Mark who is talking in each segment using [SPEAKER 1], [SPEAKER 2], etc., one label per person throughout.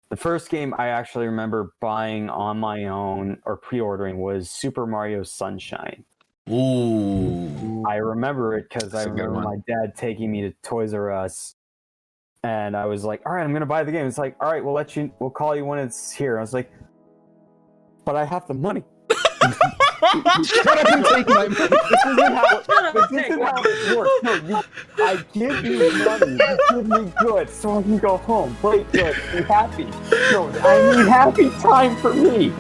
[SPEAKER 1] the first game I actually remember buying on my own or pre-ordering was Super Mario Sunshine.
[SPEAKER 2] Ooh.
[SPEAKER 1] I remember it because I remember my dad taking me to Toys R Us, and I was like, "All right, I'm gonna buy the game." It's like, "All right, we'll call you when it's here." I was like, "But I have the money."
[SPEAKER 3] Shut up and take my money.
[SPEAKER 1] This isn't how it works. No, I give you money, you give me goods, so I can go home, play good, be happy. No, I need happy time for me.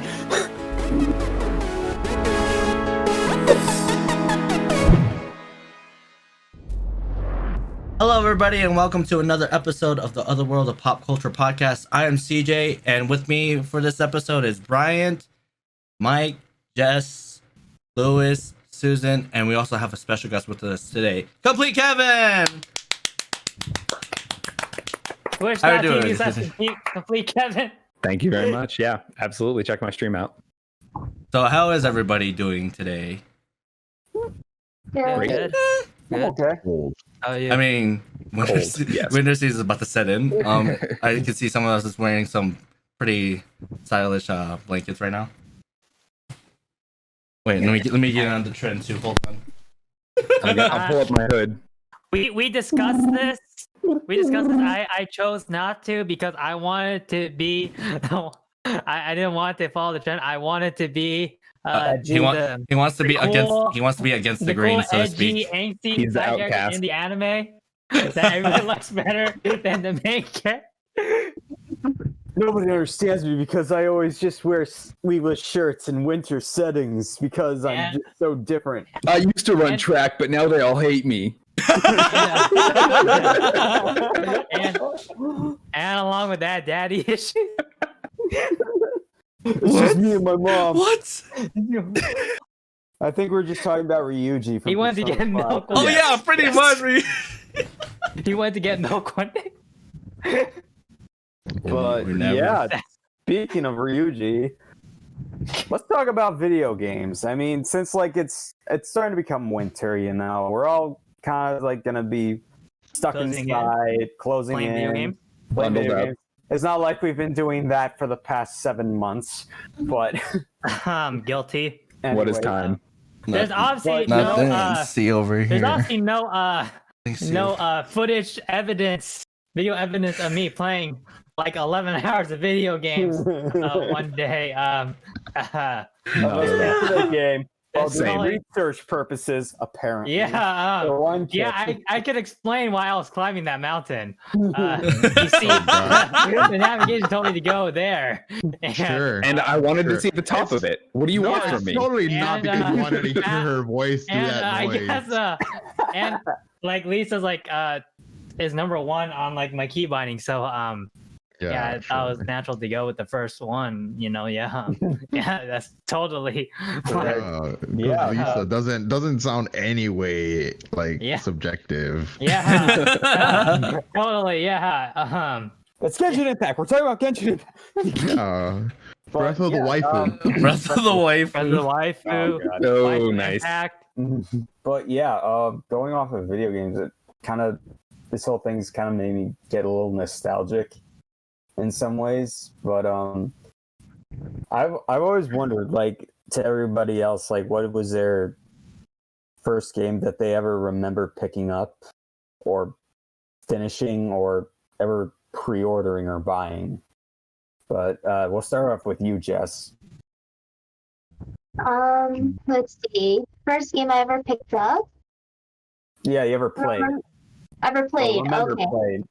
[SPEAKER 2] Hello, everybody, and welcome to another episode of the Other World of Pop Culture Podcast. I am CJ, and with me for this episode is Bryant, Mike, Jess, Lewis, Susan, and we also have a special guest with us today, CompleteKevin.
[SPEAKER 4] How are you doing? CompleteKevin.
[SPEAKER 3] Thank you very much. Yeah, absolutely. Check my stream out.
[SPEAKER 2] So, how is everybody doing today?
[SPEAKER 4] Good.
[SPEAKER 1] Okay.
[SPEAKER 3] Cold.
[SPEAKER 4] Oh, yeah.
[SPEAKER 2] I mean, winter season is about to set in. I can see someone else is wearing some pretty stylish blankets right now. Wait, let me get on the trend too. Hold on.
[SPEAKER 3] I'll pull up my hood.
[SPEAKER 4] We discussed this. I chose not to because I wanted to be. I didn't want to follow the trend. I wanted to be.
[SPEAKER 2] He wants to be against the grain, so to speak.
[SPEAKER 4] Angsty
[SPEAKER 3] He's the outcast
[SPEAKER 4] in the anime. That everyone looks better than the main character.
[SPEAKER 1] Nobody understands me because I always just wear sleeveless shirts in winter settings because I'm just so different.
[SPEAKER 3] I used to run track, but now they all hate me.
[SPEAKER 4] and along with that, daddy issues.
[SPEAKER 1] It's just me and my mom.
[SPEAKER 2] What?
[SPEAKER 1] I think we're just talking about Ryuji. From
[SPEAKER 4] He wanted to get milk.
[SPEAKER 2] Oh yeah, pretty much.
[SPEAKER 4] He wanted to get milk one day.
[SPEAKER 1] But yeah, speaking of Ryuji, let's talk about video games. I mean, since like it's starting to become winter, you know, we're all kind of like gonna be stuck inside, closing in, playing video games. It's not like we've been doing that for the past 7 months, but
[SPEAKER 4] I'm guilty.
[SPEAKER 1] Anyway,
[SPEAKER 3] what is time?
[SPEAKER 4] There's obviously no footage evidence, video evidence of me playing like 11 hours of video games one day.
[SPEAKER 1] Game. For research purposes, apparently.
[SPEAKER 4] Yeah, I could explain why I was climbing that mountain. You see, the navigation told me to go there.
[SPEAKER 3] And I wanted to see the top of it. What do you want from me?
[SPEAKER 5] Totally not because you wanted to hear her voice through that noise.
[SPEAKER 4] I guess, and like Lisa's like is number one on like my key binding, so I thought it was natural to go with the first one, you know. Yeah, that's totally.
[SPEAKER 5] Lisa doesn't sound anyway like subjective.
[SPEAKER 4] Yeah, totally. Yeah.
[SPEAKER 1] It's Genshin Impact. We're talking about Genshin Impact.
[SPEAKER 5] Breath of the waifu.
[SPEAKER 2] Breath of the
[SPEAKER 4] waifu.
[SPEAKER 3] Oh, nice.
[SPEAKER 4] Impact.
[SPEAKER 1] But yeah, going off of video games, this whole thing's kind of made me get a little nostalgic in some ways, but I've always wondered, like, to everybody else, like, what was their first game that they ever remember picking up or finishing or ever pre-ordering or buying. But we'll start off with you, Jess.
[SPEAKER 6] Let's see. First game I ever picked up.
[SPEAKER 1] Yeah, you ever played?
[SPEAKER 6] Okay.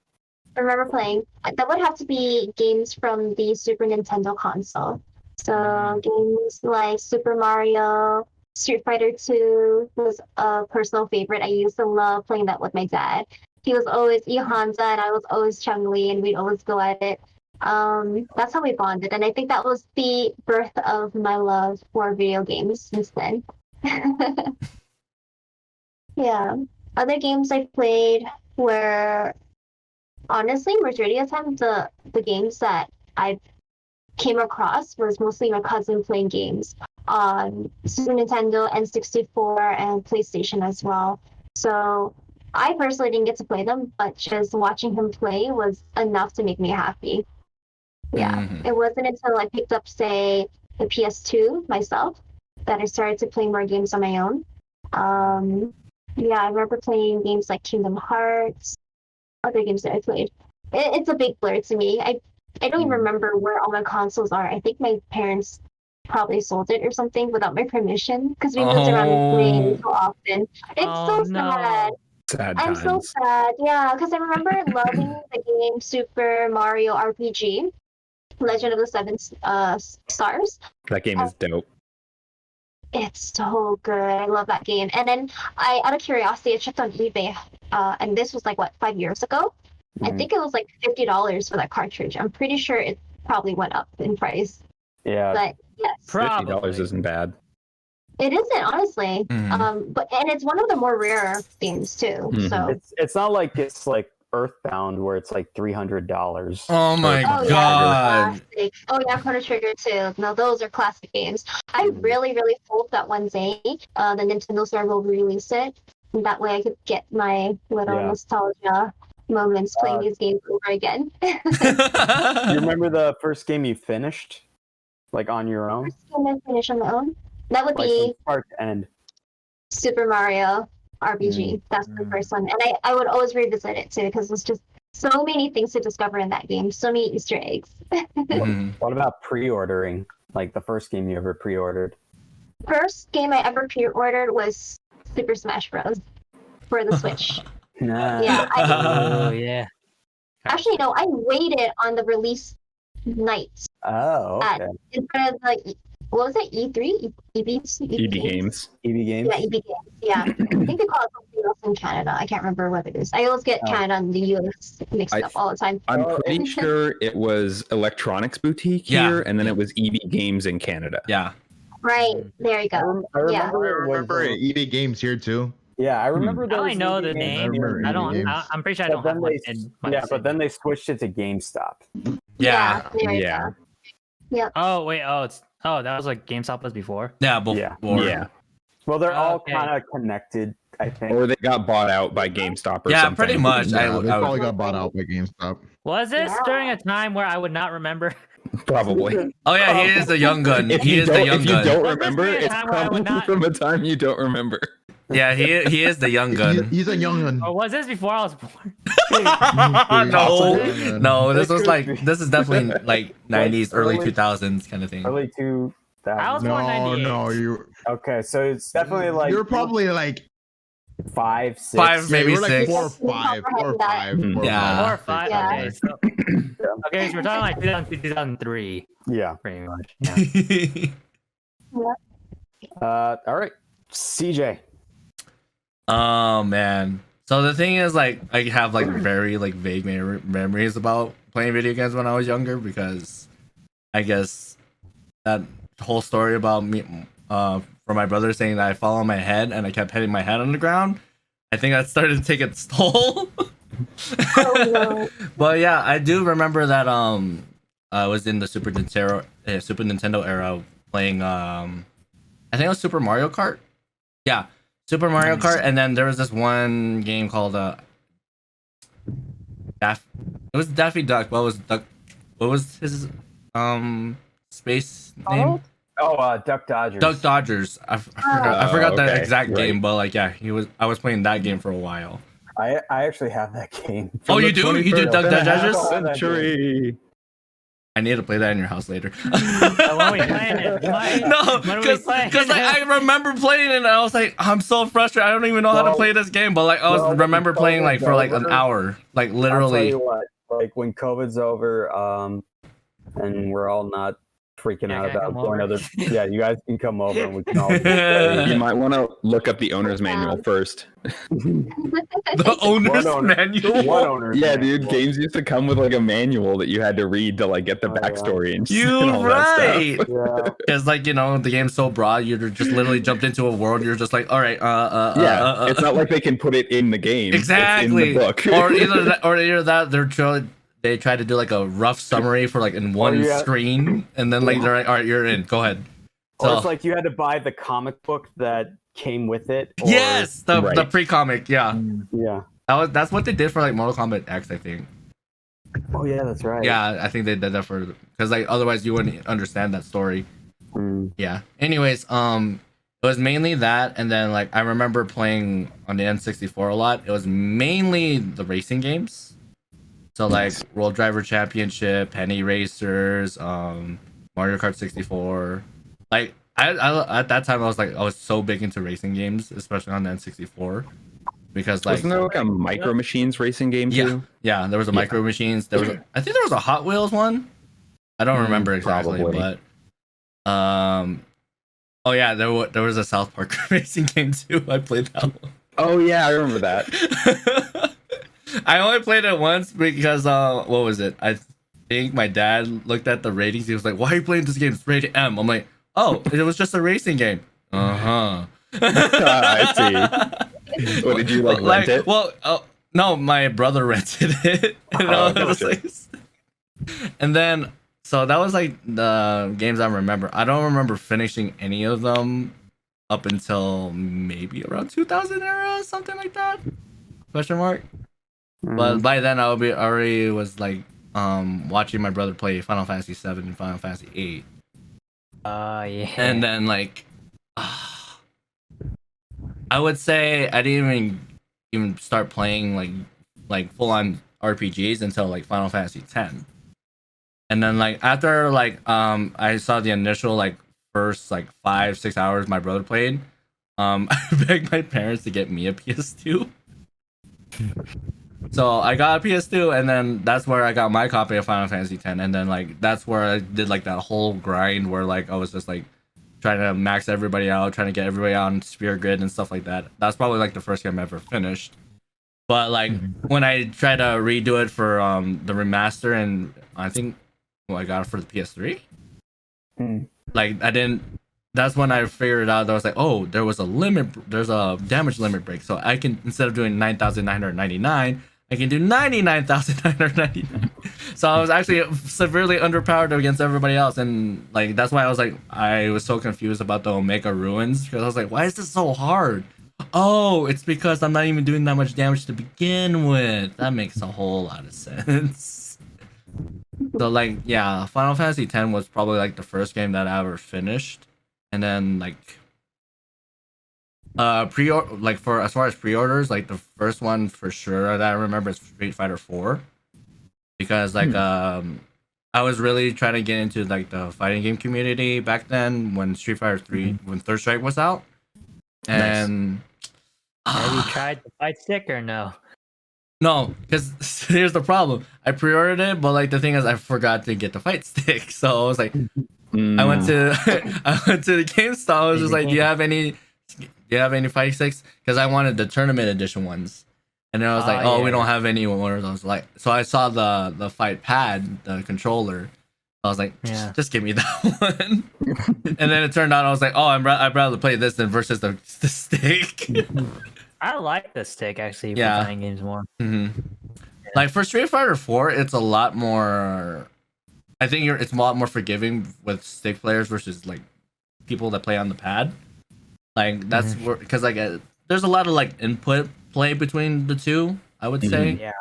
[SPEAKER 6] Remember playing. That would have to be games from the Super Nintendo console. So games like Super Mario, Street Fighter 2 was a personal favorite. I used to love playing that with my dad. He was always Hanza and I was always Chun-Li, and we'd always go at it. That's how we bonded, and I think that was the birth of my love for video games since then. Yeah. Other games I played were, honestly, majority of the time, the games that I came across was mostly my cousin playing games on Super Nintendo, N64, and PlayStation as well. So I personally didn't get to play them, but just watching him play was enough to make me happy. Yeah, it wasn't until I picked up, say, the PS2 myself that I started to play more games on my own. Yeah, I remember playing games like Kingdom Hearts, other games that I played. It's a big blur to me. I don't even remember where all my consoles are. I think my parents probably sold it or something without my permission because we moved around and played so often. It's so sad.
[SPEAKER 3] Sad
[SPEAKER 6] I'm
[SPEAKER 3] times.
[SPEAKER 6] so sad. Yeah, because I remember loving the game Super Mario RPG, Legend of the Seven Stars.
[SPEAKER 3] That game is dope.
[SPEAKER 6] It's so good. I love that game. And then out of curiosity, I checked on eBay, and this was like what 5 years ago. I think it was like $50 for that cartridge. I'm pretty sure it probably went up in price.
[SPEAKER 1] Yeah.
[SPEAKER 6] But yes,
[SPEAKER 3] $50 isn't bad.
[SPEAKER 6] it isn't honestly. But and it's one of the more rare games too. So
[SPEAKER 1] It's not like it's like Earthbound where it's like $300.
[SPEAKER 2] Oh my
[SPEAKER 6] oh
[SPEAKER 2] god.
[SPEAKER 6] yeah, oh yeah, Cototrigger too. No, those are classic games. I really, really hope that one day the Nintendo Store will release it. And that way I could get my little nostalgia moments playing these games over again.
[SPEAKER 1] You remember the first game you finished? Like on your own?
[SPEAKER 6] First game I finish on my own? That would
[SPEAKER 1] Like
[SPEAKER 6] be
[SPEAKER 1] from start to end.
[SPEAKER 6] Super Mario RPG. That's the first one. And I would always revisit it too because there's just so many things to discover in that game. So many Easter eggs.
[SPEAKER 1] What about pre-ordering? Like the first game you ever pre-ordered?
[SPEAKER 6] First game I ever pre-ordered was Super Smash Bros. For the Switch.
[SPEAKER 1] Nah.
[SPEAKER 6] Yeah.
[SPEAKER 4] Oh yeah.
[SPEAKER 6] Actually, no, I waited on the release night
[SPEAKER 1] Oh, okay.
[SPEAKER 6] in front of the what was it? E3?
[SPEAKER 3] EB Games.
[SPEAKER 1] EB Games?
[SPEAKER 6] Yeah, EB Games. Yeah. I think they call it something else in Canada. I can't remember what it is. I always get Canada and the US mixed up all the time.
[SPEAKER 3] I'm pretty sure it was Electronics Boutique here, and then it was EB Games in Canada.
[SPEAKER 2] Yeah.
[SPEAKER 6] Right. There you go.
[SPEAKER 1] I remember,
[SPEAKER 5] I remember EB Games here too.
[SPEAKER 1] Yeah, I remember
[SPEAKER 4] I
[SPEAKER 1] those.
[SPEAKER 4] only know the
[SPEAKER 1] EB games.
[SPEAKER 4] name.
[SPEAKER 5] remember
[SPEAKER 4] I don't.
[SPEAKER 5] games.
[SPEAKER 4] I'm pretty sure I don't have one in my
[SPEAKER 1] Yeah,
[SPEAKER 4] city.
[SPEAKER 1] but then they switched it to GameStop.
[SPEAKER 2] Yeah.
[SPEAKER 6] There you
[SPEAKER 3] Yeah.
[SPEAKER 6] go.
[SPEAKER 4] Oh wait. That was like GameStop was before.
[SPEAKER 2] Yeah.
[SPEAKER 1] Yeah.
[SPEAKER 3] Yeah.
[SPEAKER 1] Well, they're all
[SPEAKER 4] Okay.
[SPEAKER 1] kind of connected, I think.
[SPEAKER 3] Or they got bought out by GameStop or
[SPEAKER 2] Yeah,
[SPEAKER 3] something.
[SPEAKER 2] pretty much.
[SPEAKER 5] Yeah, they
[SPEAKER 2] I
[SPEAKER 5] probably
[SPEAKER 2] would,
[SPEAKER 5] got bought out by GameStop.
[SPEAKER 4] Was this
[SPEAKER 6] Yeah.
[SPEAKER 4] during a time where I would not remember?
[SPEAKER 3] Probably.
[SPEAKER 2] oh yeah, he is the young gun.
[SPEAKER 3] If
[SPEAKER 2] He
[SPEAKER 3] you
[SPEAKER 2] is the
[SPEAKER 3] don't,
[SPEAKER 2] young
[SPEAKER 3] if you
[SPEAKER 2] gun.
[SPEAKER 3] don't
[SPEAKER 4] Was this
[SPEAKER 3] remember,
[SPEAKER 4] during a
[SPEAKER 3] it's
[SPEAKER 4] time where I would
[SPEAKER 3] probably
[SPEAKER 4] not-
[SPEAKER 3] from a time you don't remember.
[SPEAKER 2] Yeah, he is the young gun.
[SPEAKER 5] He's a young one.
[SPEAKER 4] Or was this before I was born?
[SPEAKER 2] no, this was
[SPEAKER 1] could
[SPEAKER 2] like
[SPEAKER 1] be.
[SPEAKER 2] this is definitely like 90s, early
[SPEAKER 1] early-
[SPEAKER 2] 2000s kind of thing.
[SPEAKER 1] Early 2000s.
[SPEAKER 4] I was born
[SPEAKER 5] No,
[SPEAKER 4] 98.
[SPEAKER 5] no, you.
[SPEAKER 1] Okay, so it's definitely like
[SPEAKER 5] You're probably like
[SPEAKER 1] 5, 6.
[SPEAKER 2] Five, maybe
[SPEAKER 5] you're like
[SPEAKER 2] 6.
[SPEAKER 5] 4 or 5, 4 or 5.
[SPEAKER 2] Yeah.
[SPEAKER 4] 4 or 5.
[SPEAKER 6] Yeah.
[SPEAKER 4] Okay, so okay, so we're talking like 2002, 2003,
[SPEAKER 1] Yeah.
[SPEAKER 4] pretty much. Yeah.
[SPEAKER 1] All right, CJ.
[SPEAKER 2] Oh man. So the thing is, like, I have like very like vague memories about playing video games when I was younger because I guess that whole story about me, for my brother saying that I fell on my head and I kept hitting my head on the ground. I think that started to take its toll.
[SPEAKER 6] Oh, no.
[SPEAKER 2] But yeah, I do remember that I was in the Super Nintendo era playing I think it was Super Mario Kart. Yeah, Super Mario Kart, and then there was this one game called it was Daffy Duck. What was his space name?
[SPEAKER 1] Oh, Duck Dodgers.
[SPEAKER 2] Duck Dodgers. I forgot the
[SPEAKER 3] okay,
[SPEAKER 2] exact
[SPEAKER 3] right.
[SPEAKER 2] game, but like yeah, I was playing that game for a while.
[SPEAKER 1] I actually have that game.
[SPEAKER 2] Oh, you do? You do Duck Dodgers?
[SPEAKER 3] Century.
[SPEAKER 2] I need to play that in your house later.
[SPEAKER 4] So when are we playing it?
[SPEAKER 2] No,
[SPEAKER 4] When are we playing
[SPEAKER 2] because like, I remember playing it and I was like, I'm so frustrated. I don't even know how to play this game. But like, I was remember playing like for like an hour, like
[SPEAKER 1] I'll tell
[SPEAKER 2] literally.
[SPEAKER 1] you what, like when COVID's over, and we're all not freaking out
[SPEAKER 4] can I
[SPEAKER 1] about
[SPEAKER 4] come
[SPEAKER 1] going
[SPEAKER 4] over?
[SPEAKER 1] other. Yeah, you guys can come over and we can all.
[SPEAKER 3] You might want to look up the owner's manual first.
[SPEAKER 2] The owner's manual.
[SPEAKER 1] One owner.
[SPEAKER 3] Yeah, dude, games used to come with like a manual that you had to read to like get the
[SPEAKER 1] Oh, yeah.
[SPEAKER 3] backstory and
[SPEAKER 2] You
[SPEAKER 3] and all that
[SPEAKER 2] right?
[SPEAKER 3] stuff.
[SPEAKER 1] Yeah.
[SPEAKER 2] Because like the game's so broad, you're just literally jumped into a world. You're just like, all right,
[SPEAKER 3] Yeah, it's not like they can put it in the game.
[SPEAKER 2] exactly.
[SPEAKER 3] It's in the book.
[SPEAKER 2] or either that they try to do like a rough summary for like in one
[SPEAKER 1] yeah.
[SPEAKER 2] screen, and then like they're like, all right, you're in. Go ahead.
[SPEAKER 1] Or it's like you had to buy the comic book that came with it. Or,
[SPEAKER 2] yes, the
[SPEAKER 3] Right.
[SPEAKER 2] pre-comic, yeah.
[SPEAKER 1] Yeah.
[SPEAKER 2] That's what they did for like Mortal Kombat X, I think.
[SPEAKER 1] Oh yeah, that's right.
[SPEAKER 2] Yeah, I think they did that for because like otherwise you wouldn't understand that story. Yeah. Anyways, it was mainly that, and then like I remember playing on the N64 a lot. It was mainly the racing games. So like World Driver Championship, Penny Racers, Mario Kart 64. Like I at that time I was so big into racing games, especially on the N64. Because like
[SPEAKER 3] wasn't there like a Micro Machines racing game too?
[SPEAKER 2] Yeah, there was a Micro Machines. There was I think there was a Hot Wheels one. I don't remember exactly,
[SPEAKER 3] probably.
[SPEAKER 2] but oh yeah, there was a South Park racing game too. I played that one.
[SPEAKER 3] Oh yeah, I remember that.
[SPEAKER 2] I only played it once because what was it? I think my dad looked at the ratings. He was like, "Why are you playing this game? It's rated M." I'm like, "Oh, it was just a racing game." I
[SPEAKER 3] see. What did you rent it?
[SPEAKER 2] Well, no, my brother rented it. And then so that was like the games I remember. I don't remember finishing any of them up until maybe around 2000 era, something like that. Question mark. But by then I already was like watching my brother play Final Fantasy 7 and Final Fantasy 8.
[SPEAKER 4] Yeah.
[SPEAKER 2] And then like I would say I didn't even start playing like full on RPGs until like Final Fantasy 10. And then like after like I saw the initial like first like 5-6 hours my brother played, I begged my parents to get me a PS2. So I got a PS2, and then that's where I got my copy of Final Fantasy X. And then like that's where I did like that whole grind where like I was just like trying to max everybody out, trying to get everybody on Spear Grid and stuff like that. That's probably like the first game I ever finished. But like when I tried to redo it for the remaster, and I think I got it for the PS3. Like I didn't. That's when I figured out that I was like, oh, there's a damage limit break, so I can, instead of doing 9,999, I can do 99,999. So I was actually severely underpowered against everybody else, and like that's why I was so confused about the Omega Ruins, because I was like, why is this so hard? Oh, it's because I'm not even doing that much damage to begin with. That makes a whole lot of sense. So like, yeah, Final Fantasy X was probably like the first game that I ever finished. And then like for as far as pre-orders, like the first one for sure that I remember is Street Fighter 4, because like I was really trying to get into like the fighting game community back then when Street Fighter 3 when Third Strike was out. And
[SPEAKER 4] have you tried the fight stick or no?
[SPEAKER 2] No, because here's the problem. I pre-ordered it, but like the thing is I forgot to get the fight stick. So I was like I went to the GameStop. I was just like, do you have any fight sticks? Because I wanted the tournament edition ones. And then I was like, oh, we don't have any one of those. Like, so I saw the fight pad, the controller. I was like, just give me that one. And then it turned out I was like, oh, I'd rather play this than versus the stick.
[SPEAKER 4] I like the stick actually for playing games more.
[SPEAKER 2] Like for Street Fighter 4, it's a lot more. I think it's a lot more forgiving with stick players versus like people that play on the pad. Like that's where, because like there's a lot of like input play between the two. I would say. Yeah.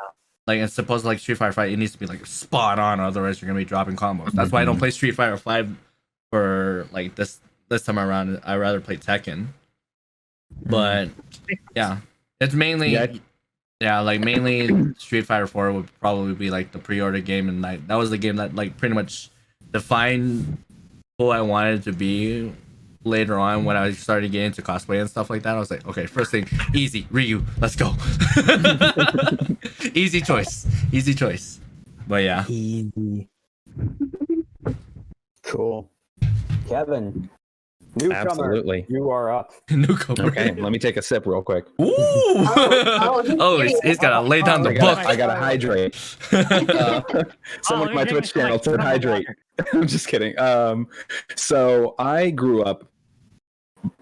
[SPEAKER 2] Like it's supposed to like Street Fighter 5, it needs to be like spot on, otherwise you're gonna be dropping combos. That's why I don't play Street Fighter 5 for like this time around. I rather play Tekken. But yeah, it's mainly like mainly Street Fighter 4 would probably be like the pre-order game, and like that was the game that like pretty much defined who I wanted to be later on when I started getting into cosplay and stuff like that. I was like, okay, first thing, easy, Ryu, let's go. Easy choice. But yeah.
[SPEAKER 4] Easy.
[SPEAKER 1] Cool. Kevin. Newcomer,
[SPEAKER 3] absolutely.
[SPEAKER 1] You are up.
[SPEAKER 2] Newcomer.
[SPEAKER 3] Okay, let me take a sip real quick.
[SPEAKER 2] Ooh! He's got to lay down the book.
[SPEAKER 3] I got to hydrate. Someone on my Twitch channel said hydrate. I'm just kidding. So I grew up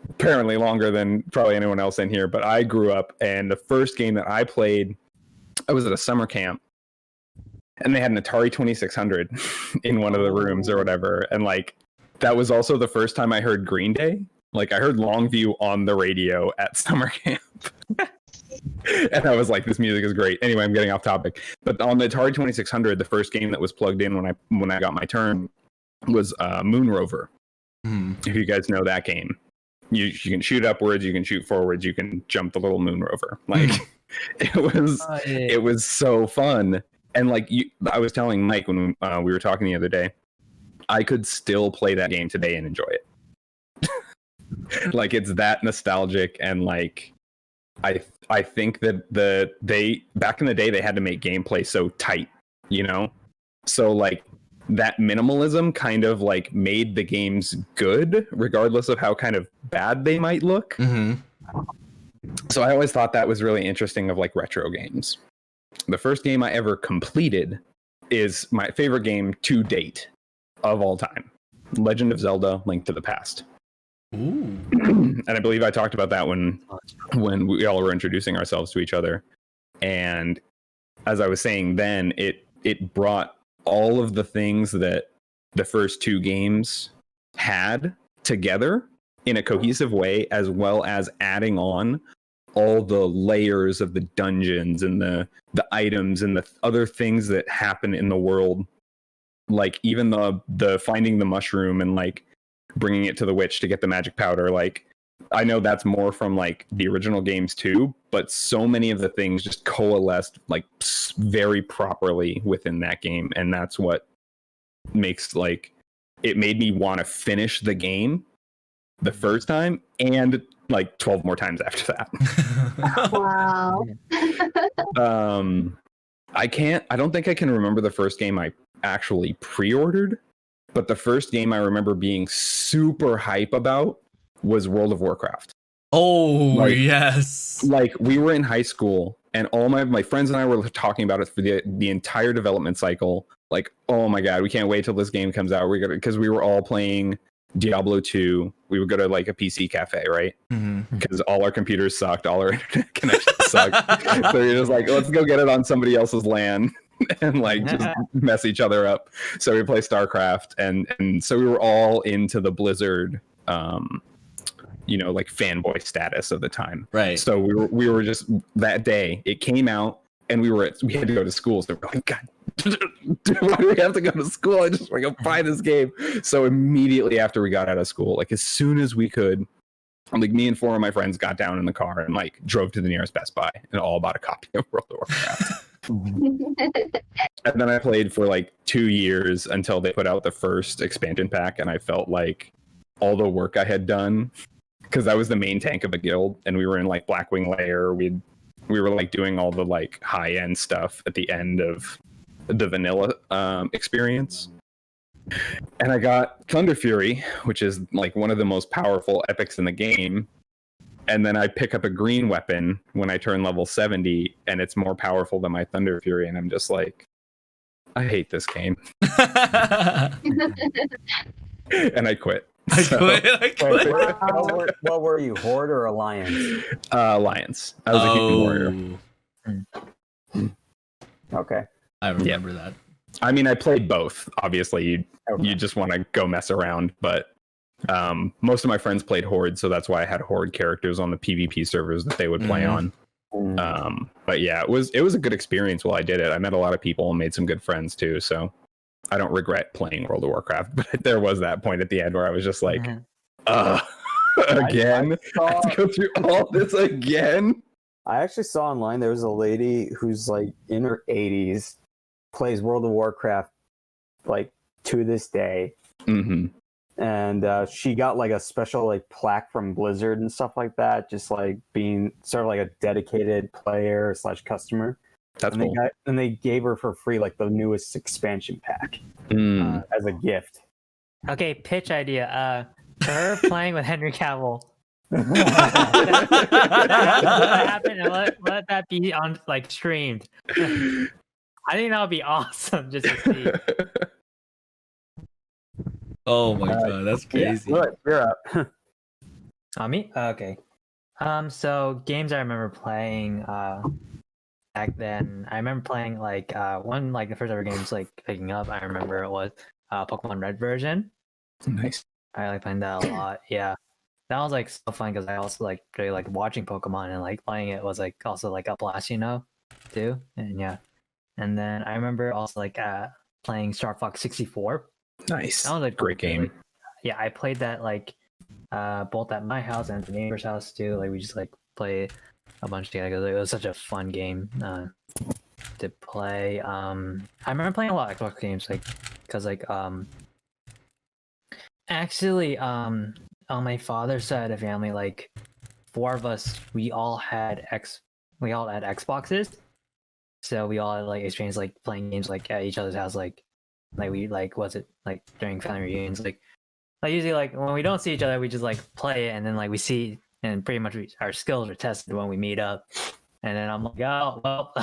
[SPEAKER 3] apparently longer than probably anyone else in here, but I grew up, and the first game that I played, I was at a summer camp, and they had an Atari 2600 in one of the rooms or whatever, and like that was also the first time I heard Green Day. Like I heard Longview on the radio at summer camp. And I was like, this music is great. Anyway, I'm getting off topic. But on the Atari 2600, the first game that was plugged in when I got my turn was Moon Rover. If you guys know that game, you can shoot upwards, you can shoot forwards, you can jump the little Moon Rover. Like it was so fun. And like I was telling Mike when we were talking the other day, I could still play that game today and enjoy it. Like it's that nostalgic, and like I think that they back in the day they had to make gameplay so tight, you know? So like that minimalism kind of like made the games good regardless of how kind of bad they might look. So I always thought that was really interesting of like retro games. The first game I ever completed is my favorite game to date of all time, Legend of Zelda: Link to the Past. Ooh. And I believe I talked about that when we all were introducing ourselves to each other. And as I was saying then, it brought all of the things that the first two games had together in a cohesive way, as well as adding on all the layers of the dungeons and the items and the other things that happen in the world. Like even the finding the mushroom and like bringing it to the witch to get the magic powder. Like I know that's more from like the original games too, but so many of the things just coalesced like very properly within that game. And that's what makes like it made me want to finish the game the first time and like 12 more times after that.
[SPEAKER 6] Wow.
[SPEAKER 3] I don't think I can remember the first game I actually pre-ordered, but the first game I remember being super hype about was World of Warcraft.
[SPEAKER 2] Oh,
[SPEAKER 3] like,
[SPEAKER 2] yes.
[SPEAKER 3] Like we were in high school and all my friends and I were talking about it for the entire development cycle. Like, oh my God, we can't wait till this game comes out. Because we were all playing Diablo 2. We would go to like a PC cafe, right? Because all our computers sucked, all our internet connections sucked. So you're just like, let's go get it on somebody else's LAN and like just mess each other up. So we play StarCraft, and so we were all into the Blizzard, like fanboy status of the time.
[SPEAKER 2] Right.
[SPEAKER 3] So we were just that day it came out, and we had to go to school. So we're like, God. Why do we have to go to school? I just want to go buy this game. So immediately after we got out of school, like as soon as we could, like me and 4 of my friends got down in the car and like drove to the nearest Best Buy and all bought a copy of World of Warcraft. And then I played for like 2 years until they put out the first expansion pack, and I felt like all the work I had done, because I was the main tank of the guild and we were in like Blackwing Lair. We were like doing all the like high end stuff at the end of the vanilla experience, and I got Thunder Fury, which is like one of the most powerful epics in the game, and then I pick up a green weapon when I turn level 70 and it's more powerful than my Thunder Fury, and I'm just like, I hate this game. And I quit.
[SPEAKER 2] I quit.
[SPEAKER 1] What were you, Horde or Alliance?
[SPEAKER 3] Alliance. I was a human warrior.
[SPEAKER 1] Okay.
[SPEAKER 2] I remember that.
[SPEAKER 3] I mean, I played both. Obviously, you just want to go mess around, but most of my friends played Horde, so that's why I had Horde characters on the PvP servers that they would play on. But yeah, it was a good experience while I did it. I met a lot of people and made some good friends too, so I don't regret playing World of Warcraft. But there was that point at the end where I was just like, again? I have to go through all this again?
[SPEAKER 1] I actually saw online there was a lady who's like in her 80s, plays World of Warcraft like to this day. And she got like a special like plaque from Blizzard and stuff like that, just like being sort of like a dedicated player / customer.
[SPEAKER 3] That's
[SPEAKER 1] cool.
[SPEAKER 3] And
[SPEAKER 1] they gave her for free like the newest expansion pack as a gift.
[SPEAKER 4] Okay, pitch idea. For her playing with Henry Cavill. Let that happen and let that be on like streamed. I think that would be awesome just to see.
[SPEAKER 2] Oh my God, that's crazy.
[SPEAKER 1] Yeah, look, you're up.
[SPEAKER 4] Me? Okay. So games I remember playing back then. I remember playing like one like the first ever games like picking up. I remember it was Pokemon Red version.
[SPEAKER 3] Nice.
[SPEAKER 4] I like playing that a lot. Yeah. that was like so fun because I also like really like watching Pokemon, and like playing it was like also like a blast, too. And yeah, and then I remember also like playing Star Fox 64.
[SPEAKER 3] Nice.
[SPEAKER 4] That was a
[SPEAKER 3] great game.
[SPEAKER 4] Like, yeah, I played that like both at my house and at the neighbor's house too. Like we just like play a bunch together. It was such a fun game to play. I remember playing a lot of Xbox games, like because like actually on my father's side of the family, like 4 of us, we all had Xboxes, so we all had like experienced like playing games like at each other's house, like we like was it like during family reunions, like usually like when we don't see each other, we just like play it, and then like we see, and pretty much our skills are tested when we meet up. And then I'm like, oh well,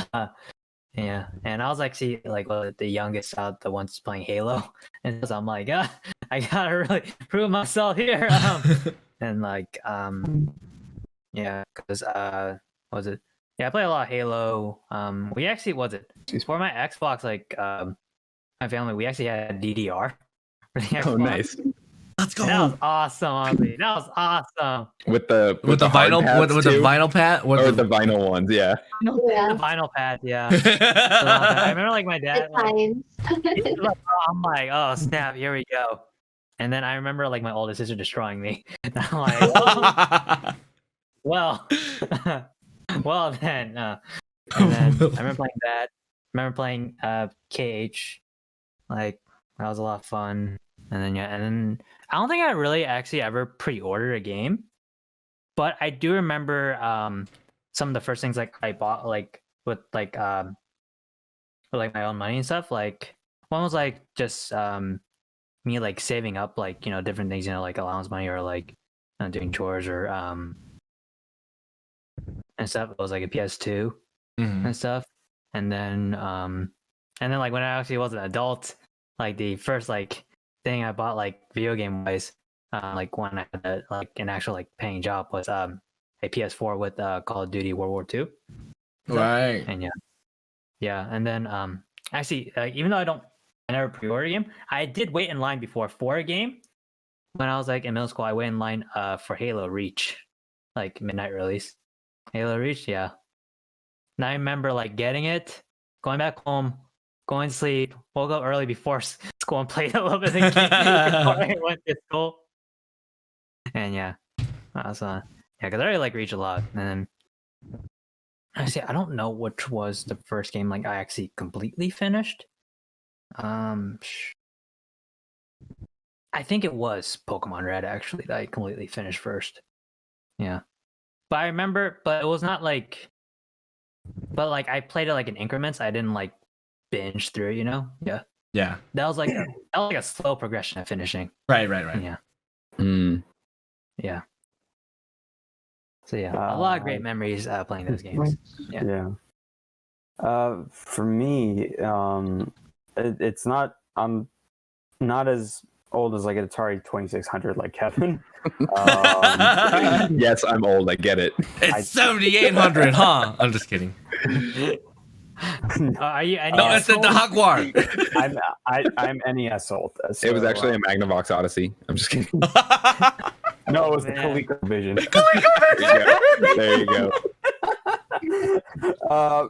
[SPEAKER 4] yeah. And I was actually like the youngest out, the ones playing Halo, and so I'm like, I gotta really prove myself here. And like yeah, because was it? Yeah, I play a lot of Halo. We actually for my Xbox, like my family, we actually had DDR.
[SPEAKER 3] Oh, nice.
[SPEAKER 2] Let's go.
[SPEAKER 4] That was awesome, honestly. That was awesome.
[SPEAKER 3] With the
[SPEAKER 2] vinyl
[SPEAKER 3] pads
[SPEAKER 2] with the
[SPEAKER 3] too?
[SPEAKER 2] vinyl pad
[SPEAKER 3] Or the vinyl ones, yeah.
[SPEAKER 6] Yeah.
[SPEAKER 4] The vinyl pad, yeah. I remember like my dad.
[SPEAKER 6] Good times.
[SPEAKER 4] I'm like, oh snap, here we go. And then I remember like my older sister destroying me. And I'm like, well, well then. And then I remember playing that. I remember playing KH. Like that was a lot of fun. And then and then I don't think I really actually ever pre-ordered a game, but I do remember some of the first things like I bought like with like my own money and stuff. Like one was like just me like saving up like different things, like allowance money or like doing chores or and stuff. It was like a PS2 and stuff. And then like when I actually was an adult, like the first like thing I bought like video game wise, like when I had like an actual like paying job was a PS4 with Call of Duty World War II.
[SPEAKER 2] Right.
[SPEAKER 4] And yeah, and then actually even though I never pre-ordered a game, I did wait in line before for a game. When I was like in middle school, I waited in line for Halo Reach, like midnight release. Halo Reach, yeah. And I remember like getting it, going back home, going to sleep, woke up early before school and played a little bit of the game before I went to school. And yeah, that was yeah, because I really like Reach a lot. And then actually, I don't know which was the first game like I actually completely finished. I think it was Pokemon Red actually that I completely finished first. Yeah, but I remember, but it was not like, but like I played it like in increments. I didn't like binge through, Yeah.
[SPEAKER 2] Yeah.
[SPEAKER 4] That was like a slow progression of finishing.
[SPEAKER 2] Right.
[SPEAKER 4] Yeah.
[SPEAKER 3] Yeah.
[SPEAKER 4] So yeah, a lot of great memories playing those games.
[SPEAKER 1] Yeah. For me, it's not. I'm not as old as like an Atari 2600 like Kevin.
[SPEAKER 3] Yes, I'm old. I get it.
[SPEAKER 2] It's 7800, huh? I'm just kidding.
[SPEAKER 4] Are you NES?
[SPEAKER 2] No, it's the Hogwarts.
[SPEAKER 1] I'm NES old. So,
[SPEAKER 3] It was actually a Magnavox Odyssey. I'm just kidding.
[SPEAKER 1] no, it was the
[SPEAKER 4] Man.
[SPEAKER 1] ColecoVision.
[SPEAKER 3] There you go.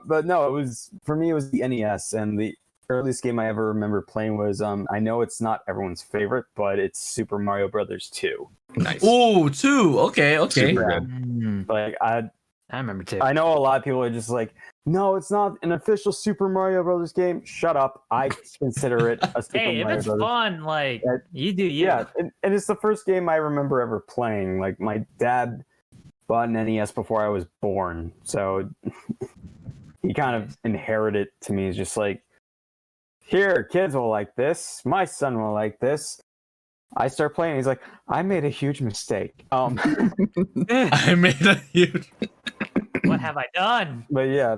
[SPEAKER 1] But no, it was for me. It was the NES, and the earliest game I ever remember playing was I know it's not everyone's favorite, but it's Super Mario Brothers 2.
[SPEAKER 3] Nice.
[SPEAKER 2] Ooh, 2. Okay.
[SPEAKER 3] Super
[SPEAKER 1] Yeah.
[SPEAKER 3] good.
[SPEAKER 1] Like
[SPEAKER 4] I remember too.
[SPEAKER 1] I know a lot of people are just like, no, it's not an official Super Mario Brothers game. Shut up. I consider it a Super
[SPEAKER 4] Hey, if
[SPEAKER 1] Mario
[SPEAKER 4] it's
[SPEAKER 1] Brothers.
[SPEAKER 4] fun, like you do,
[SPEAKER 1] Yeah, and it's the first game I remember ever playing. Like my dad bought an NES before I was born, so he kind of inherited it to me. It's just like, here, kids will like this. My son will like this. I start playing. He's like, I made a huge mistake.
[SPEAKER 2] I made a huge.
[SPEAKER 4] What have I done?
[SPEAKER 1] But yeah,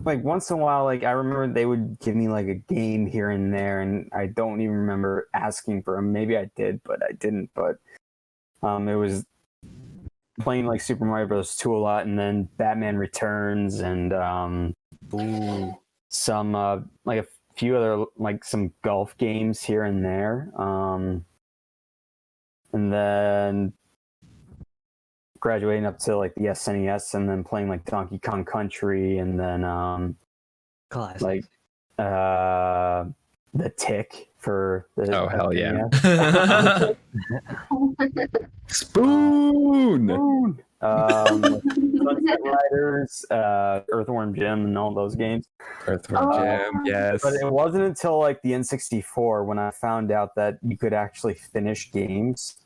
[SPEAKER 1] like once in a while, like I remember they would give me like a game here and there, and I don't even remember asking for them. Maybe I did, but I didn't. But it was playing like Super Mario Bros. 2 a lot, and then Batman Returns, and some like a few other like some golf games here and there. And and then graduating up to like the SNES, and then playing like Donkey Kong Country, and then
[SPEAKER 4] Classic.
[SPEAKER 1] like the Tick for the
[SPEAKER 3] Oh, hell yeah.
[SPEAKER 1] SNES.
[SPEAKER 3] Spoon.
[SPEAKER 1] Sunset Riders, Earthworm Jim, and all those games.
[SPEAKER 3] Earthworm Jim, yes.
[SPEAKER 1] But it wasn't until like the N64 when I found out that you could actually finish games.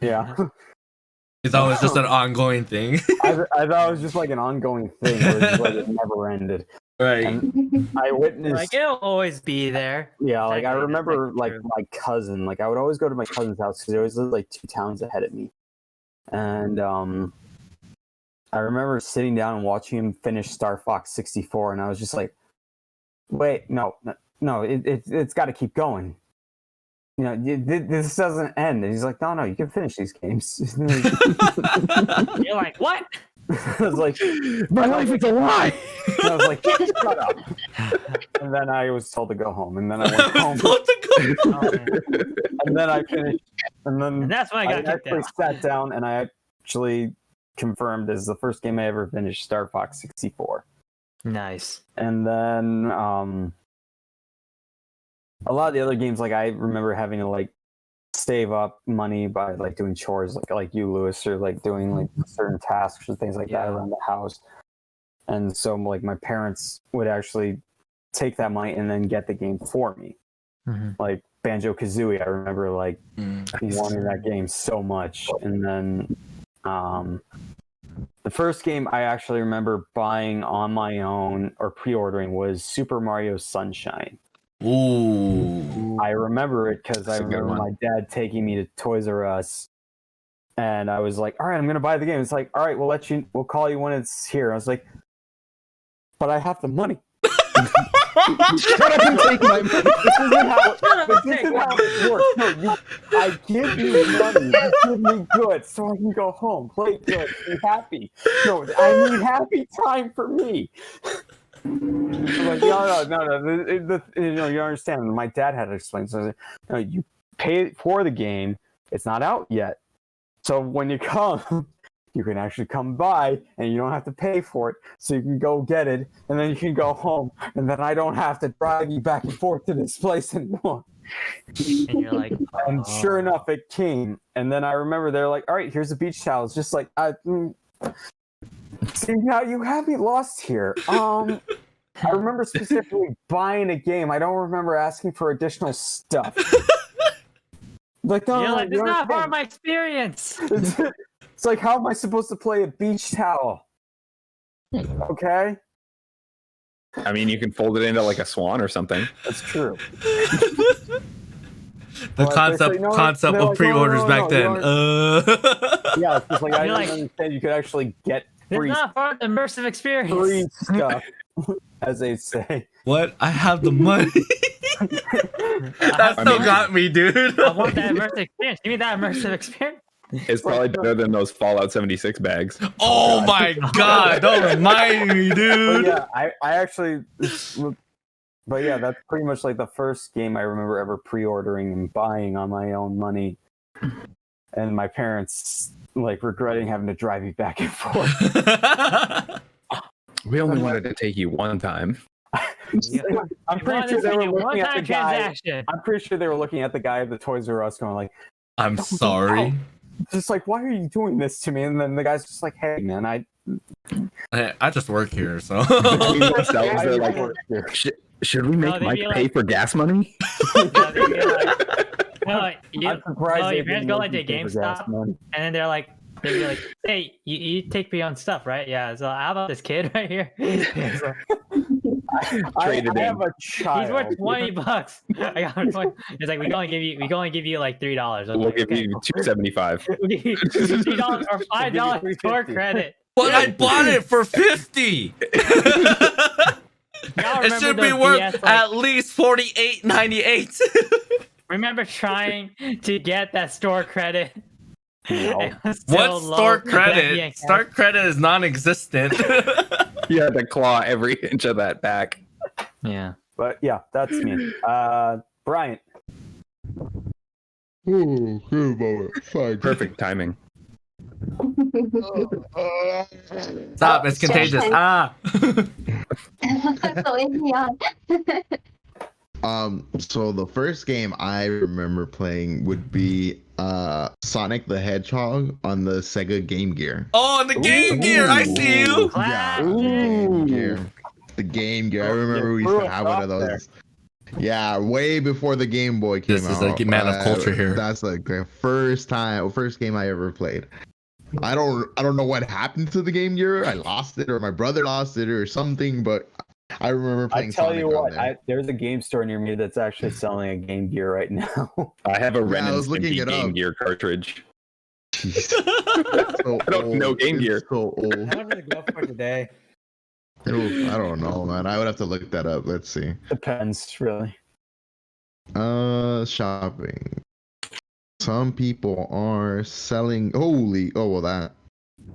[SPEAKER 1] Yeah.
[SPEAKER 2] It's always just an ongoing thing.
[SPEAKER 1] I thought it was just like an ongoing thing. It was just like it never ended.
[SPEAKER 2] Right.
[SPEAKER 1] And I witnessed.
[SPEAKER 4] Like it'll always be there.
[SPEAKER 1] Yeah, like I
[SPEAKER 4] Exactly,
[SPEAKER 1] remember
[SPEAKER 4] that's
[SPEAKER 1] like
[SPEAKER 4] true.
[SPEAKER 1] my cousin. Like I would always go to my cousin's house because he always lived like 2 towns ahead of me. And I remember sitting down and watching him finish Star Fox 64, and I was just like, "Wait, no, it's got to keep going. You know, this doesn't end." And he's like, "No, you can finish these games."
[SPEAKER 4] You're like, what?
[SPEAKER 1] I was like,
[SPEAKER 3] My life is a lie.
[SPEAKER 1] I was like, "Shut up!" And then I was told to go home, and then I went home,
[SPEAKER 4] Oh, man.
[SPEAKER 1] and then I finished, and then
[SPEAKER 4] And that's when I got kicked
[SPEAKER 1] actually
[SPEAKER 4] out.
[SPEAKER 1] sat down and I actually confirmed this is the first game I ever finished, Star Fox 64.
[SPEAKER 4] Nice.
[SPEAKER 1] And then a lot of the other games, like I remember having to like save up money by like doing chores, like you, Lewis, or like doing like certain tasks or things like that
[SPEAKER 4] Yeah.
[SPEAKER 1] around the house. And so like my parents would actually take that money and then get the game for me.
[SPEAKER 4] Mhm.
[SPEAKER 1] Like Banjo-Kazooie, I remember like wanting that game so much. And then the first game I actually remember buying on my own or pre-ordering was Super Mario Sunshine.
[SPEAKER 2] Ooh.
[SPEAKER 1] I remember it because I
[SPEAKER 3] That's a good
[SPEAKER 1] remember
[SPEAKER 3] one.
[SPEAKER 1] my dad taking me to Toys R Us, and I was like, "All right, I'm gonna buy the game." It's like, "All right, we'll call you when it's here." I was like, "But I have the money."
[SPEAKER 3] Shut up and take my money.
[SPEAKER 1] This isn't how it works. No, I give you money, you give me goods, so I can go home, play good, be happy. No, I need happy time for me. I'm like, no. You know, you understand. My dad had to explain. So I was like, no, you pay for the game. It's not out yet. So when you come, you can actually come by, and you don't have to pay for it. So you can go get it, and then you can go home, and then I don't have to drive you back and forth to this place anymore.
[SPEAKER 4] And you're like,
[SPEAKER 1] And sure enough, it came. And then I remember they're like, "All right, here's a beach towel." It's just like, see, now you have me lost here. I remember specifically buying a game. I don't remember asking for additional stuff. Like, no,
[SPEAKER 4] you're
[SPEAKER 1] no,
[SPEAKER 4] like,
[SPEAKER 1] you
[SPEAKER 4] this is not part of
[SPEAKER 1] understand.
[SPEAKER 4] my experience.
[SPEAKER 1] It's like, how am I supposed to play a beach towel? Okay,
[SPEAKER 3] I mean, you can fold it into like a swan or something.
[SPEAKER 1] that's true.
[SPEAKER 2] The
[SPEAKER 1] Well,
[SPEAKER 2] concept
[SPEAKER 1] they say, no,
[SPEAKER 2] concept
[SPEAKER 1] they're
[SPEAKER 2] of
[SPEAKER 1] like,
[SPEAKER 2] pre-orders
[SPEAKER 1] no,
[SPEAKER 2] back
[SPEAKER 1] you
[SPEAKER 2] then.
[SPEAKER 1] Yeah, it's just like I
[SPEAKER 4] You're
[SPEAKER 1] didn't
[SPEAKER 4] like-
[SPEAKER 1] understand you could actually get
[SPEAKER 4] It's
[SPEAKER 1] free
[SPEAKER 4] not part of the immersive experience.
[SPEAKER 1] stuff, as they say.
[SPEAKER 2] What? I have the money. That
[SPEAKER 3] I
[SPEAKER 2] still
[SPEAKER 3] mean-
[SPEAKER 2] got me, dude.
[SPEAKER 4] I want that immersive experience. Give me that immersive experience.
[SPEAKER 3] It's probably better than those Fallout 76 bags.
[SPEAKER 2] Oh my god! Don't remind me,
[SPEAKER 1] But
[SPEAKER 2] dude.
[SPEAKER 1] yeah, I actually, but yeah, that's pretty much like the first game I remember ever pre-ordering and buying on my own money, and my parents like regretting having to drive me back and forth.
[SPEAKER 3] We only wanted to take you one time.
[SPEAKER 1] I'm pretty sure they were looking at the guy.
[SPEAKER 4] transaction.
[SPEAKER 1] I'm pretty sure they were looking at the guy at the Toys R Us, going like,
[SPEAKER 2] I'm sorry.
[SPEAKER 1] just like, why are you doing this to me? And then the guy's just like, hey, man,
[SPEAKER 2] I just work here, so.
[SPEAKER 3] Between themselves,
[SPEAKER 1] I
[SPEAKER 3] they're
[SPEAKER 1] work
[SPEAKER 3] like,
[SPEAKER 1] here.
[SPEAKER 3] should we make
[SPEAKER 4] they'd
[SPEAKER 3] Mike
[SPEAKER 4] be
[SPEAKER 3] pay
[SPEAKER 4] like-
[SPEAKER 3] for gas money?
[SPEAKER 4] Yeah, they'd be like, no,
[SPEAKER 1] I'm surprised
[SPEAKER 4] no,
[SPEAKER 1] they
[SPEAKER 4] your parents
[SPEAKER 1] didn't
[SPEAKER 4] go
[SPEAKER 1] make
[SPEAKER 4] like to
[SPEAKER 1] me pay for gas
[SPEAKER 4] GameStop,
[SPEAKER 1] money.
[SPEAKER 4] and then they'd be like, hey, you take me on stuff, right? Yeah. So how about this kid right here? So,
[SPEAKER 3] Traded
[SPEAKER 1] I
[SPEAKER 3] in.
[SPEAKER 1] have a child.
[SPEAKER 4] he's worth $20. I got him 20. It's like we can only give you like $3. I'm
[SPEAKER 3] We'll
[SPEAKER 4] like,
[SPEAKER 3] give
[SPEAKER 4] okay,
[SPEAKER 3] you
[SPEAKER 4] cool.
[SPEAKER 3] $2.75.
[SPEAKER 4] We'll give you $3 or $5 store
[SPEAKER 1] $3.50.
[SPEAKER 4] credit.
[SPEAKER 2] But I bought it for 50.
[SPEAKER 4] Y'all
[SPEAKER 2] It
[SPEAKER 4] remember
[SPEAKER 2] should be
[SPEAKER 4] those
[SPEAKER 2] worth
[SPEAKER 4] BS, like,
[SPEAKER 2] at least $48.98.
[SPEAKER 4] remember trying to get that store credit?
[SPEAKER 1] No.
[SPEAKER 4] It was still
[SPEAKER 2] What
[SPEAKER 4] low
[SPEAKER 2] store
[SPEAKER 4] for that being
[SPEAKER 2] credit?
[SPEAKER 4] cash.
[SPEAKER 2] Store credit is non-existent.
[SPEAKER 3] You had to claw every inch of that back.
[SPEAKER 4] Yeah.
[SPEAKER 1] But yeah, that's me. Bryant.
[SPEAKER 5] Ooh, good moment. Fine.
[SPEAKER 3] Perfect timing.
[SPEAKER 2] Stop! It's contagious. Ah.
[SPEAKER 6] So is Neon.
[SPEAKER 5] So the first game I remember playing would be Sonic the Hedgehog on the Sega Game Gear.
[SPEAKER 2] Oh, the Game Gear! I see you.
[SPEAKER 5] Yeah,
[SPEAKER 4] Classic.
[SPEAKER 5] the Game Gear. The Game Gear. I remember we used to have one of those. Yeah, way before the Game Boy came out.
[SPEAKER 2] This is a man of culture here.
[SPEAKER 5] That's like the first game I ever played. I don't know what happened to the Game Gear. I lost it, or my brother lost it, or something. But I remember playing.
[SPEAKER 1] I tell
[SPEAKER 5] Sonic
[SPEAKER 1] you
[SPEAKER 5] on
[SPEAKER 1] what,
[SPEAKER 5] there.
[SPEAKER 1] there's a game store near me that's actually selling a Game Gear right now.
[SPEAKER 3] I have a Ren
[SPEAKER 5] I
[SPEAKER 3] and
[SPEAKER 5] was looking
[SPEAKER 3] Stimpy
[SPEAKER 5] it
[SPEAKER 3] Game
[SPEAKER 5] up.
[SPEAKER 3] Gear cartridge.
[SPEAKER 5] So
[SPEAKER 3] I don't know
[SPEAKER 5] old.
[SPEAKER 3] Game
[SPEAKER 5] It's
[SPEAKER 3] Gear.
[SPEAKER 5] So old.
[SPEAKER 4] How much did it go for today?
[SPEAKER 5] Ooh, I don't know, man. I would have to look that up. Let's see.
[SPEAKER 1] Depends, really.
[SPEAKER 5] Shopping. Some people are selling. Holy, oh well, that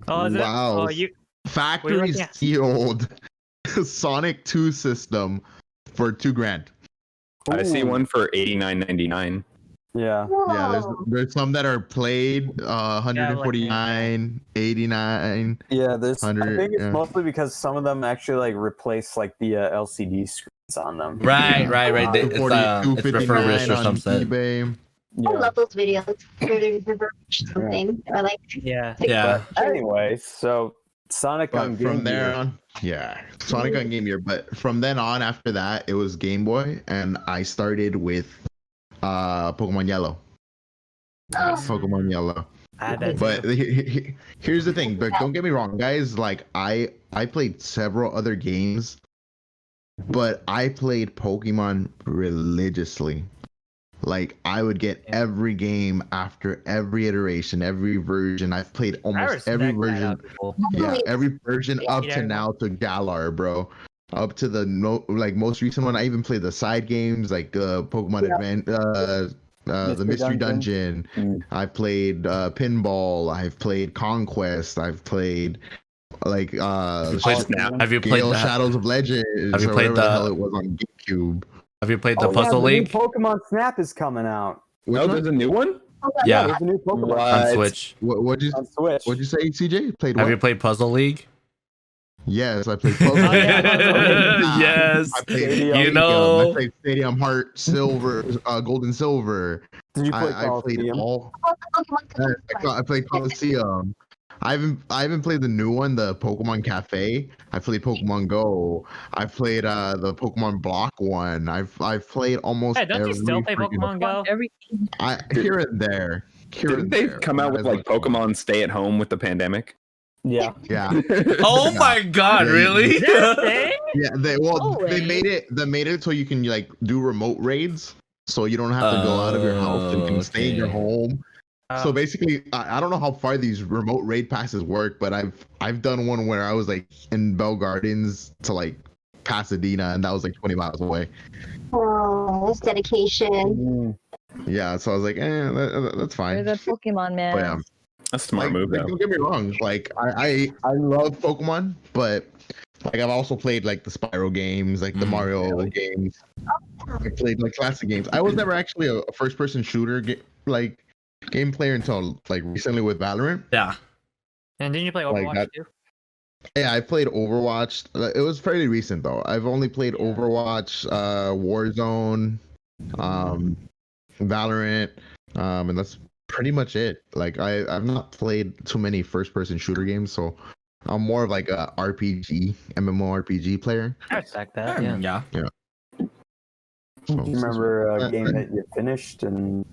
[SPEAKER 4] Oh, is it?
[SPEAKER 5] Wow.
[SPEAKER 4] Oh, you.
[SPEAKER 5] factory
[SPEAKER 4] looking at-
[SPEAKER 5] sealed Sonic 2 system for $2,000.
[SPEAKER 3] I see
[SPEAKER 1] Ooh.
[SPEAKER 3] one for $89.99.
[SPEAKER 1] Yeah.
[SPEAKER 5] Yeah,
[SPEAKER 6] Whoa.
[SPEAKER 5] there's some that are played 149, 89.
[SPEAKER 1] Yeah, there's. I
[SPEAKER 5] 100,
[SPEAKER 1] think it's
[SPEAKER 5] yeah.
[SPEAKER 1] mostly because some of them actually like replace like the LCD screens on them.
[SPEAKER 2] Right. It's
[SPEAKER 5] 240,
[SPEAKER 2] refurbished or
[SPEAKER 5] on
[SPEAKER 2] something.
[SPEAKER 5] eBay.
[SPEAKER 6] I
[SPEAKER 1] Yeah.
[SPEAKER 6] love those videos. Where they reverse something or like.
[SPEAKER 4] Yeah.
[SPEAKER 2] Yeah.
[SPEAKER 1] Anyway, so Sonic on
[SPEAKER 5] But
[SPEAKER 1] Game
[SPEAKER 5] from there
[SPEAKER 1] Gear.
[SPEAKER 5] on, yeah, Sonic on Game Gear. But from then on, after that, it was Game Boy, and I started with Pokemon Yellow. Pokemon Yellow.
[SPEAKER 4] I had that
[SPEAKER 5] But
[SPEAKER 4] too.
[SPEAKER 5] here's the thing, but don't get me wrong, guys. Like I played several other games, but I played Pokemon religiously. Like I would get every game after every iteration, every version. I've played
[SPEAKER 4] I
[SPEAKER 5] almost every
[SPEAKER 4] respect that
[SPEAKER 5] version.
[SPEAKER 4] out of people.
[SPEAKER 5] Yeah, every version
[SPEAKER 4] Yeah,
[SPEAKER 5] up
[SPEAKER 4] you
[SPEAKER 5] to
[SPEAKER 4] know.
[SPEAKER 5] now to Galar, bro. Up to the most recent one. I even played the side games like Pokemon Advent, the Mystery Dungeon. I've played Pinball. I've played Conquest. I've played like
[SPEAKER 2] Have you played
[SPEAKER 5] Gale
[SPEAKER 2] that?
[SPEAKER 5] Shadows of Legends.
[SPEAKER 2] Have you
[SPEAKER 5] or
[SPEAKER 2] played
[SPEAKER 5] whatever the hell it was on GameCube?
[SPEAKER 2] Have you played the
[SPEAKER 1] Oh, yeah,
[SPEAKER 2] Puzzle
[SPEAKER 1] the new
[SPEAKER 2] League
[SPEAKER 1] Pokemon Snap is coming out
[SPEAKER 5] Which
[SPEAKER 3] Oh,
[SPEAKER 5] one?
[SPEAKER 3] there's a new one?
[SPEAKER 2] Yeah.
[SPEAKER 1] There's a new Pokemon
[SPEAKER 3] What?
[SPEAKER 2] on Switch?
[SPEAKER 5] What'd you
[SPEAKER 1] on Switch.
[SPEAKER 5] say, CJ? Played
[SPEAKER 2] Have
[SPEAKER 5] what?
[SPEAKER 2] you played Puzzle League?
[SPEAKER 5] Yes, I played Puzzle.
[SPEAKER 2] Yes.
[SPEAKER 5] I played
[SPEAKER 1] You
[SPEAKER 5] Stadium.
[SPEAKER 2] know.
[SPEAKER 5] I played Stadium Heart, Silver, Gold and Silver.
[SPEAKER 1] Did you play
[SPEAKER 5] I played
[SPEAKER 1] Coliseum?
[SPEAKER 5] all.
[SPEAKER 6] Pokemon
[SPEAKER 5] I played Coliseum. I haven't played the new one, the Pokemon Cafe. I played Pokemon Go. I played the Pokemon Block one. I've played almost
[SPEAKER 4] Hey, don't
[SPEAKER 5] every
[SPEAKER 4] you still play
[SPEAKER 5] freaking-
[SPEAKER 4] Pokemon Go?
[SPEAKER 5] here and there.
[SPEAKER 3] Didn't they come out with like Pokemon Stay at Home with the pandemic?
[SPEAKER 1] Yeah.
[SPEAKER 5] Yeah,
[SPEAKER 2] Oh my God!
[SPEAKER 5] Yeah,
[SPEAKER 2] Really?
[SPEAKER 4] That thing?
[SPEAKER 5] yeah. They
[SPEAKER 6] way.
[SPEAKER 5] made it so you can like do remote raids, so you don't have to go out of your house and you can stay in your
[SPEAKER 2] Okay.
[SPEAKER 5] home. So basically, I don't know how far these remote raid passes work, but I've done one where I was like in Bell Gardens to like Pasadena, and that was like 20 miles away.
[SPEAKER 6] Oh, that's dedication.
[SPEAKER 5] Yeah, so I was like, that's
[SPEAKER 7] You're
[SPEAKER 5] fine.
[SPEAKER 7] the Pokemon man.
[SPEAKER 5] But yeah,
[SPEAKER 3] That's a smart move, though.
[SPEAKER 5] don't get me wrong. Like I love Pokemon, but like I've also played like the Spyro games, like the Mario games. I played like classic games. I was never actually a first-person shooter game player until like recently with Valorant.
[SPEAKER 2] Yeah.
[SPEAKER 4] And didn't you play
[SPEAKER 5] Like
[SPEAKER 4] Overwatch
[SPEAKER 5] that-
[SPEAKER 4] too?
[SPEAKER 5] Yeah, I played Overwatch. It was fairly recent though. I've only played Overwatch, Warzone, Valorant, and that's pretty much it. Like I've not played too many first-person shooter games, so I'm more of like a MMORPG player.
[SPEAKER 4] I respect that. Yeah.
[SPEAKER 2] Yeah.
[SPEAKER 1] Do you remember a game that you finished and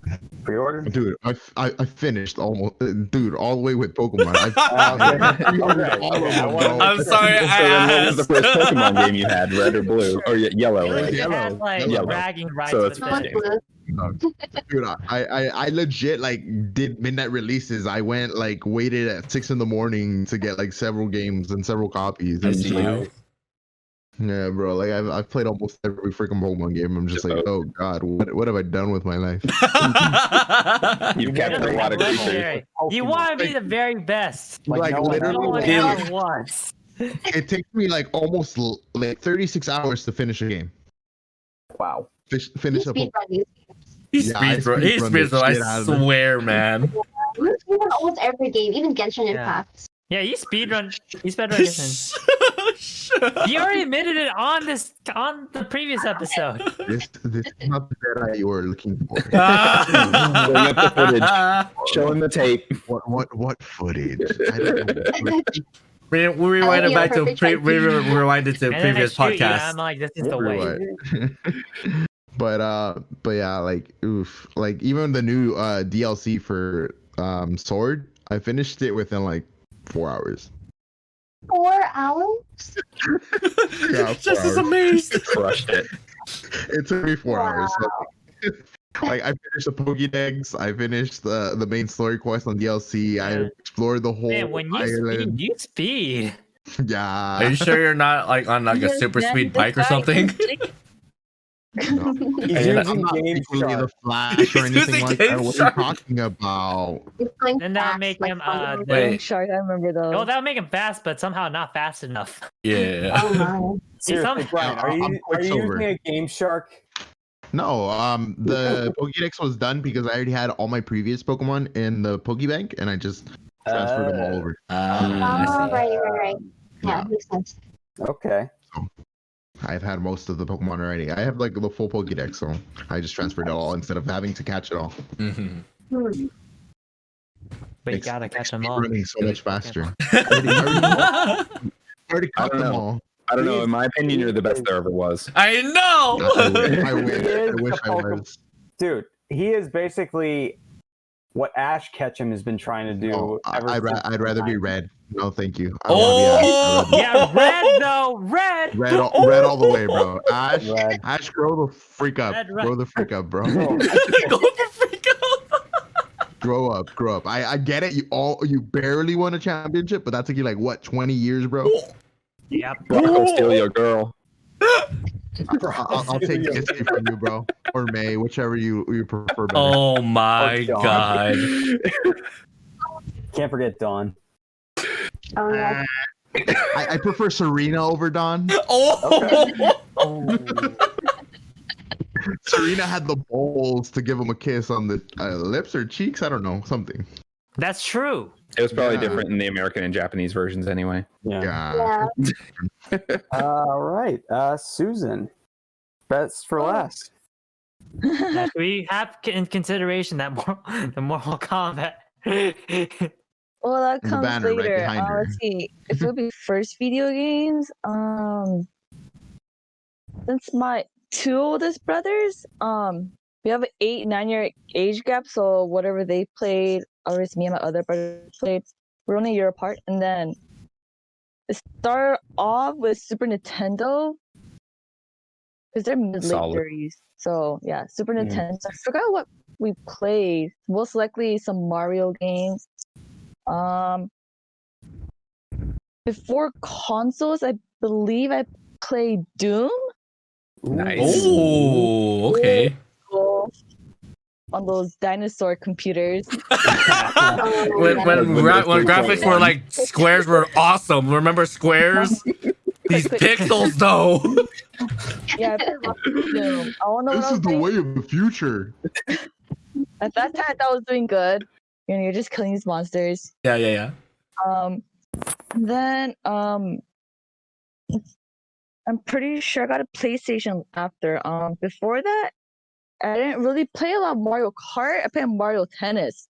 [SPEAKER 1] pre-ordered?
[SPEAKER 5] Dude, I finished almost, dude, all the way with Pokemon. I pre-ordered all of them, bro.
[SPEAKER 2] I'm sorry,
[SPEAKER 3] So
[SPEAKER 2] I
[SPEAKER 3] then what was the
[SPEAKER 2] asked.
[SPEAKER 3] first Pokemon game you had? Red or blue? Or yellow,
[SPEAKER 4] It
[SPEAKER 3] right?
[SPEAKER 4] had
[SPEAKER 5] Yellow.
[SPEAKER 4] like
[SPEAKER 3] Yellow.
[SPEAKER 4] bragging rights.
[SPEAKER 3] So
[SPEAKER 4] with
[SPEAKER 3] it's
[SPEAKER 4] the
[SPEAKER 3] fine.
[SPEAKER 4] thing.
[SPEAKER 5] Dude, I legit like did midnight releases. I went like waited at 6 a.m. to get like several games and several copies.
[SPEAKER 2] I
[SPEAKER 5] And,
[SPEAKER 2] see
[SPEAKER 5] like,
[SPEAKER 2] you.
[SPEAKER 5] yeah, bro. Like I've played almost every freaking Pokemon game. I'm just like, oh god, what have I done with my life?
[SPEAKER 3] You've captured a lot of creatures.
[SPEAKER 4] Legendary. You want to be the very best.
[SPEAKER 5] Like,
[SPEAKER 1] no one
[SPEAKER 4] No
[SPEAKER 5] literally,
[SPEAKER 4] one
[SPEAKER 1] else.
[SPEAKER 4] ever was.
[SPEAKER 5] it takes me like almost like 36 hours to finish a game.
[SPEAKER 1] Wow.
[SPEAKER 5] Finish a
[SPEAKER 6] Speed
[SPEAKER 5] Pokemon.
[SPEAKER 6] run these games.
[SPEAKER 2] He speeds, bro. He speeds, bro. I swear, man.
[SPEAKER 6] You speedrun almost every game, even Genshin
[SPEAKER 4] Yeah.
[SPEAKER 6] Impact.
[SPEAKER 4] Yeah, you speedrun Genshin. You already admitted it on the previous episode.
[SPEAKER 5] This is not the Jedi you were looking for.
[SPEAKER 3] Bring up the footage. Showing the tape.
[SPEAKER 5] What footage? I don't know.
[SPEAKER 2] We rewind it back to rewind it to
[SPEAKER 4] And then
[SPEAKER 2] previous
[SPEAKER 4] I shoot you,
[SPEAKER 2] podcast.
[SPEAKER 4] I'm like, this is the way.
[SPEAKER 5] But yeah, like oof, like even the new DLC for Sword, I finished it within like 4 hours.
[SPEAKER 6] 4 hours?
[SPEAKER 5] Yeah, 4
[SPEAKER 2] Just as
[SPEAKER 5] hours.
[SPEAKER 2] amazed.
[SPEAKER 3] Crushed it.
[SPEAKER 5] It took me 4 hours.
[SPEAKER 6] Wow.
[SPEAKER 5] So, like I finished the Pokédex, I finished the main story quest on DLC, I
[SPEAKER 4] Yeah.
[SPEAKER 5] explored the whole
[SPEAKER 4] Man, when you
[SPEAKER 5] island.
[SPEAKER 4] speed, you speed.
[SPEAKER 5] Yeah.
[SPEAKER 2] Are you sure you're not like on like a super speed bike or something?
[SPEAKER 5] No.
[SPEAKER 1] He's
[SPEAKER 5] I'm
[SPEAKER 1] using
[SPEAKER 5] not
[SPEAKER 1] Game
[SPEAKER 5] secretly the
[SPEAKER 1] Shark.
[SPEAKER 5] Flash
[SPEAKER 2] He's
[SPEAKER 5] or anything
[SPEAKER 2] using
[SPEAKER 5] like
[SPEAKER 2] Game
[SPEAKER 5] that. What are you
[SPEAKER 2] Shark.
[SPEAKER 5] talking about?
[SPEAKER 6] It's going
[SPEAKER 4] Then that'll
[SPEAKER 6] fast,
[SPEAKER 4] make
[SPEAKER 6] like
[SPEAKER 4] him,
[SPEAKER 6] Thunder.
[SPEAKER 2] Wait.
[SPEAKER 7] Shark, I remember those.
[SPEAKER 4] Well, that'll make him fast, but somehow not fast enough.
[SPEAKER 2] Yeah.
[SPEAKER 6] Oh my.
[SPEAKER 1] Seriously, Brian, are
[SPEAKER 5] I'm
[SPEAKER 1] you
[SPEAKER 5] Quicksilver.
[SPEAKER 1] using a Game Shark?
[SPEAKER 5] No, the Pokédex was done because I already had all my previous Pokemon in the Pokébank, and I just transferred them all over.
[SPEAKER 2] I
[SPEAKER 6] Oh,
[SPEAKER 2] see.
[SPEAKER 6] right. Yeah,
[SPEAKER 5] Yeah.
[SPEAKER 6] makes sense.
[SPEAKER 1] Okay.
[SPEAKER 5] I've had most of the Pokemon already. I have like the full Pokédex, so I just transferred it all instead of having to catch it all.
[SPEAKER 2] Mhm.
[SPEAKER 6] Hmm.
[SPEAKER 4] But you
[SPEAKER 5] Makes-
[SPEAKER 4] gotta catch them
[SPEAKER 5] Makes
[SPEAKER 4] all.
[SPEAKER 5] running so much faster. I already
[SPEAKER 3] I
[SPEAKER 5] caught
[SPEAKER 3] don't
[SPEAKER 5] them
[SPEAKER 3] know.
[SPEAKER 5] all.
[SPEAKER 3] I don't know. In my opinion, you're the best there ever was.
[SPEAKER 2] I know.
[SPEAKER 5] I wish
[SPEAKER 1] He is
[SPEAKER 5] I
[SPEAKER 1] the Pokemon-
[SPEAKER 5] was.
[SPEAKER 1] Dude, he is basically what Ash Ketchum has been trying to do.
[SPEAKER 5] No,
[SPEAKER 1] ever since
[SPEAKER 5] I'd rather be
[SPEAKER 1] the
[SPEAKER 5] red. No, thank you. I
[SPEAKER 2] Oh!
[SPEAKER 5] wanna be Ash.
[SPEAKER 4] Yeah, red though, red.
[SPEAKER 5] Red all the way, bro. Ash,
[SPEAKER 1] Red.
[SPEAKER 5] Ash, grow the freak up.
[SPEAKER 4] Red, red.
[SPEAKER 5] Grow the freak up, bro.
[SPEAKER 1] Oh,
[SPEAKER 2] Go for freak out.
[SPEAKER 5] Grow up. I get it. You barely won a championship, but that took you like what 20 years, bro.
[SPEAKER 4] Yep.
[SPEAKER 3] Rocco, steal your girl.
[SPEAKER 5] I'll take Misty from you, bro, or May, whichever you prefer better.
[SPEAKER 2] Oh my
[SPEAKER 1] Oh, God.
[SPEAKER 2] god.
[SPEAKER 1] can't forget Dawn.
[SPEAKER 6] Oh yeah.
[SPEAKER 5] I prefer Serena over Dawn.
[SPEAKER 2] Oh.
[SPEAKER 5] Serena had the balls to give him a kiss on the lips or cheeks. I don't know, something.
[SPEAKER 4] That's true.
[SPEAKER 3] It was probably
[SPEAKER 5] Yeah.
[SPEAKER 3] different in the American and Japanese versions anyway.
[SPEAKER 5] Yeah.
[SPEAKER 6] Yeah.
[SPEAKER 1] All right. Susan. Best for last.
[SPEAKER 4] That we have in consideration that the Mortal Kombat.
[SPEAKER 7] Well, that
[SPEAKER 5] The
[SPEAKER 7] comes
[SPEAKER 5] banner right
[SPEAKER 7] later.
[SPEAKER 5] behind her.
[SPEAKER 7] Let's see. If it would be first video games, since my two oldest brothers, we have an 8-9 year age gap, so whatever they played, or as me and my other brother played, we're only a year apart. And then it started off with Super Nintendo, because they're mid late
[SPEAKER 3] Solid.
[SPEAKER 7] 30s. So yeah, Super
[SPEAKER 1] Mm.
[SPEAKER 7] Nintendo. I forgot what we played. Most likely some Mario games. Before consoles, I believe I played Doom
[SPEAKER 3] Nice.
[SPEAKER 2] Oh, okay.
[SPEAKER 7] on those dinosaur computers.
[SPEAKER 2] when
[SPEAKER 3] Windows
[SPEAKER 2] graphics were like squares were awesome. Remember squares? These pixels though.
[SPEAKER 7] Yeah, I played Doom. I don't know what I
[SPEAKER 5] This
[SPEAKER 7] was
[SPEAKER 5] is the
[SPEAKER 7] doing.
[SPEAKER 5] way of the future.
[SPEAKER 7] At that time, I thought I was doing good. You know, you're just killing these monsters.
[SPEAKER 2] Yeah.
[SPEAKER 7] Then I'm pretty sure I got a PlayStation after. Before that, I didn't really play a lot of Mario Kart. I played Mario Tennis.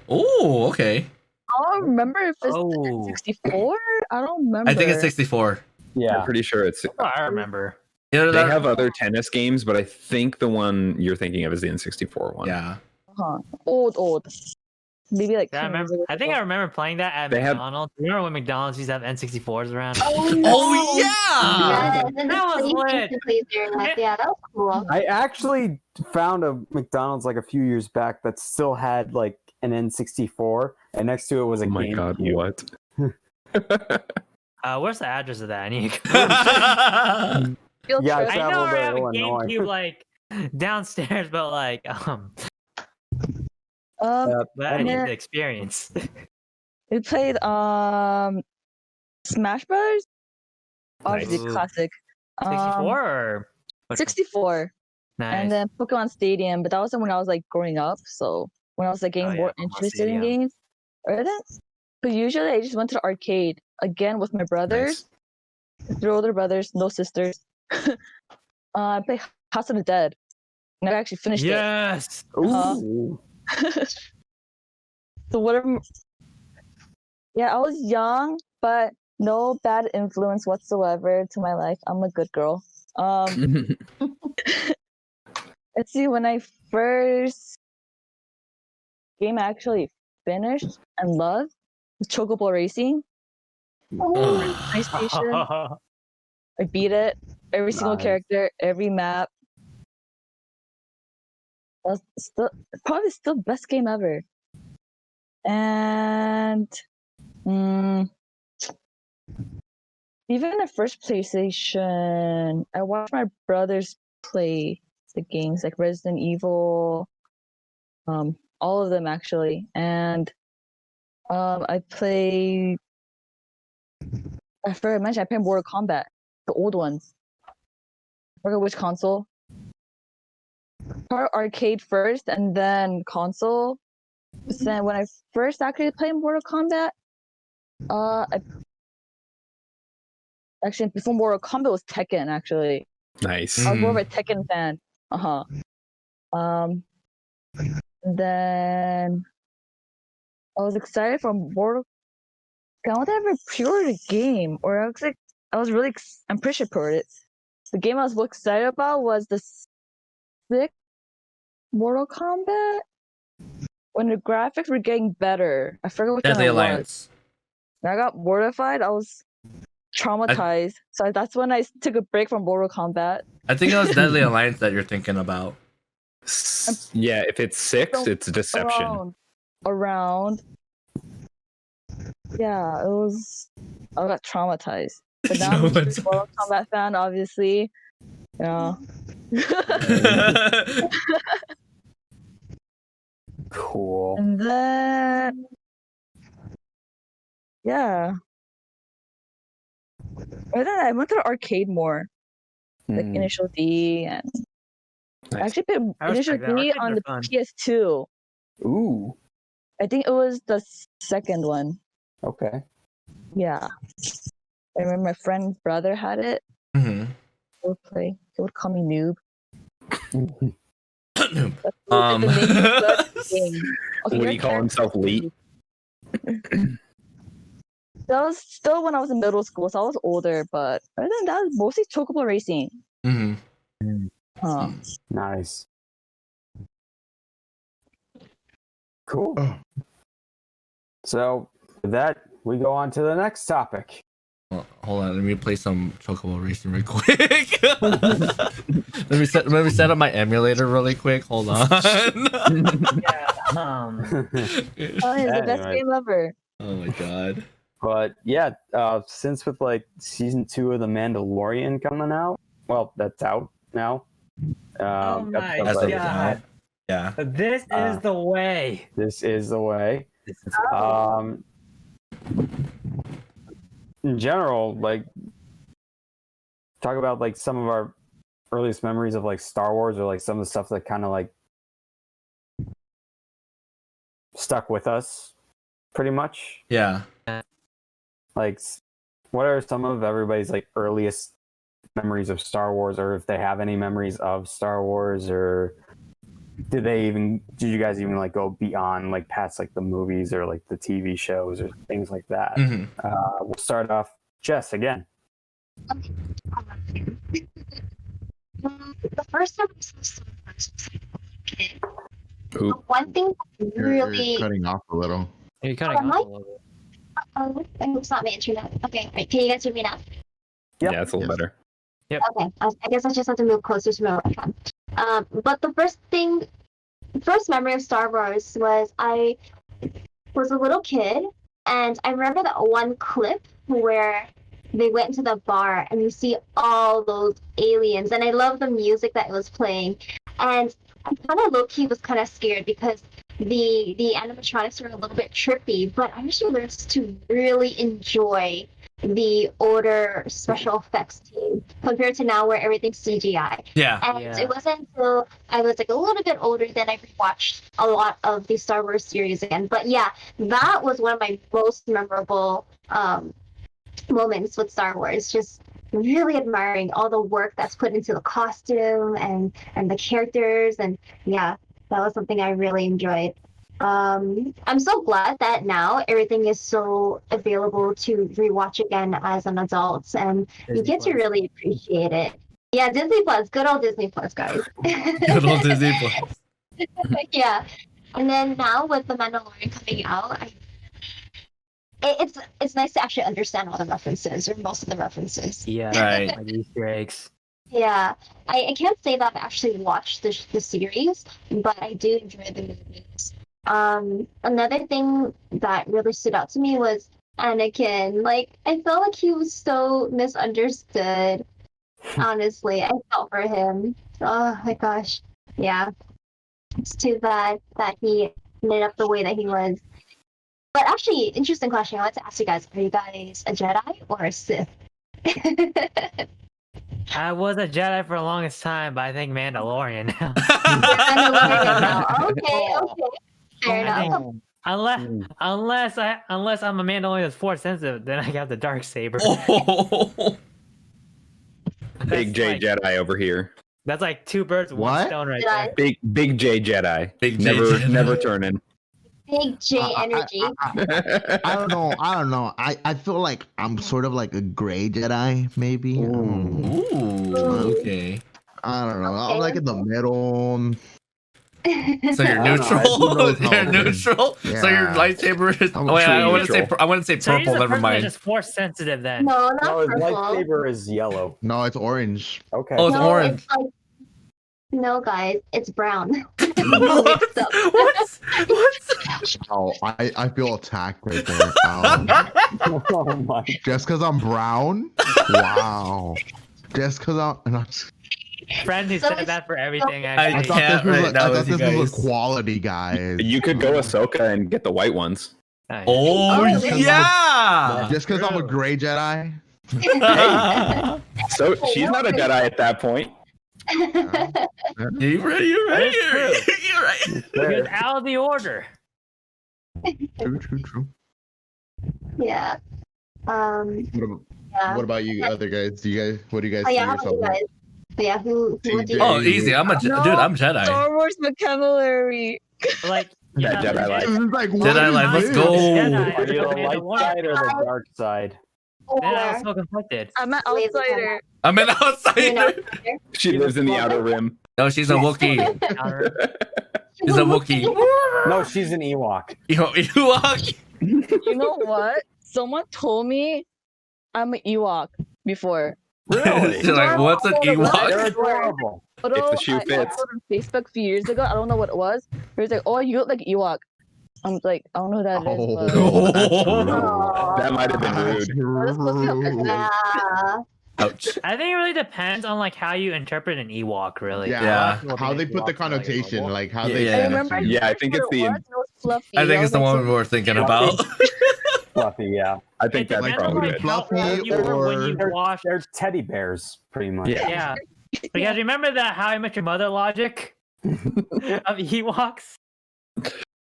[SPEAKER 2] Oh, okay.
[SPEAKER 7] I don't remember if it's
[SPEAKER 4] Oh.
[SPEAKER 7] 64. I don't remember.
[SPEAKER 2] I think it's 64.
[SPEAKER 3] I'm
[SPEAKER 1] Yeah.
[SPEAKER 3] pretty sure it's.
[SPEAKER 4] Oh, I remember.
[SPEAKER 2] You know,
[SPEAKER 3] They
[SPEAKER 2] that-
[SPEAKER 3] have other tennis games, but I think the one you're thinking of is the N64 one.
[SPEAKER 2] Yeah.
[SPEAKER 7] Old. Maybe like.
[SPEAKER 4] Yeah, I
[SPEAKER 7] 10 years
[SPEAKER 4] remember.
[SPEAKER 7] ago.
[SPEAKER 4] I think I remember playing that at
[SPEAKER 3] They have-
[SPEAKER 4] McDonald's. Remember when McDonald's used to have N64s around?
[SPEAKER 2] Oh yeah.
[SPEAKER 6] Yes, and
[SPEAKER 4] That was
[SPEAKER 6] the
[SPEAKER 4] lit.
[SPEAKER 6] PlayStation, like, yeah, that was cool.
[SPEAKER 1] I actually found a McDonald's like a few years back that still had like an N64, and next to it was a
[SPEAKER 3] Oh my
[SPEAKER 1] GameCube.
[SPEAKER 3] god, what?
[SPEAKER 4] Where's the address of that? I need to
[SPEAKER 7] Field
[SPEAKER 1] Yeah,
[SPEAKER 7] trip.
[SPEAKER 1] I
[SPEAKER 4] I know
[SPEAKER 1] traveled
[SPEAKER 4] I
[SPEAKER 1] to
[SPEAKER 4] have a
[SPEAKER 1] Illinois.
[SPEAKER 4] GameCube like downstairs, but like but I
[SPEAKER 1] and
[SPEAKER 4] need
[SPEAKER 7] then-
[SPEAKER 4] the experience.
[SPEAKER 7] We played Smash Brothers. Obviously
[SPEAKER 4] Nice.
[SPEAKER 7] classic.
[SPEAKER 4] 64 or which one?
[SPEAKER 7] 64.
[SPEAKER 4] Nice.
[SPEAKER 7] And then Pokemon Stadium, but that wasn't when I was like growing up. So when I was like getting more
[SPEAKER 4] Pokemon
[SPEAKER 7] interested in
[SPEAKER 4] Stadium.
[SPEAKER 7] games, or then, but usually I just went to the arcade again with my brothers.
[SPEAKER 3] Nice.
[SPEAKER 7] 3 older brothers, no sisters. I played House of the Dead. Never actually finished
[SPEAKER 4] Yes.
[SPEAKER 7] it. So whatever. Yeah, I was young, but no bad influence whatsoever to my life. I'm a good girl. Let's see, when I first game I actually finished and loved was Chocobo Racing. PlayStation. I beat it. Every single
[SPEAKER 1] Nice.
[SPEAKER 7] character, every map. That's still probably still best game ever. And even the first PlayStation, I watched my brothers play the games like Resident Evil, all of them actually. And I played. I forgot to mention I played Mortal Kombat, the old ones. I forgot which console. Part arcade first, and then console. Then when I first actually played Mortal Kombat, actually before Mortal Kombat was Tekken. Actually,
[SPEAKER 3] Nice.
[SPEAKER 7] I was more of a Tekken fan. Then I was excited for Mortal. I want to ever pre-order the game, or I was like, I'm pretty sure pre-ordered it. The game I was most excited about was the 6th Mortal Kombat. When the graphics were getting better, I forgot which
[SPEAKER 2] Deadly
[SPEAKER 7] one it was.
[SPEAKER 2] Alliance.
[SPEAKER 7] And I got mortified. I was traumatized. So that's when I took a break from Mortal Kombat.
[SPEAKER 2] I think it was Deadly Alliance that you're thinking about.
[SPEAKER 3] Yeah, if it's 6, it's Deception.
[SPEAKER 7] Around. Yeah, it was. I got traumatized. But now I'm a huge Mortal Kombat fan, obviously. Yeah.
[SPEAKER 1] Cool.
[SPEAKER 7] And then. Yeah. And then I went to the arcade more. Like Initial D and.
[SPEAKER 3] Nice.
[SPEAKER 7] I actually played
[SPEAKER 4] I
[SPEAKER 7] Initial
[SPEAKER 4] respect that.
[SPEAKER 7] D
[SPEAKER 4] Arcades
[SPEAKER 7] on
[SPEAKER 4] are
[SPEAKER 7] the
[SPEAKER 4] fun.
[SPEAKER 7] PS2.
[SPEAKER 1] Ooh.
[SPEAKER 7] I think it was the second one.
[SPEAKER 1] Okay.
[SPEAKER 7] Yeah. I remember my friend's brother had it.
[SPEAKER 2] Mhm.
[SPEAKER 7] He would play. He would call me noob. That's the
[SPEAKER 2] Um,
[SPEAKER 7] name of the game. Okay,
[SPEAKER 3] Would
[SPEAKER 7] your
[SPEAKER 3] he call himself Lee?
[SPEAKER 7] That was still when I was in middle school, so I was older, but other than that, it was mostly Chocobo Racing.
[SPEAKER 2] Mhm.
[SPEAKER 1] Nice. Cool.
[SPEAKER 5] Oh.
[SPEAKER 1] So with that, we go on to the next topic.
[SPEAKER 2] Well, hold on, let me play some Chocobo Racing real quick. let me set up my emulator really quick. Hold on.
[SPEAKER 4] Yeah.
[SPEAKER 7] Oh, it's the best
[SPEAKER 1] Anyway.
[SPEAKER 7] game ever.
[SPEAKER 2] Oh my god.
[SPEAKER 1] But yeah, since with like season 2 of The Mandalorian coming out, well, that's out now.
[SPEAKER 4] Oh my
[SPEAKER 1] episode
[SPEAKER 2] That's
[SPEAKER 1] by
[SPEAKER 2] the
[SPEAKER 4] God.
[SPEAKER 1] episode.
[SPEAKER 2] Yeah.
[SPEAKER 4] This is the way.
[SPEAKER 1] This is the way. In general, like, talk about like some of our earliest memories of like Star Wars, or like some of the stuff that kind of like stuck with us, pretty much.
[SPEAKER 2] Yeah.
[SPEAKER 1] Like, what are some of everybody's like earliest memories of Star Wars, or if they have any memories of Star Wars, or did you guys even like go beyond like past like the movies or like the TV shows or things like that?
[SPEAKER 2] Mhm.
[SPEAKER 1] We'll start off, Jess, again.
[SPEAKER 6] The first time I saw Star Wars was like a kid.
[SPEAKER 3] Oop.
[SPEAKER 6] One thing that
[SPEAKER 5] You're
[SPEAKER 6] really.
[SPEAKER 5] cutting off a little.
[SPEAKER 4] You're cutting off a little bit.
[SPEAKER 6] I hope it's not my internet. Okay, right. Can you guys hear me now?
[SPEAKER 1] Yep.
[SPEAKER 3] Yeah, it's a little better.
[SPEAKER 6] Okay, I guess I just have to move closer to my webcam. But the first memory of Star Wars was I was a little kid, and I remember that one clip where they went into the bar and you see all those aliens, and I love the music that it was playing, and I kind of low-key was kind of scared because the animatronics were a little bit trippy, but I actually learned to really enjoy the older special effects team compared to now where everything's CGI.
[SPEAKER 2] Yeah.
[SPEAKER 6] And it wasn't until I was like a little bit older that I rewatched a lot of the Star Wars series again. But yeah, that was one of my most memorable moments with Star Wars. Just really admiring all the work that's put into the costume and the characters, and yeah, that was something I really enjoyed. I'm so glad that now everything is so available to rewatch again as an adult, and you get to really appreciate it. Yeah, Disney Plus, good old Disney Plus, guys.
[SPEAKER 2] Good old Disney Plus.
[SPEAKER 6] Yeah, and then now with The Mandalorian coming out, it's nice to actually understand all the references, or most of the references.
[SPEAKER 4] Yeah,
[SPEAKER 2] Right.
[SPEAKER 4] like Easter eggs.
[SPEAKER 6] Yeah, I can't say that I've actually watched the series, but I do enjoy the movies. Another thing that really stood out to me was Anakin. Like, I felt like he was so misunderstood. Honestly, I felt for him. Oh my gosh. Yeah. It's too bad that he ended up the way that he was. But actually, interesting question. I wanted to ask you guys, are you guys a Jedi or a Sith?
[SPEAKER 4] I was a Jedi for the longest time, but I think Mandalorian now.
[SPEAKER 6] Mandalorian now. Okay. Fair
[SPEAKER 4] I
[SPEAKER 6] enough.
[SPEAKER 4] think unless I'm a Mandalorian that's force sensitive, then I have the dark saber.
[SPEAKER 2] Oh.
[SPEAKER 3] Big J Jedi over here.
[SPEAKER 4] That's like two birds, one
[SPEAKER 5] What?
[SPEAKER 4] stone right
[SPEAKER 6] Jedi.
[SPEAKER 4] there.
[SPEAKER 3] Big J Jedi.
[SPEAKER 2] Big J
[SPEAKER 3] never
[SPEAKER 2] Jedi.
[SPEAKER 3] never turning.
[SPEAKER 6] Big J energy.
[SPEAKER 5] I don't know. I feel like I'm sort of like a gray Jedi, maybe.
[SPEAKER 2] Ooh. Okay.
[SPEAKER 5] I don't know.
[SPEAKER 6] Okay.
[SPEAKER 5] I'm like in the middle.
[SPEAKER 2] So you're
[SPEAKER 1] I don't know.
[SPEAKER 2] neutral.
[SPEAKER 5] Who knows how
[SPEAKER 2] You're
[SPEAKER 5] it is?
[SPEAKER 2] neutral. So your
[SPEAKER 5] Yeah.
[SPEAKER 2] lightsaber is.
[SPEAKER 5] I'm
[SPEAKER 2] Oh, wait, I
[SPEAKER 3] true
[SPEAKER 2] want to say.
[SPEAKER 3] neutral.
[SPEAKER 2] I want to say
[SPEAKER 4] So he's
[SPEAKER 2] purple.
[SPEAKER 4] the
[SPEAKER 2] Never
[SPEAKER 4] person that's
[SPEAKER 2] mind.
[SPEAKER 4] just force sensitive then.
[SPEAKER 6] No,
[SPEAKER 1] No,
[SPEAKER 6] not
[SPEAKER 1] his
[SPEAKER 6] purple.
[SPEAKER 1] lightsaber is yellow.
[SPEAKER 5] No, it's orange.
[SPEAKER 1] Okay.
[SPEAKER 2] Oh, it's
[SPEAKER 6] No,
[SPEAKER 2] orange.
[SPEAKER 6] like, no, guys, it's brown.
[SPEAKER 2] What?
[SPEAKER 6] Mixed up.
[SPEAKER 2] What?
[SPEAKER 5] Oh, I feel attacked right there.
[SPEAKER 1] Oh my.
[SPEAKER 5] Just because I'm brown? Wow. Just because I'm.
[SPEAKER 4] Friend who
[SPEAKER 6] So
[SPEAKER 4] said
[SPEAKER 6] it's-
[SPEAKER 4] that for everything.
[SPEAKER 2] I
[SPEAKER 5] I
[SPEAKER 4] Actually,
[SPEAKER 5] thought
[SPEAKER 2] can't
[SPEAKER 5] this was,
[SPEAKER 2] right now
[SPEAKER 5] I
[SPEAKER 2] with
[SPEAKER 5] thought
[SPEAKER 2] you
[SPEAKER 5] this was
[SPEAKER 2] guys.
[SPEAKER 5] quality, guys.
[SPEAKER 3] You could go Ahsoka and get the white ones.
[SPEAKER 4] Nice.
[SPEAKER 2] Oh,
[SPEAKER 6] Oh,
[SPEAKER 2] yeah.
[SPEAKER 5] Just because I'm a gray Jedi?
[SPEAKER 3] So she's not a Jedi at that point.
[SPEAKER 2] You right? You're right.
[SPEAKER 4] That is
[SPEAKER 2] You're right.
[SPEAKER 4] He was out of the order.
[SPEAKER 5] True.
[SPEAKER 6] Yeah. Yeah.
[SPEAKER 5] What about you other guys? What do you guys
[SPEAKER 6] Oh
[SPEAKER 5] see
[SPEAKER 6] yeah, how about you
[SPEAKER 5] yourself?
[SPEAKER 6] guys? Yeah, who what do you
[SPEAKER 2] Oh, easy. I'm a dude. I'm Jedi.
[SPEAKER 7] Star Wars vocabulary.
[SPEAKER 4] Like
[SPEAKER 3] That Jedi life.
[SPEAKER 5] This is like, what
[SPEAKER 2] Jedi
[SPEAKER 5] is
[SPEAKER 2] life, let's
[SPEAKER 5] this?
[SPEAKER 2] go.
[SPEAKER 4] Jedi.
[SPEAKER 1] Are you the
[SPEAKER 4] Yeah,
[SPEAKER 1] light side or the dark side?
[SPEAKER 4] Then I was
[SPEAKER 6] Or,
[SPEAKER 4] so conflicted.
[SPEAKER 7] I'm an outsider.
[SPEAKER 2] I'm an
[SPEAKER 6] you know,
[SPEAKER 2] outsider.
[SPEAKER 3] She lives in the outer rim.
[SPEAKER 2] No, she's a Wookiee. She's a Wookiee.
[SPEAKER 1] No, she's an Ewok.
[SPEAKER 2] Ewok.
[SPEAKER 7] You know what? Someone told me I'm an Ewok before.
[SPEAKER 1] Really?
[SPEAKER 2] She's like, what's an
[SPEAKER 1] They're
[SPEAKER 2] Ewok?
[SPEAKER 1] adorable.
[SPEAKER 7] Although
[SPEAKER 3] the shoe
[SPEAKER 7] I
[SPEAKER 3] fits.
[SPEAKER 7] saw it on Facebook a few years ago. I don't know what it was. He was like, "Oh, you look like Ewok." I'm like, I don't know who that is.
[SPEAKER 5] Oh,
[SPEAKER 7] But...
[SPEAKER 5] that's
[SPEAKER 6] Aw.
[SPEAKER 3] That might have been rude.
[SPEAKER 6] Yeah.
[SPEAKER 2] Ouch.
[SPEAKER 4] I think it really depends on like how you interpret an Ewok. Really.
[SPEAKER 5] Yeah,
[SPEAKER 2] Yeah.
[SPEAKER 5] how they put the connotation, like how they.
[SPEAKER 2] Yeah.
[SPEAKER 7] I remember.
[SPEAKER 3] Yeah, I think it's
[SPEAKER 7] what it
[SPEAKER 3] the-
[SPEAKER 7] was. It was fluffy.
[SPEAKER 2] I think
[SPEAKER 7] was
[SPEAKER 2] it's the
[SPEAKER 7] like,
[SPEAKER 2] one we're thinking about.
[SPEAKER 1] Fluffy, yeah.
[SPEAKER 3] I think that's
[SPEAKER 4] depends on,
[SPEAKER 3] probably
[SPEAKER 4] like,
[SPEAKER 3] good.
[SPEAKER 4] how
[SPEAKER 5] Fluffy
[SPEAKER 4] old you were when you
[SPEAKER 1] They're,
[SPEAKER 4] watched.
[SPEAKER 1] they're teddy bears, pretty much.
[SPEAKER 3] Yeah.
[SPEAKER 4] Yeah. Because remember that How I Met Your Mother logic of Ewoks?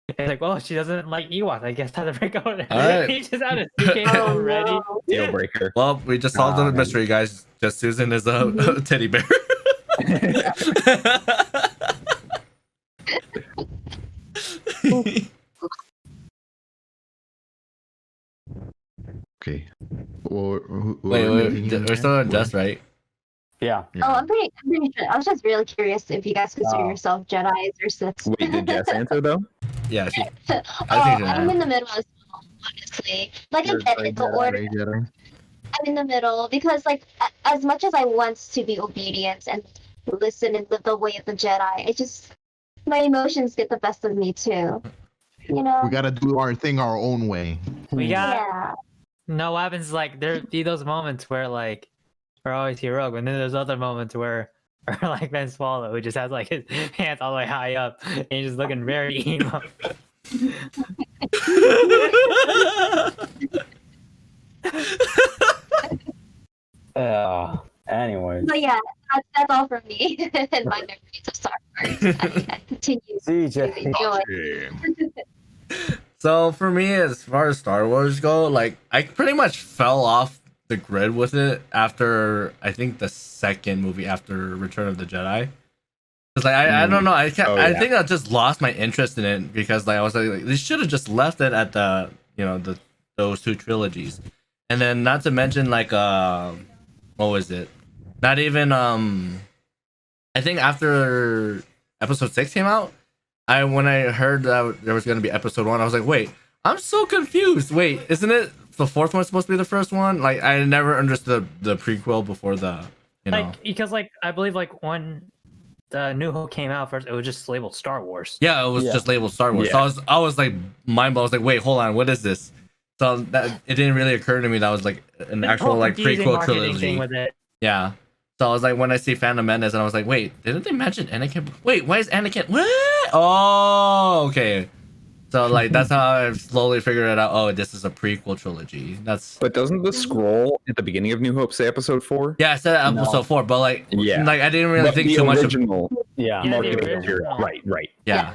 [SPEAKER 4] It's like, well, she doesn't like Ewoks. I guess I have to break out.
[SPEAKER 2] All right.
[SPEAKER 4] He just had a suitcase
[SPEAKER 6] Oh,
[SPEAKER 4] already.
[SPEAKER 6] no.
[SPEAKER 3] Deal breaker.
[SPEAKER 2] Well, we just solved the
[SPEAKER 1] man.
[SPEAKER 2] mystery, guys. Just Susan is a teddy bear.
[SPEAKER 5] Okay. Well,
[SPEAKER 2] Wait, we're still on Jess, right?
[SPEAKER 1] Yeah.
[SPEAKER 6] Oh, I'm pretty sure. I was just really curious if you guys consider
[SPEAKER 1] Oh.
[SPEAKER 6] yourself Jedi's or Siths.
[SPEAKER 3] Wait, did Jess answer though?
[SPEAKER 2] Yeah, she.
[SPEAKER 6] Oh, I'm in the middle as well, honestly. Like I get it, the order. I'm in the middle because, like, as much as I want to be obedient and listen and live the way of the Jedi, it just my emotions get the best of me too. You know?
[SPEAKER 5] We gotta do our thing our own way.
[SPEAKER 4] We got
[SPEAKER 6] Yeah.
[SPEAKER 4] no weapons. Like there be those moments where like we're always heroic, and then there's other moments where like Ben Swallow who just has like his hands all the way high up and he's just looking very emo.
[SPEAKER 1] Anyways.
[SPEAKER 6] But yeah, that's all from me and my memories of Star Wars. I continue to
[SPEAKER 1] CJ.
[SPEAKER 6] enjoy.
[SPEAKER 2] So for me, as far as Star Wars go, like I pretty much fell off the grid with it after I think the second movie after Return of the Jedi. Cause like I don't know, I can't, I think I just lost my interest in it because like I was like they should have just left it at the those two trilogies, and then not to mention like what was it? Not even I think after episode 6 came out, when I heard that there was gonna be episode 1, I was like, wait, I'm so confused. Wait, isn't it the fourth one supposed to be the first one? Like I never understood the prequel before the
[SPEAKER 4] because like I believe like when the New Hope came out first, it was just labeled Star Wars.
[SPEAKER 2] Yeah, it was just labeled Star Wars.
[SPEAKER 3] Yeah.
[SPEAKER 2] So I was like mind blown. I was like, wait, hold on, what is this? So that it didn't really occur to me that was like an actual like prequel trilogy.
[SPEAKER 4] With it.
[SPEAKER 2] Yeah. So I was like, when I see Phantom Menace, and I was like, wait, didn't they mention Anakin? Wait, why is Anakin? What? Oh, okay. So like that's how I've slowly figured it out. Oh, this is a prequel trilogy.
[SPEAKER 3] But doesn't the scroll at the beginning of New Hope say episode 4?
[SPEAKER 2] Yeah, I said episode 4, but like like I didn't really think too much of
[SPEAKER 1] Yeah.
[SPEAKER 3] marketing material. Right.
[SPEAKER 2] Yeah.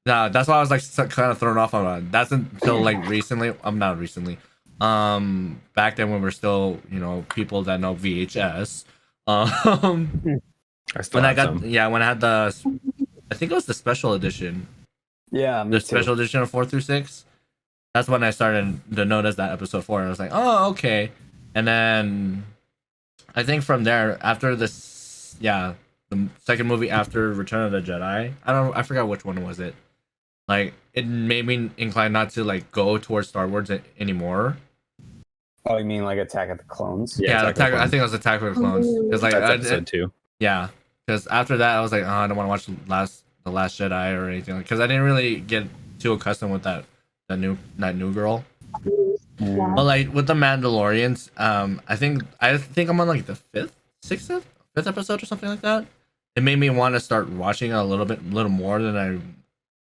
[SPEAKER 2] No, that's why I was like kind of thrown off on it. That's until like recently. I'm not recently. Back then when we're still, people that know VHS.
[SPEAKER 3] I still
[SPEAKER 2] when I
[SPEAKER 3] have
[SPEAKER 2] got
[SPEAKER 3] some.
[SPEAKER 2] when I had I think it was the special edition.
[SPEAKER 1] Yeah, me
[SPEAKER 2] The
[SPEAKER 1] too.
[SPEAKER 2] special edition of 4 through 6. That's when I started to notice that episode 4, and I was like, oh, okay. And then I think from there, after this, the second movie after Return of the Jedi, I forgot which one was it. Like it made me inclined not to like go towards Star Wars anymore.
[SPEAKER 1] Oh, you mean like Attack of the Clones?
[SPEAKER 2] Yeah,
[SPEAKER 3] Attack of the
[SPEAKER 2] I
[SPEAKER 3] Clones.
[SPEAKER 2] think it was Attack of the Clones. Because like
[SPEAKER 3] That's episode 2.
[SPEAKER 2] yeah, because after that I was like, oh, I don't want to watch the Last Jedi or anything, because I didn't really get too accustomed with that new girl.
[SPEAKER 6] Yeah.
[SPEAKER 2] But like with the Mandalorians, I think I'm on like the fifth episode or something like that. It made me want to start watching a little more than I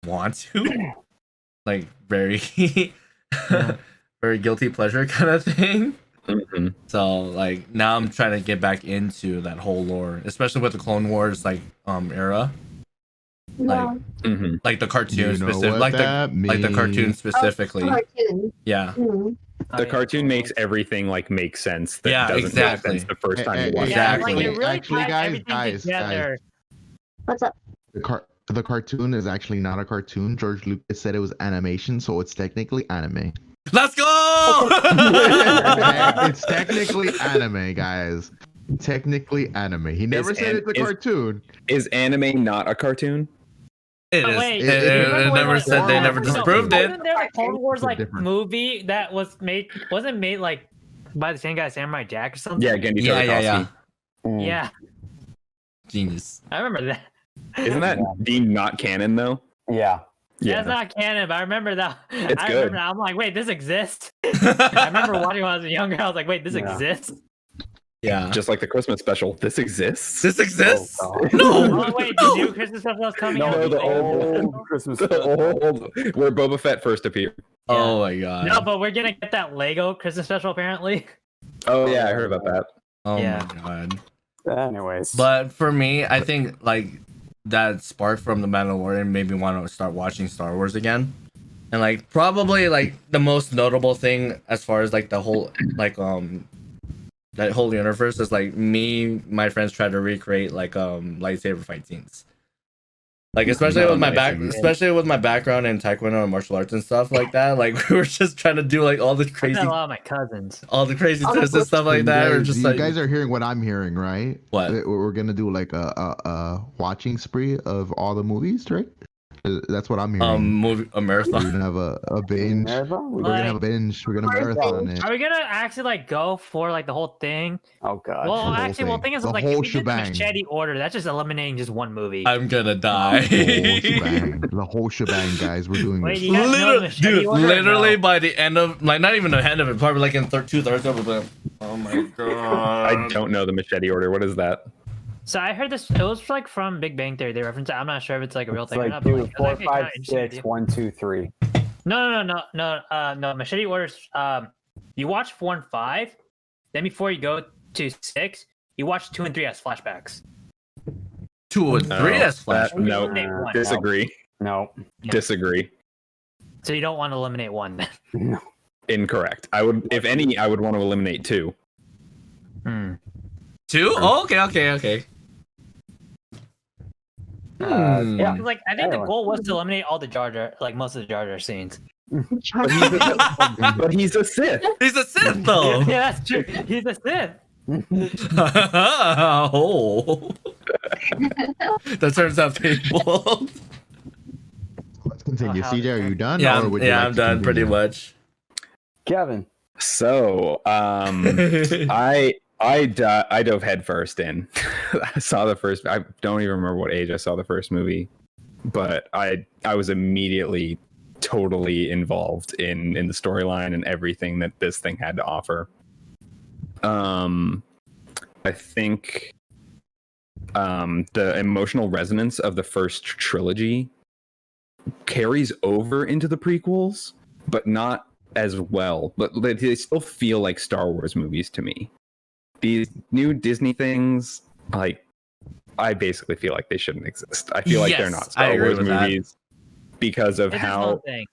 [SPEAKER 2] want to. Like very very guilty pleasure kind of thing.
[SPEAKER 3] Mm-hmm.
[SPEAKER 2] So like now I'm trying to get back into that whole lore, especially with the Clone Wars era. Like
[SPEAKER 3] Mm-hmm.
[SPEAKER 2] like the cartoon
[SPEAKER 5] You know
[SPEAKER 2] specific,
[SPEAKER 5] what
[SPEAKER 2] like
[SPEAKER 5] that
[SPEAKER 2] the cartoon
[SPEAKER 5] means.
[SPEAKER 2] specifically.
[SPEAKER 6] Cartoon.
[SPEAKER 2] Yeah.
[SPEAKER 6] Mhm.
[SPEAKER 3] The cartoon makes everything like make sense that
[SPEAKER 2] Yeah,
[SPEAKER 3] doesn't
[SPEAKER 2] exactly.
[SPEAKER 3] make sense the first time you watch
[SPEAKER 2] Exactly.
[SPEAKER 3] it.
[SPEAKER 4] Like, it really
[SPEAKER 5] Actually,
[SPEAKER 4] ties
[SPEAKER 5] guys,
[SPEAKER 4] everything together.
[SPEAKER 6] What's up?
[SPEAKER 5] The cartoon is actually not a cartoon. George Lucas said it was animation, so it's technically anime.
[SPEAKER 2] Let's go!
[SPEAKER 5] It's technically anime, guys. Technically anime. He never said it's a cartoon.
[SPEAKER 3] Is anime not a cartoon?
[SPEAKER 2] It
[SPEAKER 4] Oh,
[SPEAKER 2] is.
[SPEAKER 4] wait,
[SPEAKER 2] It
[SPEAKER 4] remember
[SPEAKER 2] never
[SPEAKER 4] when,
[SPEAKER 2] said they never
[SPEAKER 5] no,
[SPEAKER 2] disproved it.
[SPEAKER 4] Wasn't there a Clone Wars like
[SPEAKER 5] Different.
[SPEAKER 4] movie that wasn't made like by the same guy, Samurai Jack or something?
[SPEAKER 3] Yeah, Gendy
[SPEAKER 2] Yeah.
[SPEAKER 3] Tartakovsky.
[SPEAKER 1] Mm.
[SPEAKER 4] Yeah,
[SPEAKER 2] Genius.
[SPEAKER 4] I remember that.
[SPEAKER 3] Isn't that deemed not canon though?
[SPEAKER 1] Yeah.
[SPEAKER 4] Yeah, it's not canon, but I remember that.
[SPEAKER 3] It's
[SPEAKER 4] I
[SPEAKER 3] good.
[SPEAKER 4] remember that. I'm like, wait, this exists. I remember watching when I was younger. I was like, wait, this
[SPEAKER 1] Yeah.
[SPEAKER 4] exists.
[SPEAKER 2] Yeah.
[SPEAKER 3] Just like the Christmas special. This exists.
[SPEAKER 2] This exists?
[SPEAKER 1] Oh, God.
[SPEAKER 2] No.
[SPEAKER 4] Oh wait, the new Christmas stuff was coming
[SPEAKER 1] No,
[SPEAKER 4] out.
[SPEAKER 3] the
[SPEAKER 1] old Christmas.
[SPEAKER 3] The old, where Boba Fett first appeared.
[SPEAKER 2] Oh my god.
[SPEAKER 4] No, but we're gonna get that Lego Christmas special apparently.
[SPEAKER 3] Oh yeah, I heard about that.
[SPEAKER 2] Oh
[SPEAKER 4] Yeah.
[SPEAKER 2] my god.
[SPEAKER 1] Anyways.
[SPEAKER 2] But for me, I think like that spark from the Mandalorian made me want to start watching Star Wars again. And like probably like the most notable thing as far as like the whole like that whole universe is like my friends try to recreate like lightsaber fight scenes. Like especially with my background in Taekwondo and martial arts and stuff like that. Like we were just trying to do like all the
[SPEAKER 4] I
[SPEAKER 2] crazy
[SPEAKER 4] met a lot of my cousins.
[SPEAKER 2] twists and stuff like that. Or just
[SPEAKER 5] you
[SPEAKER 2] like
[SPEAKER 5] guys are hearing what I'm hearing, right?
[SPEAKER 2] What?
[SPEAKER 5] We're gonna do like a watching spree of all the movies, right? That's what I'm hearing.
[SPEAKER 2] a
[SPEAKER 5] We're
[SPEAKER 2] marathon.
[SPEAKER 5] gonna have a binge.
[SPEAKER 1] Marathon?
[SPEAKER 5] We're gonna have a binge. We're gonna marathon it.
[SPEAKER 4] Are we gonna actually like go for like the whole thing?
[SPEAKER 1] Oh god.
[SPEAKER 4] Well,
[SPEAKER 5] whole
[SPEAKER 4] actually, well,
[SPEAKER 5] thing.
[SPEAKER 4] thing is
[SPEAKER 5] The
[SPEAKER 4] like
[SPEAKER 5] whole
[SPEAKER 4] if we did the
[SPEAKER 5] shebang.
[SPEAKER 4] machete order, that's just eliminating just one movie.
[SPEAKER 2] I'm gonna die.
[SPEAKER 5] The whole shebang. The whole shebang, guys. We're doing
[SPEAKER 4] Wait,
[SPEAKER 5] this.
[SPEAKER 4] you guys know the
[SPEAKER 2] Literally,
[SPEAKER 4] machete
[SPEAKER 2] dude,
[SPEAKER 4] order or
[SPEAKER 2] literally
[SPEAKER 4] no?
[SPEAKER 2] by the end of like not even the end of it, probably like in 2/3 of it. Oh my god!
[SPEAKER 3] I don't know the machete order. What is that?
[SPEAKER 4] So I heard this. It was like from Big Bang Theory. They referenced it. I'm not sure if it's like a real
[SPEAKER 1] It's
[SPEAKER 4] thing or
[SPEAKER 1] like
[SPEAKER 4] not. But
[SPEAKER 1] do
[SPEAKER 4] like, it was
[SPEAKER 1] 4,
[SPEAKER 4] actually
[SPEAKER 1] 5,
[SPEAKER 4] kinda interesting
[SPEAKER 1] 6,
[SPEAKER 4] idea.
[SPEAKER 1] 1, 2, 3.
[SPEAKER 4] No. Machete orders. You watch 4 and 5, then before you go to 6, you watch 2 and 3 as flashbacks.
[SPEAKER 2] 2 and 3 as flashbacks.
[SPEAKER 3] No,
[SPEAKER 4] Eliminate one.
[SPEAKER 3] disagree.
[SPEAKER 1] No.
[SPEAKER 4] Yeah.
[SPEAKER 3] Disagree.
[SPEAKER 4] So you don't want to eliminate one then.
[SPEAKER 3] Incorrect. I would, if any, I would want to eliminate 2.
[SPEAKER 2] 2? Oh, okay.
[SPEAKER 1] Yeah.
[SPEAKER 4] Like I think the
[SPEAKER 1] Anyway.
[SPEAKER 4] goal was to eliminate all the Jar Jar, like most of the Jar Jar scenes.
[SPEAKER 3] But he's a Sith.
[SPEAKER 2] He's a Sith, though.
[SPEAKER 4] Yeah, that's true. He's a Sith.
[SPEAKER 2] Oh. That turns out painful.
[SPEAKER 5] Let's continue.
[SPEAKER 4] how-
[SPEAKER 5] CJ, are you done?
[SPEAKER 2] Yeah,
[SPEAKER 5] or would you like
[SPEAKER 2] I'm
[SPEAKER 5] to
[SPEAKER 2] done pretty
[SPEAKER 5] continue?
[SPEAKER 2] much.
[SPEAKER 1] Kevin.
[SPEAKER 3] So, I dove headfirst in. I saw the first. I don't even remember what age I saw the first movie, but I was immediately totally involved in the storyline and everything that this thing had to offer. I think the emotional resonance of the first trilogy carries over into the prequels, but not as well. But they still feel like Star Wars movies to me. These new Disney things, like, I basically feel like they shouldn't exist. I feel like they're
[SPEAKER 2] Yes,
[SPEAKER 3] not
[SPEAKER 2] I
[SPEAKER 3] Star
[SPEAKER 2] agree
[SPEAKER 3] Wars
[SPEAKER 2] with that.
[SPEAKER 3] movies because of
[SPEAKER 4] It's his
[SPEAKER 3] how
[SPEAKER 4] own thing.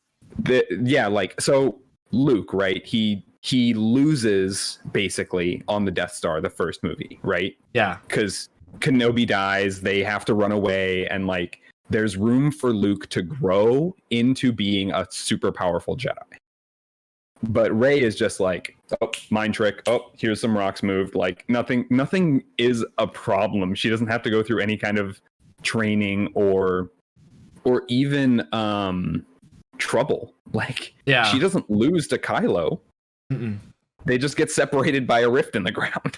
[SPEAKER 3] so Luke, right? He loses basically on the Death Star, the first movie, right?
[SPEAKER 2] Yeah.
[SPEAKER 3] Because Kenobi dies, they have to run away, and like there's room for Luke to grow into being a super powerful Jedi. But Rey is just like, oh, mind trick. Oh, here's some rocks moved. Like nothing is a problem. She doesn't have to go through any kind of training or even trouble. Like,
[SPEAKER 2] Yeah.
[SPEAKER 3] she doesn't lose to Kylo.
[SPEAKER 2] Mm-mm.
[SPEAKER 3] They just get separated by a rift in the ground.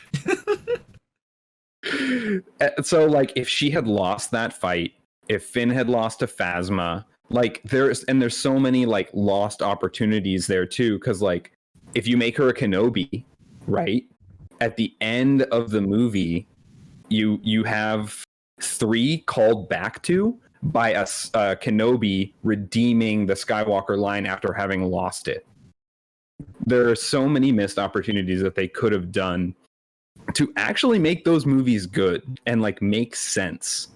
[SPEAKER 3] So, like, if she had lost that fight, if Finn had lost to Phasma, like, there's so many like lost opportunities there too. Because like, if you make her a Kenobi, right, at the end of the movie, you have 3 called back to by a Kenobi redeeming the Skywalker line after having lost it. There are so many missed opportunities that they could have done to actually make those movies good and like make sense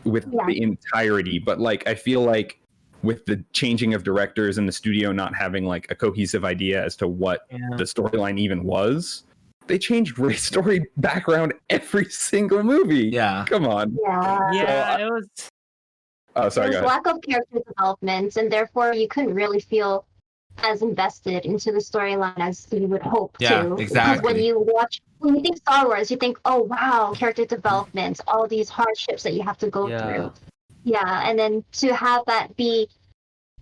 [SPEAKER 3] with the entirety. But like, I feel like with the changing of directors and the studio not having like a cohesive idea as to what the storyline even was, they changed Rey's story background every single movie.
[SPEAKER 2] Yeah.
[SPEAKER 3] Come on.
[SPEAKER 4] Yeah, it was.
[SPEAKER 3] Oh, sorry.
[SPEAKER 6] There
[SPEAKER 3] Go
[SPEAKER 6] was
[SPEAKER 3] ahead.
[SPEAKER 6] lack of character development, and therefore you couldn't really feel as invested into the storyline as you would hope
[SPEAKER 2] Yeah,
[SPEAKER 6] to.
[SPEAKER 2] exactly.
[SPEAKER 6] Because when you think Star Wars, you think, oh wow, character development, all these hardships that you have to go through. Yeah, and then to have that be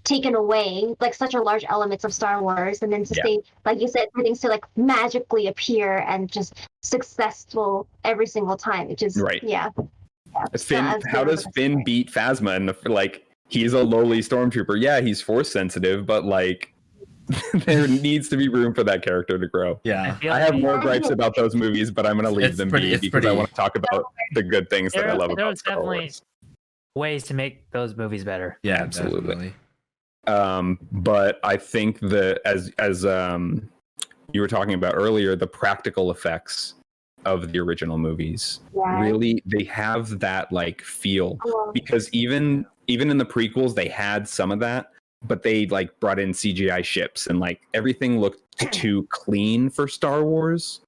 [SPEAKER 6] taken away, like such a large elements of Star Wars, and then to say, like you said, for things to like magically appear and just successful every single time. It just
[SPEAKER 3] Right.
[SPEAKER 6] yeah.
[SPEAKER 3] Finn, how does Finn beat Phasma? And like, he's a lowly stormtrooper. Yeah, he's force sensitive, but like, there needs to be room for that character to grow.
[SPEAKER 2] Yeah.
[SPEAKER 3] I have more gripes about those movies, but I'm going to leave
[SPEAKER 2] It's
[SPEAKER 3] them
[SPEAKER 2] pretty-
[SPEAKER 3] be
[SPEAKER 2] it's
[SPEAKER 3] because I
[SPEAKER 2] pretty-
[SPEAKER 3] want to talk about the good things that I love
[SPEAKER 4] There
[SPEAKER 3] about
[SPEAKER 4] was
[SPEAKER 3] Star
[SPEAKER 4] definitely
[SPEAKER 3] Wars.
[SPEAKER 4] ways to make those movies better.
[SPEAKER 2] Yeah,
[SPEAKER 3] Absolutely.
[SPEAKER 2] definitely.
[SPEAKER 3] But I think that as you were talking about earlier, the practical effects of the original movies really, they have that like feel, because even in the prequels they had some of that, but they like brought in CGI ships and like everything looked too clean for Star Wars,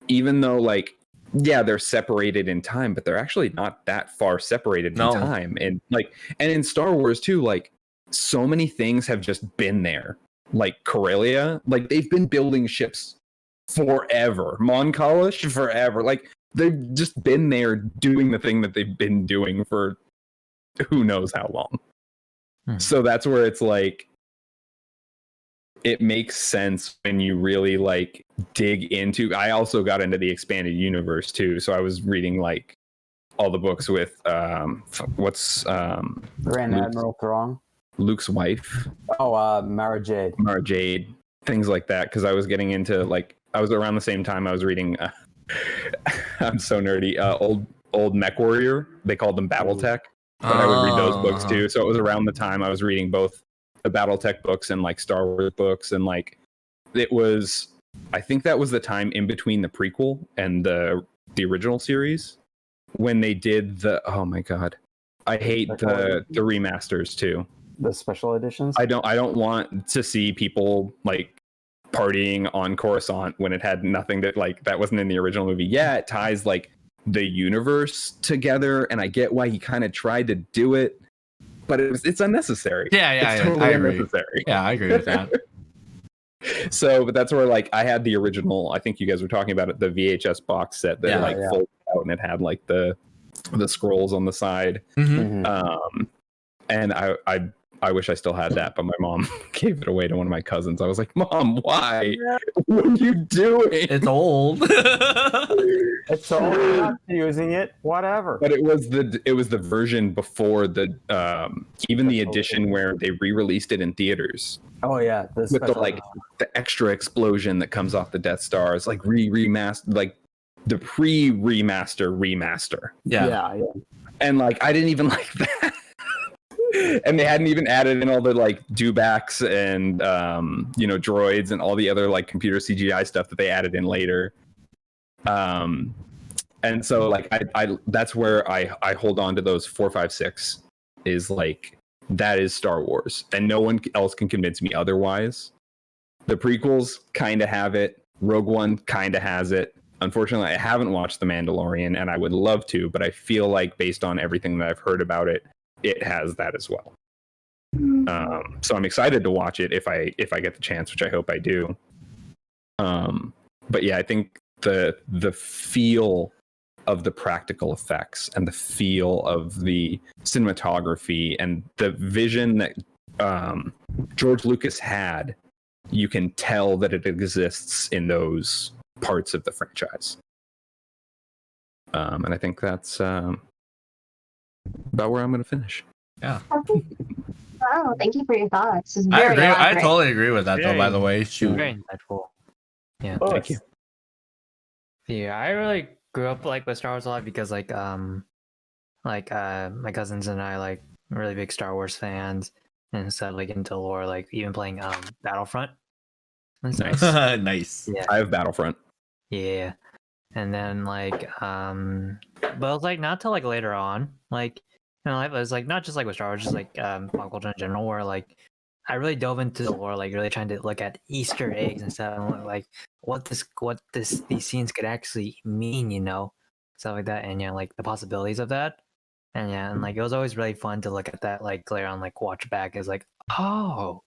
[SPEAKER 3] even though like, yeah, they're separated in time, but they're actually not that far separated in time. And like, and in Star Wars too, like so many things have just been there. Like Corellia, like they've been building ships forever. Mon Calish forever. Like they've just been there doing the thing that they've been doing for who knows how long. So that's where it's like, it makes sense when you really like dig into. I also got into the expanded universe too, so I was reading like all the books with what's
[SPEAKER 1] Grand Admiral Thrawn.
[SPEAKER 3] Luke's wife.
[SPEAKER 1] Oh, Mara Jade.
[SPEAKER 3] Mara Jade, things like that, because I was getting into like, I was around the same time I was reading I'm so nerdy, old Mech Warrior. They called them Battletech, but I would read those books too. So it was around the time I was reading both the Battletech books and like Star Wars books, and like it was, I think that was the time in between the prequel and the original series when they did the, oh my god, I hate the remasters too.
[SPEAKER 1] The special editions.
[SPEAKER 3] I don't want to see people like partying on Coruscant when it had nothing that like that wasn't in the original movie. Yeah, it ties like the universe together, and I get why he kind of tried to do it, but it's unnecessary.
[SPEAKER 2] Yeah,
[SPEAKER 3] it's totally
[SPEAKER 2] I agree.
[SPEAKER 3] unnecessary.
[SPEAKER 2] Yeah, I agree with that.
[SPEAKER 3] So, but that's where like I had the original. I think you guys were talking about it, the VHS box set that folded out, and it had like the scrolls on the side.
[SPEAKER 2] Mm-hmm.
[SPEAKER 3] And I wish I still had that, but my mom gave it away to one of my cousins. I was like, Mom, why? What are you doing?
[SPEAKER 2] It's old.
[SPEAKER 1] It's old. You're not using it. Whatever.
[SPEAKER 3] But it was the version before the even the edition where they re-released it in theaters.
[SPEAKER 1] Oh yeah,
[SPEAKER 3] with the extra explosion that comes off the Death Star. It's like remaster, like the remaster.
[SPEAKER 2] Yeah.
[SPEAKER 3] And like I didn't even like that. And they hadn't even added in all the like dewbacks and droids and all the other like computer CGI stuff that they added in later. And so like I that's where I hold on to those 4, 5, 6 is like that is Star Wars, and no one else can convince me otherwise. The prequels kind of have it. Rogue One kind of has it. Unfortunately, I haven't watched The Mandalorian, and I would love to, but I feel like based on everything that I've heard about it, it has that as well. So I'm excited to watch it if I get the chance, which I hope I do. But yeah, I think the feel of the practical effects and the feel of the cinematography and the vision that George Lucas had, you can tell that it exists in those parts of the franchise. And I think that's about where I'm going to finish.
[SPEAKER 2] Yeah.
[SPEAKER 6] Wow, thank you for your thoughts. It's
[SPEAKER 2] I
[SPEAKER 6] very
[SPEAKER 2] agree. I
[SPEAKER 6] elaborate.
[SPEAKER 2] totally agree with that, though. By the way, shoot.
[SPEAKER 4] Very insightful. Yeah.
[SPEAKER 1] Oh,
[SPEAKER 3] Thank you.
[SPEAKER 4] Yeah, I really grew up like with Star Wars a lot because my cousins and I like really big Star Wars fans and stuff, like into lore, like even playing Battlefront and stuff.
[SPEAKER 3] Nice.
[SPEAKER 2] Nice.
[SPEAKER 4] Yeah.
[SPEAKER 3] I have Battlefront.
[SPEAKER 4] Yeah. And then like but it was like not till like later on, like it was like not just like with Star Wars, just like pop culture in general, where like I really dove into the lore, like really trying to look at Easter eggs and stuff, and like what these scenes could actually mean, stuff like that, and like the possibilities of that, and like it was always really fun to look at that, like later on, like watch back as like, oh,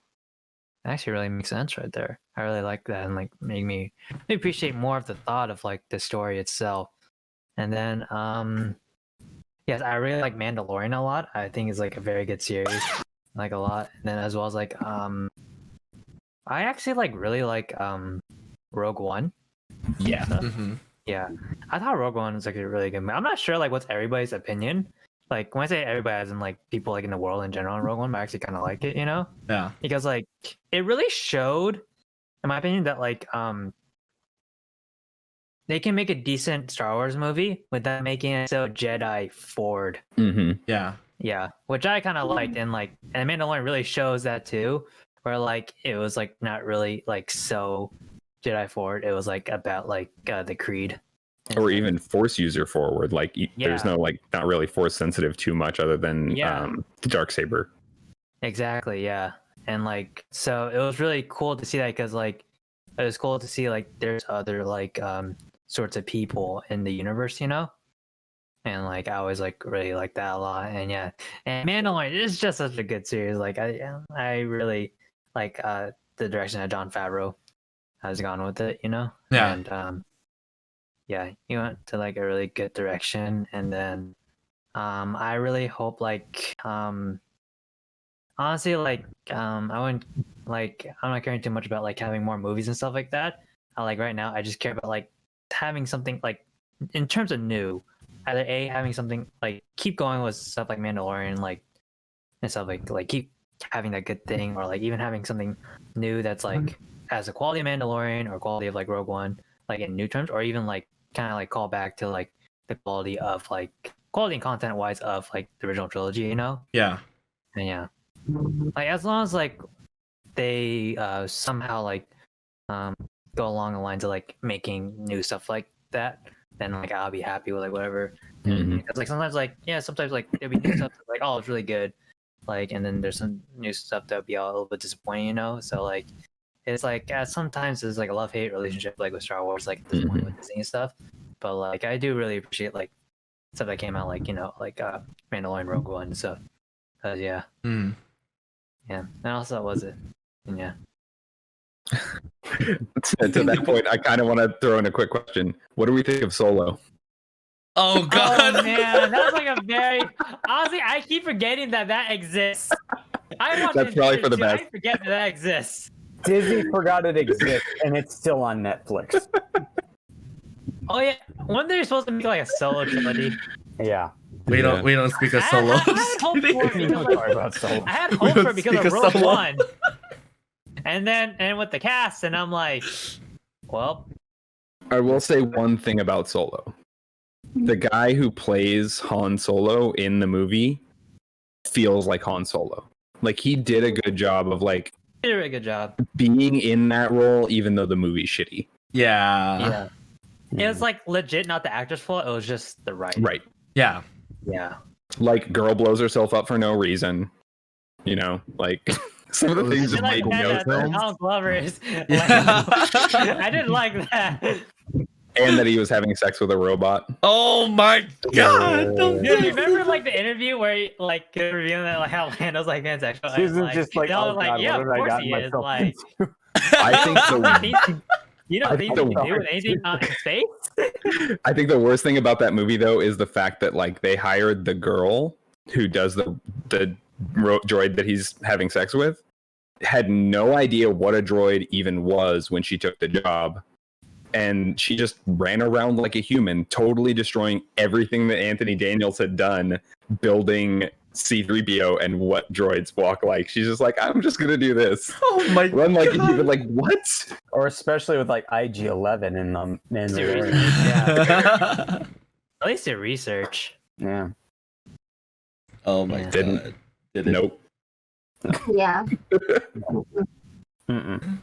[SPEAKER 4] that actually really makes sense right there. I really like that, and like made me appreciate more of the thought of like the story itself. And then yes, I really like Mandalorian a lot. I think it's like a very good series, like a lot. And then as well as like I actually like really like Rogue One.
[SPEAKER 3] Yeah.
[SPEAKER 2] Mm-hmm.
[SPEAKER 4] Yeah, I thought Rogue One was like a really good movie. I'm not sure like what's everybody's opinion. Like when I say everybody, as in like people like in the world in general, in Rogue One, but I actually kind of like it,
[SPEAKER 2] Yeah.
[SPEAKER 4] because like it really showed, in my opinion, that like they can make a decent Star Wars movie without making it so Jedi forward.
[SPEAKER 3] Mm-hmm.
[SPEAKER 2] Yeah.
[SPEAKER 4] Yeah, which I kind of liked, and like, and Mandalorian really shows that too, where like it was like not really like so Jedi forward. It was like about like the Creed,
[SPEAKER 3] Or even Force user forward. Like there's no like not really Force sensitive too much other than the Darksaber.
[SPEAKER 4] Exactly. Yeah, and like so it was really cool to see that, because like it was cool to see like there's other like sorts of people in the universe, and like I always like really like that a lot. And yeah, and Mandalorian is just such a good series. Like I really like the direction that Jon Favreau has gone with it,
[SPEAKER 2] Yeah.
[SPEAKER 4] And yeah, he went to like a really good direction. And then I really hope like honestly like I wouldn't like, I'm not caring too much about like having more movies and stuff like that. Like right now I just care about like having something like in terms of new, either having something like keep going with stuff like Mandalorian, like and stuff like keep having that good thing, or like even having something new that's like as a quality of Mandalorian or quality of like Rogue One, like in new terms, or even like kind of like call back to like the quality of like quality and content wise of like the original trilogy,
[SPEAKER 2] Yeah.
[SPEAKER 4] And yeah, like as long as like they somehow like go along the lines of like making new stuff like that, then like I'll be happy with like whatever. Because like sometimes like sometimes like there'll be new stuff that's, like, oh, it's really good, like, and then there's some new stuff that'll be a little bit disappointing, you know. So like it's like sometimes there's like a love-hate relationship like with Star Wars, like at this point with Disney and stuff. But like I do really appreciate like stuff that came out, like, you know, like Mandalorian, Rogue One and stuff. Yeah. And also was it? And yeah.
[SPEAKER 3] To that point, I kind of want to throw in a quick question. What do we think of Solo?
[SPEAKER 2] Oh God!
[SPEAKER 4] Oh man, that's like a very honestly. I keep forgetting that exists.
[SPEAKER 3] That's probably for the best.
[SPEAKER 4] I forget that exists.
[SPEAKER 1] Disney forgot it exists, and it's still on Netflix.
[SPEAKER 4] Oh yeah, when they're supposed to make like a solo trilogy.
[SPEAKER 1] Yeah.
[SPEAKER 2] We don't speak of Solo.
[SPEAKER 4] I had hope for it because, like,
[SPEAKER 1] about Solo.
[SPEAKER 4] I had hope for it because
[SPEAKER 2] speak
[SPEAKER 4] of
[SPEAKER 2] of
[SPEAKER 4] Rogue
[SPEAKER 2] Solo.
[SPEAKER 4] One. And with the cast, and I'm like, well,
[SPEAKER 3] I will say one thing about Solo. The guy who plays Han Solo in the movie feels like Han Solo. Like, he did a good job of like
[SPEAKER 4] did a really good job.
[SPEAKER 3] being in that role, even though the movie's shitty.
[SPEAKER 2] Yeah.
[SPEAKER 4] It was like legit, not the actor's fault. It was just the writing.
[SPEAKER 3] Right.
[SPEAKER 2] Yeah.
[SPEAKER 4] Yeah.
[SPEAKER 3] Like, girl blows herself up for no reason. You know, like some of the things just
[SPEAKER 4] I
[SPEAKER 3] made no
[SPEAKER 4] that
[SPEAKER 3] sense.
[SPEAKER 4] Donald Glover is.
[SPEAKER 2] Yeah.
[SPEAKER 4] I didn't like that.
[SPEAKER 3] And that he was having sex with a robot.
[SPEAKER 2] Oh my God! Don't
[SPEAKER 4] Dude, you remember like the interview where he, like reviewing that, like how Lando's like pansexual?
[SPEAKER 1] Susan's just like,
[SPEAKER 4] I was
[SPEAKER 1] oh
[SPEAKER 4] like,
[SPEAKER 1] God,
[SPEAKER 4] yeah,
[SPEAKER 1] what
[SPEAKER 4] of
[SPEAKER 1] did I
[SPEAKER 4] course
[SPEAKER 1] got
[SPEAKER 4] he is.
[SPEAKER 1] myself
[SPEAKER 4] Like,
[SPEAKER 1] into?
[SPEAKER 3] I think the
[SPEAKER 4] you know,
[SPEAKER 3] I
[SPEAKER 4] things
[SPEAKER 3] think
[SPEAKER 4] you can do with anything not in space.
[SPEAKER 3] I think the worst thing about that movie though is the fact that like they hired the girl who does the droid that he's having sex with, had no idea what a droid even was when she took the job. And she just ran around like a human, totally destroying everything that Anthony Daniels had done, building C-3PO and what droids walk like. She's just like, I'm just gonna do this.
[SPEAKER 2] Oh my
[SPEAKER 3] Run like a
[SPEAKER 2] God.
[SPEAKER 3] human, like what?
[SPEAKER 1] Or especially with like IG-11 in them.
[SPEAKER 4] Yeah. At least do research.
[SPEAKER 1] Yeah.
[SPEAKER 2] Oh my
[SPEAKER 4] Yeah.
[SPEAKER 2] God!
[SPEAKER 3] Didn't.
[SPEAKER 2] Did it?
[SPEAKER 3] Nope.
[SPEAKER 6] Yeah.
[SPEAKER 1] Mm-mm.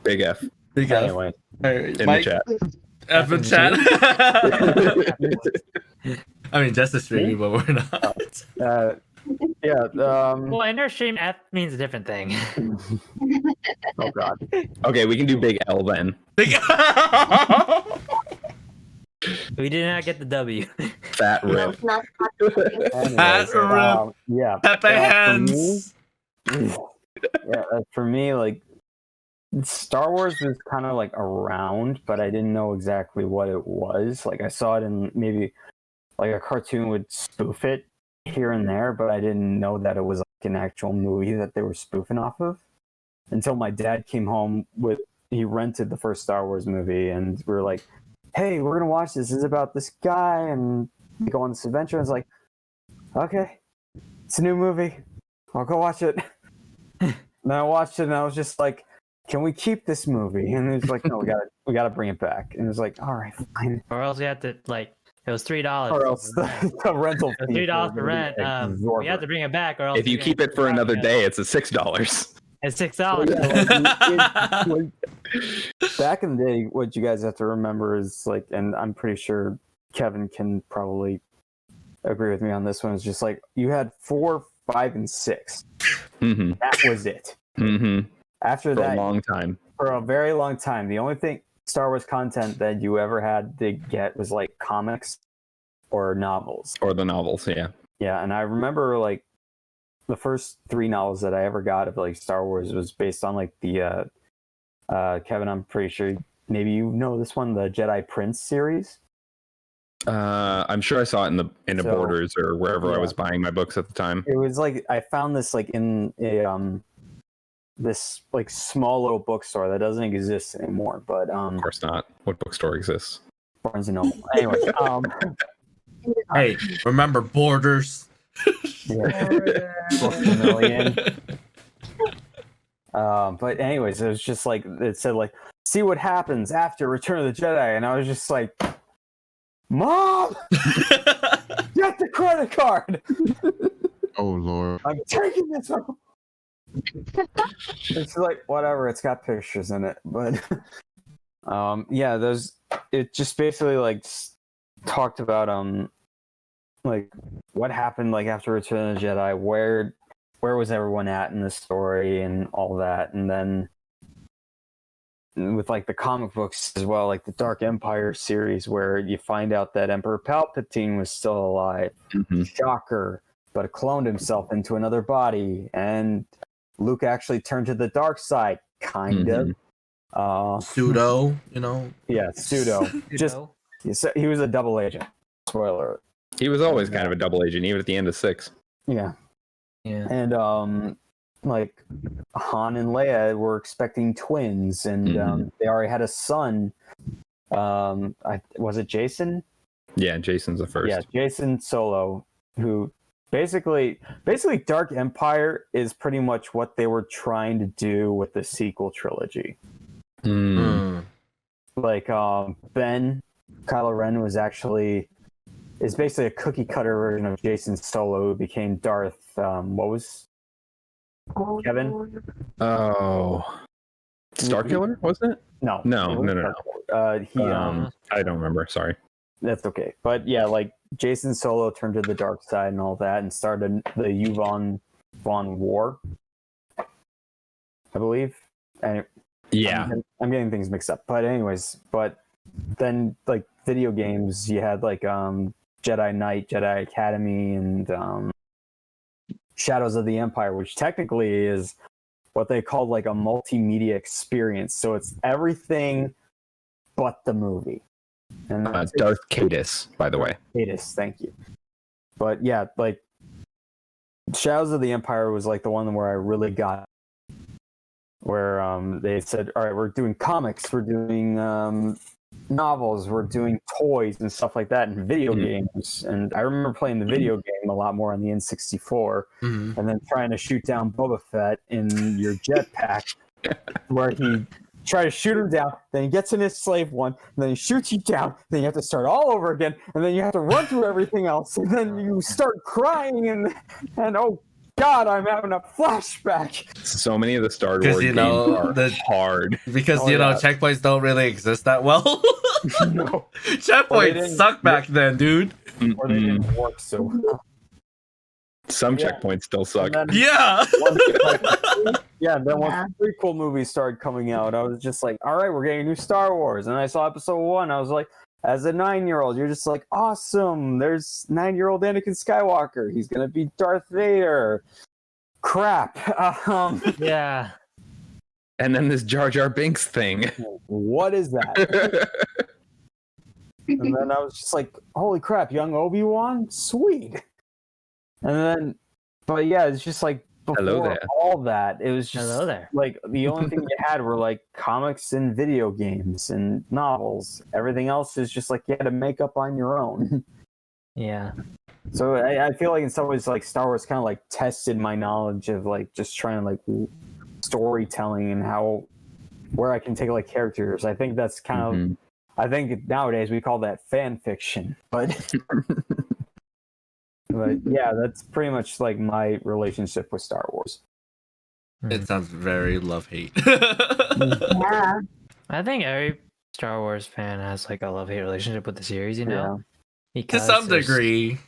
[SPEAKER 3] Big F
[SPEAKER 2] Big F.
[SPEAKER 1] Anyway.
[SPEAKER 2] Alright,
[SPEAKER 3] in
[SPEAKER 2] Mike,
[SPEAKER 3] the chat.
[SPEAKER 2] F in chat. I mean, just a streaming, but we're not.
[SPEAKER 1] Yeah.
[SPEAKER 4] Well, in our stream, F means a different thing.
[SPEAKER 1] Oh God.
[SPEAKER 3] Okay, we can do Big L then.
[SPEAKER 2] Big
[SPEAKER 4] We did not get the W.
[SPEAKER 3] Fat
[SPEAKER 6] No,
[SPEAKER 3] rip.
[SPEAKER 6] not
[SPEAKER 1] Anyways, yeah.
[SPEAKER 2] Pepe
[SPEAKER 1] For me-
[SPEAKER 2] hands.
[SPEAKER 1] yeah, for me, like Star Wars was kind of like around, but I didn't know exactly what it was. Like I saw it in maybe like a cartoon would spoof it here and there, but I didn't know that it was like an actual movie that they were spoofing off of until my dad came home with, he rented the first Star Wars movie, and we were like, hey, we're gonna watch this. It's about this guy and we go on this adventure. And it's like, okay, it's a new movie. I'll go watch it. And I watched it and I was just like, can we keep this movie? And it was like, no, we gotta bring it back. And it was like, all right, fine.
[SPEAKER 4] Or else we had to, like, it was $3.
[SPEAKER 1] Or else the rental fee.
[SPEAKER 4] $3 to rent. We had to bring it back, or else
[SPEAKER 3] If you keep it for another day, it's a $6.
[SPEAKER 4] It's $6.
[SPEAKER 1] Back in the day, what you guys have to remember is like, and I'm pretty sure Kevin can probably agree with me on this one, is just like you had 4, 5, and 6.
[SPEAKER 3] Mm-hmm.
[SPEAKER 1] That was it.
[SPEAKER 3] Mm-hmm.
[SPEAKER 1] After
[SPEAKER 3] For
[SPEAKER 1] that,
[SPEAKER 3] a long time.
[SPEAKER 1] for a very long time, the only thing Star Wars content that you ever had to get was like comics or novels.
[SPEAKER 3] Or the novels, yeah.
[SPEAKER 1] Yeah, and I remember like the first 3 novels that I ever got of like Star Wars was based on like the Kevin, I'm pretty sure maybe you know this one, the Jedi Prince series.
[SPEAKER 3] I'm sure I saw it in the
[SPEAKER 1] So,
[SPEAKER 3] Borders or wherever I
[SPEAKER 1] yeah.
[SPEAKER 3] was buying my books at the time.
[SPEAKER 1] It was like I found this like in a this like small little bookstore that doesn't exist anymore, but
[SPEAKER 3] Of course not. What bookstore exists?
[SPEAKER 1] Barnes and Noble. Anyway,
[SPEAKER 2] Hey, remember Borders?
[SPEAKER 1] yeah, book a million. But anyways, it was just like it said like, see what happens after Return of the Jedi, and I was just like, Mom, get the credit card.
[SPEAKER 5] Oh Lord.
[SPEAKER 1] I'm taking this. It's like whatever. It's got pictures in it, but yeah, those. It just basically like talked about like what happened like after Return of the Jedi. Where was everyone at in the story and all that, and then with like the comic books as well, like the Dark Empire series, where you find out that Emperor Palpatine was still alive. Shocker, but cloned himself into another body, and Luke actually turned to the dark side, kind of.
[SPEAKER 2] Pseudo, you know.
[SPEAKER 1] Yeah, pseudo. Just he was a double agent. Spoiler.
[SPEAKER 3] He was always kind of a double agent, even at the end of 6.
[SPEAKER 1] Yeah.
[SPEAKER 4] Yeah.
[SPEAKER 1] And like Han and Leia were expecting twins, and they already had a son. Was it Jason?
[SPEAKER 3] Yeah, Jason's the first.
[SPEAKER 1] Yeah, Jason Solo, who basically Dark Empire is pretty much what they were trying to do with the sequel trilogy. Like Ben Kylo Ren is basically a cookie cutter version of Jason Solo, who became Darth. What was Kevin?
[SPEAKER 3] Oh, Starkiller, wasn't it?
[SPEAKER 1] No.
[SPEAKER 3] No.
[SPEAKER 1] He
[SPEAKER 3] I don't remember. Sorry.
[SPEAKER 1] That's okay. But yeah, like Jason Solo turned to the dark side and all that, and started the Yuvon War, I believe. And
[SPEAKER 3] Yeah.
[SPEAKER 1] I'm getting things mixed up. But anyways, then like video games, you had like Jedi Knight, Jedi Academy, and Shadows of the Empire, which technically is what they called like a multimedia experience. So it's everything but the movie. And
[SPEAKER 3] Darth Caedus, by the way.
[SPEAKER 1] Caedus, thank you. But yeah, like Shadows of the Empire was like the one where I really got, where they said, all right, we're doing comics, we're doing novels, we're doing toys and stuff like that, and video games. And I remember playing the video game a lot more on the N64, and then trying to shoot down Boba Fett in your jetpack, where he try to shoot him down, then he gets in his slave one, and then he shoots you down, then you have to start all over again, and then you have to run through everything else, and then you start crying, and oh god, I'm having a flashback.
[SPEAKER 3] So many of the Star Wars games are hard.
[SPEAKER 2] Because, checkpoints don't really exist that well.
[SPEAKER 1] No.
[SPEAKER 2] Checkpoints suck back then, dude.
[SPEAKER 1] Or they didn't work so well.
[SPEAKER 3] Some checkpoints still suck.
[SPEAKER 1] Then,
[SPEAKER 2] Yeah.
[SPEAKER 1] Then once the prequel movies started coming out, I was just like, all right, we're getting a new Star Wars. And I saw episode 1. I was like, as a 9-year-old, you're just like, awesome. There's 9-year-old Anakin Skywalker. He's going to be Darth Vader. Crap.
[SPEAKER 4] Yeah.
[SPEAKER 3] And then this Jar Jar Binks thing.
[SPEAKER 1] What is that? And then I was just like, holy crap, young Obi-Wan? Sweet. And then, but yeah, it's just like before all that, it was just like the only thing you had were like comics and video games and novels. Everything else is just like you had to make up on your own.
[SPEAKER 4] Yeah.
[SPEAKER 1] So I feel like in some ways, like Star Wars kind of like tested my knowledge of like just trying to like storytelling and where I can take like characters. I think that's kind of, I think nowadays we call that fan fiction, but. But yeah, that's pretty much like my relationship with Star Wars.
[SPEAKER 2] It sounds very love-hate.
[SPEAKER 6] Yeah.
[SPEAKER 4] I think every Star Wars fan has like a love-hate relationship with the series, you know?
[SPEAKER 2] To some degree.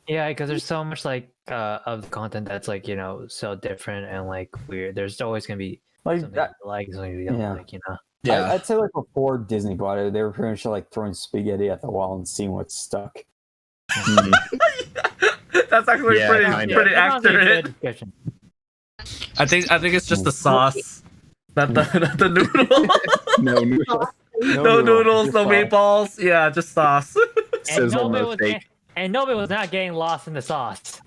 [SPEAKER 4] Yeah, because there's so much like of the content that's like, so different and like weird. There's always gonna be
[SPEAKER 1] like
[SPEAKER 4] something
[SPEAKER 1] that,
[SPEAKER 4] you like, something you don't like,
[SPEAKER 2] Yeah.
[SPEAKER 1] I'd say like before Disney bought it, they were pretty much like throwing spaghetti at the wall and seeing what stuck.
[SPEAKER 2] That's actually pretty accurate. I think it's just the sauce, not the noodle.
[SPEAKER 3] No noodles.
[SPEAKER 2] No noodles, no meatballs. Yeah, just sauce.
[SPEAKER 4] And nobody was not getting lost in the sauce.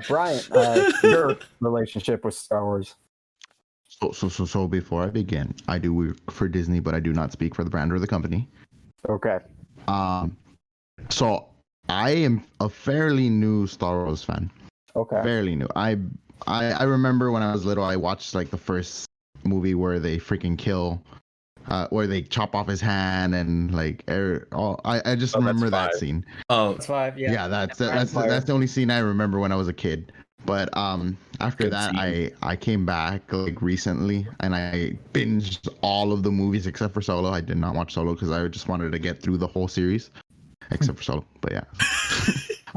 [SPEAKER 1] Brian, your relationship with Star Wars.
[SPEAKER 5] So before I begin, I do work for Disney, but I do not speak for the brand or the company.
[SPEAKER 1] Okay.
[SPEAKER 5] So I am a fairly new Star Wars fan.
[SPEAKER 1] Okay.
[SPEAKER 5] Fairly new. I remember when I was little, I watched like the first movie where they freaking kill where they chop off his hand and like I just remember that scene.
[SPEAKER 2] Oh,
[SPEAKER 4] It's 5. Yeah.
[SPEAKER 5] Yeah, that's the only scene I remember when I was a kid. But after
[SPEAKER 3] Good
[SPEAKER 5] that,
[SPEAKER 3] scene.
[SPEAKER 5] I came back like recently and I binged all of the movies except for Solo. I did not watch Solo because I just wanted to get through the whole series, except for Solo. But yeah.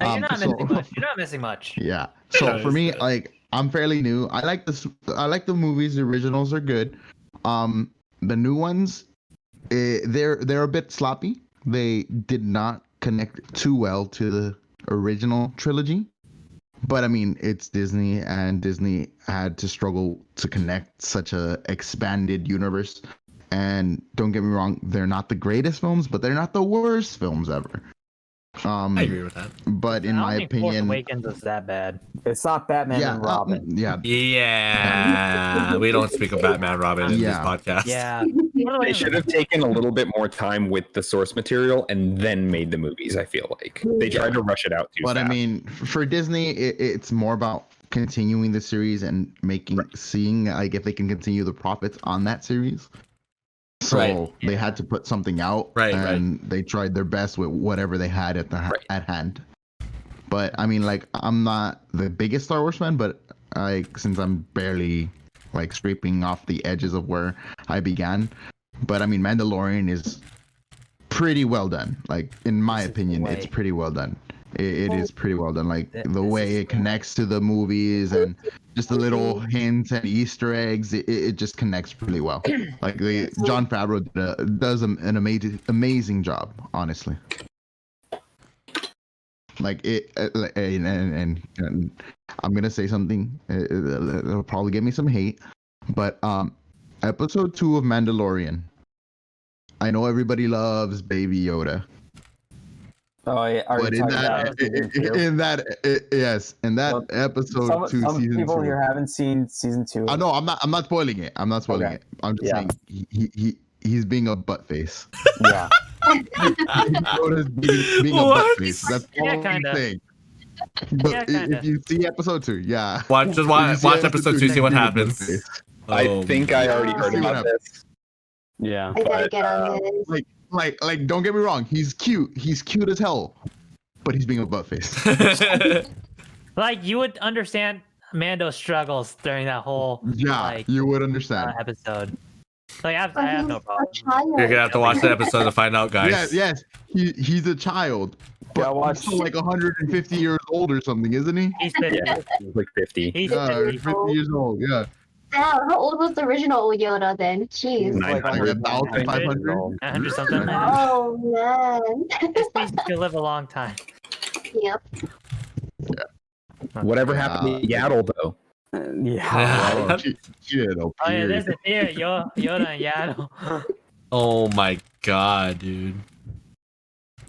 [SPEAKER 4] Hey, you're not missing much. You're not missing much.
[SPEAKER 5] Yeah. So for me, like I'm fairly new. I like this. I like the movies. The originals are good. The new ones, they're a bit sloppy. They did not connect too well to the original trilogy. But I mean, it's Disney, and Disney had to struggle to connect such a expanded universe. And don't get me wrong, they're not the greatest films, but they're not the worst films ever.
[SPEAKER 2] I agree with that.
[SPEAKER 5] But in my
[SPEAKER 4] Force
[SPEAKER 5] opinion,
[SPEAKER 4] Awakens is that bad.
[SPEAKER 1] It's not Batman
[SPEAKER 5] yeah,
[SPEAKER 1] and Robin.
[SPEAKER 5] yeah,
[SPEAKER 2] Yeah, we don't speak of Batman Robin in this
[SPEAKER 5] Yeah.
[SPEAKER 2] podcast.
[SPEAKER 4] Yeah.
[SPEAKER 3] They should have taken a little bit more time with the source material and then made the movies. I feel like they tried to rush it out too
[SPEAKER 5] but
[SPEAKER 3] fast.
[SPEAKER 5] I mean, for Disney, it's more about continuing the series and seeing like if they can continue the profits on that series. So
[SPEAKER 2] Right.
[SPEAKER 5] they had to put something out,
[SPEAKER 2] Right,
[SPEAKER 5] and they tried their best with whatever they had at hand. But I mean, like, I'm not the biggest Star Wars fan, but since I'm barely like scraping off the edges of where I began. But I mean, Mandalorian is pretty well done. Like, in my opinion, it's pretty well done. It is pretty well done. Like the way it connects to the movies and just the little hints and Easter eggs, it just connects really well. Like John Favreau does an amazing job, honestly. Like it, and I'm gonna say something. It'll probably give me some hate, but episode 2 of Mandalorian. I know everybody loves Baby Yoda.
[SPEAKER 1] Oh yeah, are
[SPEAKER 5] But
[SPEAKER 1] you
[SPEAKER 5] in
[SPEAKER 1] talking about season two?
[SPEAKER 5] yes, in that
[SPEAKER 1] Well,
[SPEAKER 5] episode 2,
[SPEAKER 1] some
[SPEAKER 5] season
[SPEAKER 1] people
[SPEAKER 5] 2.
[SPEAKER 1] here haven't seen season 2.
[SPEAKER 5] I know I'm not spoiling it. I'm not spoiling
[SPEAKER 1] Okay.
[SPEAKER 5] it. I'm just
[SPEAKER 1] Yeah.
[SPEAKER 5] saying he's being a butt face.
[SPEAKER 1] Yeah.
[SPEAKER 5] Yoda's being a
[SPEAKER 2] What?
[SPEAKER 5] butt face. That's all
[SPEAKER 4] Yeah,
[SPEAKER 5] I'm
[SPEAKER 4] kinda.
[SPEAKER 5] saying. But
[SPEAKER 4] Yeah, kinda.
[SPEAKER 5] if you see episode 2, yeah.
[SPEAKER 2] Watch episode 2, see what happens.
[SPEAKER 3] I
[SPEAKER 2] Oh,
[SPEAKER 3] think I already
[SPEAKER 6] Yeah.
[SPEAKER 3] heard
[SPEAKER 5] See what
[SPEAKER 3] about this.
[SPEAKER 1] Yeah.
[SPEAKER 6] I gotta
[SPEAKER 3] But,
[SPEAKER 6] get on this.
[SPEAKER 5] Like don't get me wrong, he's cute. He's cute as hell. But he's being a butt face.
[SPEAKER 4] Like, you would understand Mando's struggles during that whole
[SPEAKER 5] Yeah,
[SPEAKER 4] like
[SPEAKER 5] you would understand.
[SPEAKER 4] episode. Like, I
[SPEAKER 6] But
[SPEAKER 4] have
[SPEAKER 6] he's
[SPEAKER 4] no
[SPEAKER 6] a
[SPEAKER 4] problem.
[SPEAKER 6] child.
[SPEAKER 2] You're gonna have to watch that episode to find out, guys.
[SPEAKER 5] Yes. He's a child.
[SPEAKER 1] Yeah,
[SPEAKER 5] But
[SPEAKER 1] watch-
[SPEAKER 5] he's still like 150 years old or something, isn't he?
[SPEAKER 4] He's 50.
[SPEAKER 3] Yeah, like 50.
[SPEAKER 4] He's
[SPEAKER 5] Yeah,
[SPEAKER 4] 50.
[SPEAKER 5] 50 years old. Yeah.
[SPEAKER 6] Damn, how old was the original Yoda then? Jeez.
[SPEAKER 1] Like
[SPEAKER 3] 900.
[SPEAKER 5] 1,500.
[SPEAKER 4] 100 something.
[SPEAKER 6] Oh man.
[SPEAKER 4] This piece could live a long time.
[SPEAKER 6] Yep.
[SPEAKER 3] Whatever happened to Yaddle, though?
[SPEAKER 1] Yeah.
[SPEAKER 5] Oh, shit,
[SPEAKER 4] Oh yeah, there's a theory. Yoda and Yaddle.
[SPEAKER 2] Oh my god, dude.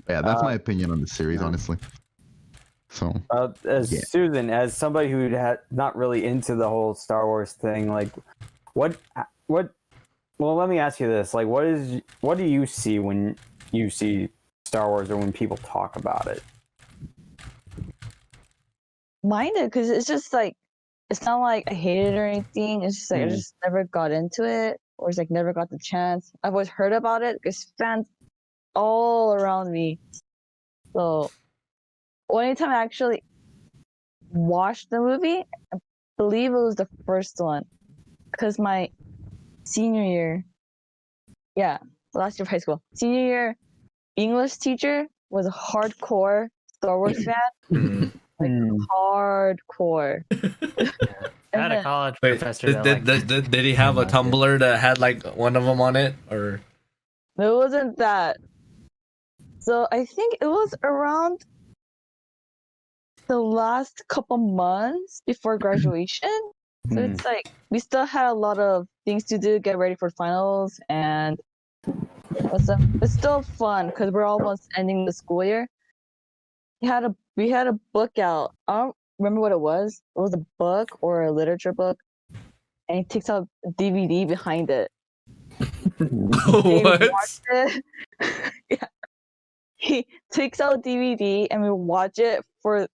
[SPEAKER 5] Yeah, that's my opinion on the series, honestly. So
[SPEAKER 1] As
[SPEAKER 5] Yeah.
[SPEAKER 1] Susan, as somebody who had not really into the whole Star Wars thing, like, what? Well, let me ask you this: like, what do you see when you see Star Wars, or when people talk about it?
[SPEAKER 7] Mind it, because it's just like, it's not like I hate it or anything. It's just like I just never got into it, or it's like never got the chance. I've always heard about it because fans all around me. So, only time I actually watched the movie, I believe it was the first one, because my senior year, last year of high school, senior year English teacher was a hardcore Star Wars fan. Hardcore.
[SPEAKER 4] I had a college professor that liked it.
[SPEAKER 2] Did he have a Tumblr that had like one of them on it, or?
[SPEAKER 7] It wasn't that. So I think it was around the last couple months before graduation. So it's like we still had a lot of things to do, get ready for finals, and it's still fun because we're almost ending the school year. We had a book out. I don't remember what it was. It was a book or a literature book, and he takes out a DVD behind it. We
[SPEAKER 2] What?
[SPEAKER 7] watched it. Yeah. He takes out DVD and we watch it for.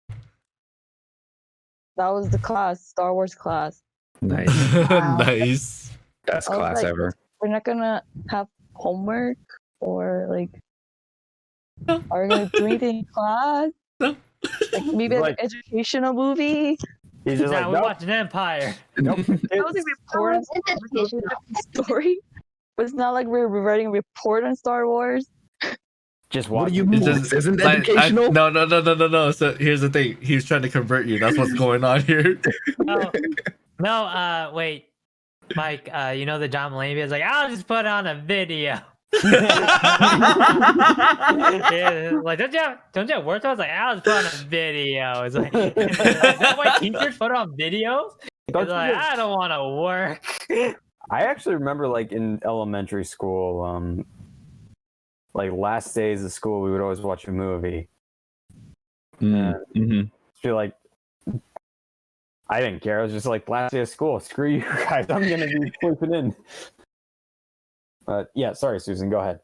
[SPEAKER 7] That was the class, Star Wars class.
[SPEAKER 3] Nice.
[SPEAKER 1] Wow.
[SPEAKER 2] Nice.
[SPEAKER 3] Best
[SPEAKER 7] I was
[SPEAKER 3] class
[SPEAKER 7] like-
[SPEAKER 3] ever.
[SPEAKER 7] we're not gonna have homework or like are we gonna do anything in class?
[SPEAKER 2] No.
[SPEAKER 7] Like maybe
[SPEAKER 1] Like-
[SPEAKER 7] an educational movie.
[SPEAKER 1] He's just
[SPEAKER 4] Nah,
[SPEAKER 1] like,
[SPEAKER 4] we
[SPEAKER 1] nope,
[SPEAKER 4] watched an Empire.
[SPEAKER 1] nope.
[SPEAKER 7] That was a report on
[SPEAKER 6] It's educational.
[SPEAKER 7] story. But it's not like we're writing a report on Star Wars.
[SPEAKER 1] Just
[SPEAKER 3] What
[SPEAKER 1] watch.
[SPEAKER 3] do you mean? This isn't educational?
[SPEAKER 2] No. So here's the thing. He was trying to convert you. That's what's going on here.
[SPEAKER 4] Oh, no, wait. Mike, you know the John Mulaney is like, I'll just put on a video. Yeah, like don't you have work? I was like, I'll just put on a video. It's like, that's why teachers put on videos.
[SPEAKER 1] Don't
[SPEAKER 4] It's
[SPEAKER 1] you
[SPEAKER 4] like,
[SPEAKER 1] just-
[SPEAKER 4] I don't want to work.
[SPEAKER 1] I actually remember, like in elementary school, like last days of school, we would always watch a movie.
[SPEAKER 3] Mm-hmm.
[SPEAKER 1] Feel like I didn't care. I was just like, last day of school. Screw you guys. I'm gonna be sleeping in. Yeah, sorry, Susan. Go ahead.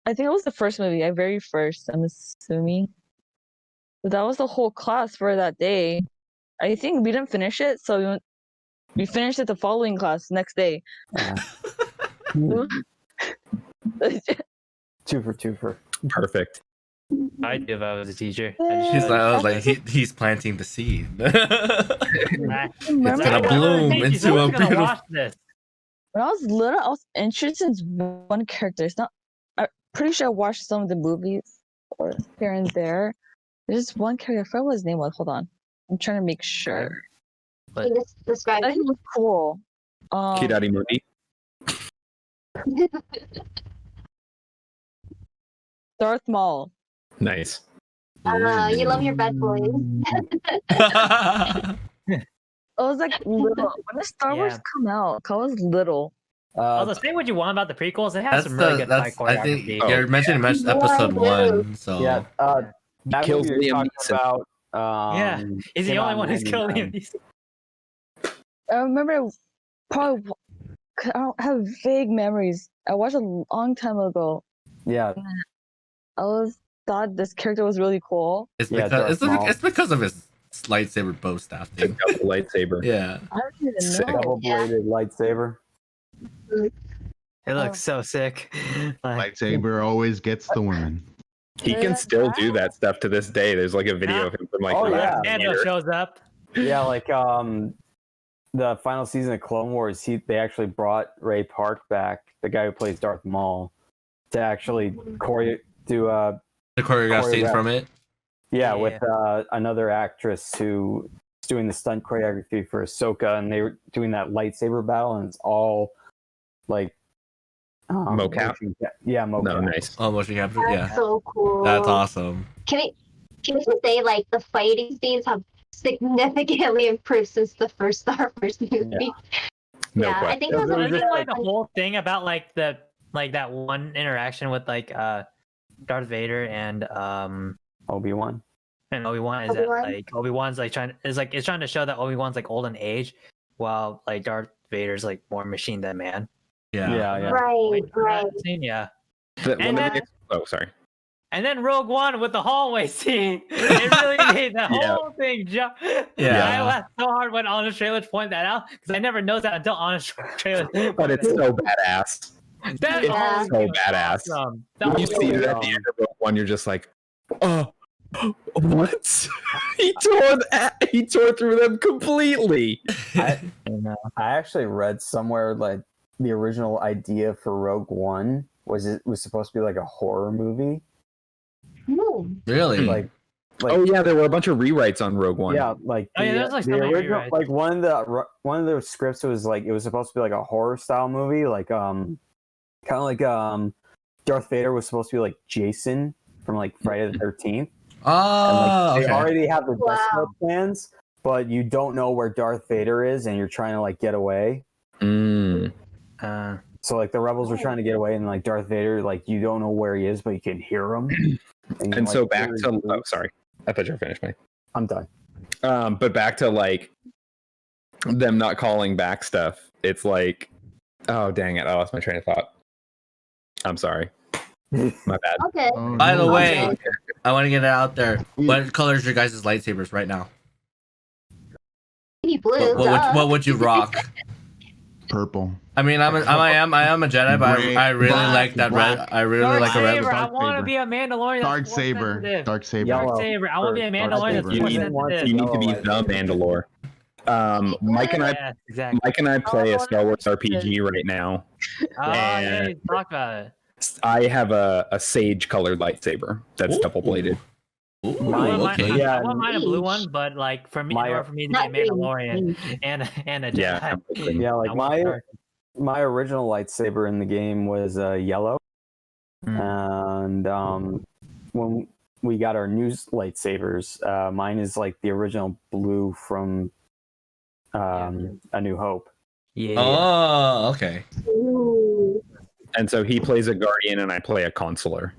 [SPEAKER 7] I think it was the first movie, very first, I'm assuming. But that was the whole class for that day. I think we didn't finish it, so we finished it the following class next day.
[SPEAKER 1] Two for.
[SPEAKER 3] Perfect.
[SPEAKER 4] I'd do if I was a teacher.
[SPEAKER 2] I was like, he's planting the seed.
[SPEAKER 7] Remember
[SPEAKER 2] gonna bloom into a beautiful-
[SPEAKER 4] Watch this.
[SPEAKER 7] when I was little, I was interested in one character. It's not. I'm pretty sure I watched some of the movies or here and there. There's just one character. I forgot what his name was. Hold on, I'm trying to make sure.
[SPEAKER 6] Can you describe
[SPEAKER 7] I think
[SPEAKER 6] it?
[SPEAKER 7] he was cool.
[SPEAKER 3] Kidadi Moody.
[SPEAKER 7] Darth Maul.
[SPEAKER 3] Nice.
[SPEAKER 6] You love your bad boys.
[SPEAKER 7] I was like little when did Star Wars
[SPEAKER 4] Yeah.
[SPEAKER 7] come out? I was little.
[SPEAKER 4] Although, say what you want about the prequels, it has some really good fight
[SPEAKER 2] I think
[SPEAKER 4] choreography.
[SPEAKER 2] you're mentioning episode one. So
[SPEAKER 1] Yeah, that
[SPEAKER 3] Kills
[SPEAKER 1] movie you're
[SPEAKER 3] Liam
[SPEAKER 1] talking
[SPEAKER 3] Neeson.
[SPEAKER 1] about.
[SPEAKER 4] Yeah, he's the
[SPEAKER 1] came
[SPEAKER 4] only
[SPEAKER 1] out
[SPEAKER 4] one who's
[SPEAKER 1] in
[SPEAKER 4] killed
[SPEAKER 1] 99.
[SPEAKER 4] him.
[SPEAKER 7] I remember probably. I don't have vague memories. I watched a long time ago.
[SPEAKER 1] Yeah,
[SPEAKER 7] I thought this character was really cool.
[SPEAKER 2] it's
[SPEAKER 1] Yeah,
[SPEAKER 2] because
[SPEAKER 1] Darth Maul.
[SPEAKER 2] it's because of his lightsaber bow staff thing.
[SPEAKER 3] Picked up the lightsaber.
[SPEAKER 2] Yeah.
[SPEAKER 7] I don't even
[SPEAKER 3] Sick.
[SPEAKER 7] know.
[SPEAKER 1] double-bladed lightsaber.
[SPEAKER 4] It looks so sick. Like,
[SPEAKER 5] Lightsaber always gets the women.
[SPEAKER 3] He can still do that stuff to this day. There's like a video of him from like
[SPEAKER 1] Oh,
[SPEAKER 3] the
[SPEAKER 1] yeah.
[SPEAKER 3] last
[SPEAKER 4] Mando
[SPEAKER 3] year.
[SPEAKER 4] shows up.
[SPEAKER 1] Yeah, like the final season of Clone Wars, they actually brought Ray Park back, the guy who plays Darth Maul, to actually do
[SPEAKER 2] The choreographed scenes
[SPEAKER 1] Choreographed.
[SPEAKER 2] from it.
[SPEAKER 1] yeah,
[SPEAKER 4] Yeah.
[SPEAKER 1] with another actress who was doing the stunt choreography for Ahsoka, and they were doing that lightsaber battle, and it's all like
[SPEAKER 3] Mocap?
[SPEAKER 1] Yeah, mocap.
[SPEAKER 3] No, nice.
[SPEAKER 2] Oh, motion capture.
[SPEAKER 6] That's
[SPEAKER 2] Yeah.
[SPEAKER 6] so cool.
[SPEAKER 2] That's awesome.
[SPEAKER 6] Can we just say like the fighting scenes have significantly improved since the first Star Wars movie?
[SPEAKER 3] No
[SPEAKER 6] Yeah, I
[SPEAKER 3] question.
[SPEAKER 6] think it was
[SPEAKER 1] It
[SPEAKER 6] a
[SPEAKER 1] was
[SPEAKER 4] I
[SPEAKER 6] really
[SPEAKER 4] think like the
[SPEAKER 6] fun-
[SPEAKER 4] whole thing about like that one interaction with like Darth Vader and
[SPEAKER 1] Obi-Wan.
[SPEAKER 4] Obi-Wan is
[SPEAKER 6] Obi-Wan?
[SPEAKER 4] that like Obi-Wan's like it's trying to show that Obi-Wan's like old in age, while like Darth Vader's like more machine than man.
[SPEAKER 2] Yeah.
[SPEAKER 1] Yeah.
[SPEAKER 6] Right, right.
[SPEAKER 4] That scene, yeah.
[SPEAKER 3] One
[SPEAKER 4] And
[SPEAKER 3] of
[SPEAKER 4] then-
[SPEAKER 3] oh, sorry.
[SPEAKER 4] And then Rogue One with the hallway scene. It really made the
[SPEAKER 3] Yeah.
[SPEAKER 4] whole thing jump.
[SPEAKER 2] Yeah.
[SPEAKER 4] I laughed so hard when Honest Trailers point that out because I never noticed that until Honest Trailers.
[SPEAKER 3] But it's so badass.
[SPEAKER 4] That
[SPEAKER 3] It's
[SPEAKER 4] whole
[SPEAKER 3] so
[SPEAKER 4] thing was
[SPEAKER 3] badass.
[SPEAKER 4] awesome.
[SPEAKER 3] When you
[SPEAKER 4] was
[SPEAKER 3] see it at the end of Rogue One, you're just like, oh, what? he tore through them completely.
[SPEAKER 1] I actually read somewhere like the original idea for Rogue One was supposed to be like a horror movie.
[SPEAKER 6] Hmm.
[SPEAKER 2] Really?
[SPEAKER 1] Like
[SPEAKER 3] Oh yeah, there were a bunch of rewrites on Rogue One.
[SPEAKER 1] yeah, like
[SPEAKER 4] Oh, yeah, there's, like, so many rewrites.
[SPEAKER 1] like one of the scripts was like it was supposed to be like a horror style movie, like kind of like Darth Vader was supposed to be like Jason from like Friday the 13th.
[SPEAKER 2] Oh,
[SPEAKER 1] They
[SPEAKER 2] okay.
[SPEAKER 1] already have the Death Star
[SPEAKER 6] Wow.
[SPEAKER 1] plans, but you don't know where Darth Vader is, and you're trying to like get away.
[SPEAKER 3] Mm.
[SPEAKER 1] So like the rebels were trying to get away, and like Darth Vader, like you don't know where he is, but you can hear him. And,
[SPEAKER 3] And so back
[SPEAKER 1] hear his
[SPEAKER 3] to
[SPEAKER 1] voice.
[SPEAKER 3] oh sorry, I thought you were finished, Mike.
[SPEAKER 1] I'm done.
[SPEAKER 3] But back to like them not calling back stuff. It's like, oh dang it, I lost my train of thought. I'm sorry, my bad.
[SPEAKER 6] Okay.
[SPEAKER 5] Oh,
[SPEAKER 2] By the
[SPEAKER 5] no.
[SPEAKER 2] way, I want to get it out there. What color is your guys' lightsabers right now?
[SPEAKER 6] Navy blue.
[SPEAKER 2] What would you rock?
[SPEAKER 5] Purple.
[SPEAKER 2] I mean, I am a Jedi, but
[SPEAKER 5] Gray,
[SPEAKER 2] I really
[SPEAKER 5] black,
[SPEAKER 2] like that red.
[SPEAKER 5] black.
[SPEAKER 2] I really
[SPEAKER 4] Dark
[SPEAKER 2] like a red.
[SPEAKER 4] saber. I
[SPEAKER 5] Dark
[SPEAKER 4] want to
[SPEAKER 5] saber.
[SPEAKER 4] be a Mandalorian.
[SPEAKER 5] Dark
[SPEAKER 4] That's more
[SPEAKER 5] saber.
[SPEAKER 4] sensitive.
[SPEAKER 5] Dark saber.
[SPEAKER 1] Yellow.
[SPEAKER 4] Dark saber. I want to be a
[SPEAKER 1] Dark
[SPEAKER 4] Mandalorian. That's
[SPEAKER 1] saber.
[SPEAKER 4] more
[SPEAKER 3] You
[SPEAKER 4] sensitive.
[SPEAKER 3] need to be
[SPEAKER 1] Yellow
[SPEAKER 3] the Mandalore. Mike and I
[SPEAKER 4] Yes, exactly.
[SPEAKER 3] Mike and I play a
[SPEAKER 4] Oh,
[SPEAKER 3] Star Wars
[SPEAKER 4] that's
[SPEAKER 3] RPG right now.
[SPEAKER 4] Oh, yeah,
[SPEAKER 3] And-
[SPEAKER 4] you talk about it.
[SPEAKER 3] I have a sage colored lightsaber that's
[SPEAKER 2] Ooh.
[SPEAKER 3] double bladed.
[SPEAKER 2] Ooh,
[SPEAKER 4] I want mine-
[SPEAKER 2] okay.
[SPEAKER 1] Yeah,
[SPEAKER 4] I want mine a blue one, but like for me, in order for me to be a
[SPEAKER 6] Not green.
[SPEAKER 4] Mandalorian and a Jedi.
[SPEAKER 3] Yeah.
[SPEAKER 1] Yeah, like
[SPEAKER 4] I want dark.
[SPEAKER 1] my original lightsaber in the game was yellow,
[SPEAKER 4] Mm.
[SPEAKER 1] and when we got our new lightsabers, mine is like the original blue from A New Hope.
[SPEAKER 4] Yeah.
[SPEAKER 2] Oh, okay.
[SPEAKER 6] Ooh.
[SPEAKER 3] And so he plays a guardian and I play a consular.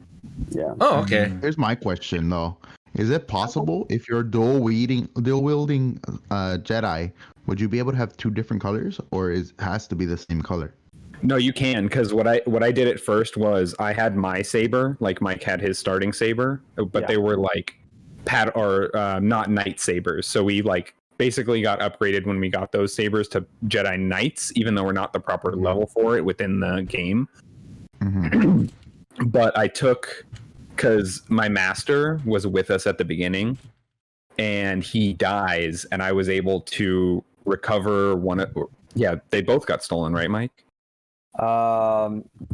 [SPEAKER 1] Yeah.
[SPEAKER 2] Oh, okay.
[SPEAKER 5] Here's my question though: is it possible if you're dual wielding Jedi, would you be able to have two different colors, or has to be the same color?
[SPEAKER 3] No, you can, because what I did at first was I had my saber, like Mike had his starting saber, but
[SPEAKER 1] Yeah.
[SPEAKER 3] they were like not knight sabers. So we like basically got upgraded when we got those sabers to Jedi Knights, even though we're not the proper level for it within the game.
[SPEAKER 5] Mm-hmm.
[SPEAKER 3] But I took, because my master was with us at the beginning, and he dies, and I was able to recover yeah, they both got stolen, right, Mike?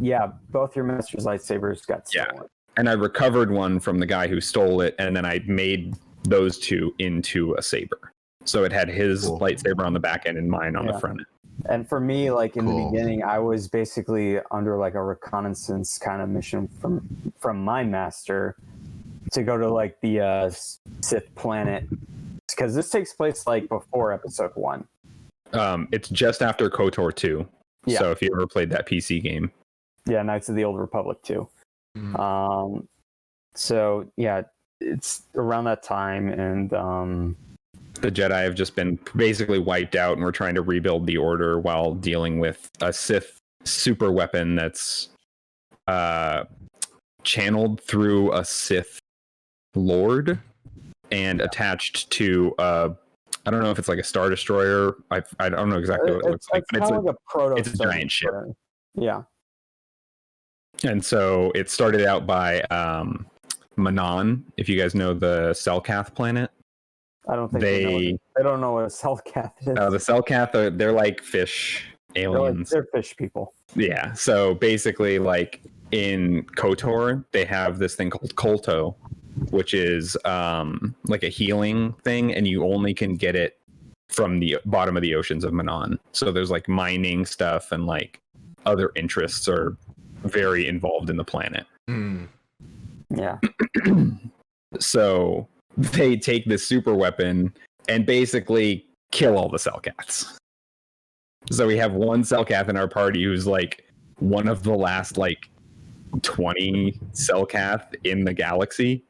[SPEAKER 1] Yeah, both your master's lightsabers got
[SPEAKER 3] Yeah.
[SPEAKER 1] stolen.
[SPEAKER 3] And I recovered one from the guy who stole it, and then I made those two into a saber. So it had his
[SPEAKER 5] Cool.
[SPEAKER 3] lightsaber on the back end and mine on the
[SPEAKER 1] Yeah.
[SPEAKER 3] front end.
[SPEAKER 1] And for me, like in the
[SPEAKER 5] Cool.
[SPEAKER 1] beginning, I was basically under like a reconnaissance kind of mission from my master to go to like the Sith planet, because this takes place like before Episode 1.
[SPEAKER 3] It's just after KOTOR 2.
[SPEAKER 1] Yeah.
[SPEAKER 3] So if you ever played that PC game.
[SPEAKER 1] Yeah, Knights of the Old Republic too.
[SPEAKER 2] Mm.
[SPEAKER 1] So yeah, it's around that time, and
[SPEAKER 3] The Jedi have just been basically wiped out, and we're trying to rebuild the Order while dealing with a Sith super weapon that's channeled through a Sith Lord and attached to I don't know if it's like a Star Destroyer. I don't know exactly what it looks like, but
[SPEAKER 1] kind of like a proto.
[SPEAKER 3] it's a giant ship.
[SPEAKER 1] Yeah.
[SPEAKER 3] And so it started out by Manon, if you guys know the Selkath planet.
[SPEAKER 1] I don't think
[SPEAKER 3] They
[SPEAKER 1] don't know what a Selkath is.
[SPEAKER 3] the Selkath they're like fish aliens.
[SPEAKER 1] They're fish people.
[SPEAKER 3] Yeah. So basically, like in KOTOR, they have this thing called Kolto, which is like a healing thing, and you only can get it from the bottom of the oceans of Manon. So there's like mining stuff, and like other interests are very involved in the planet.
[SPEAKER 2] Mm.
[SPEAKER 1] Yeah.
[SPEAKER 3] So they take this super weapon and basically kill all the Selkaths. So we have one Selkath in our party who's like one of the last like 20 Selkath in the galaxy,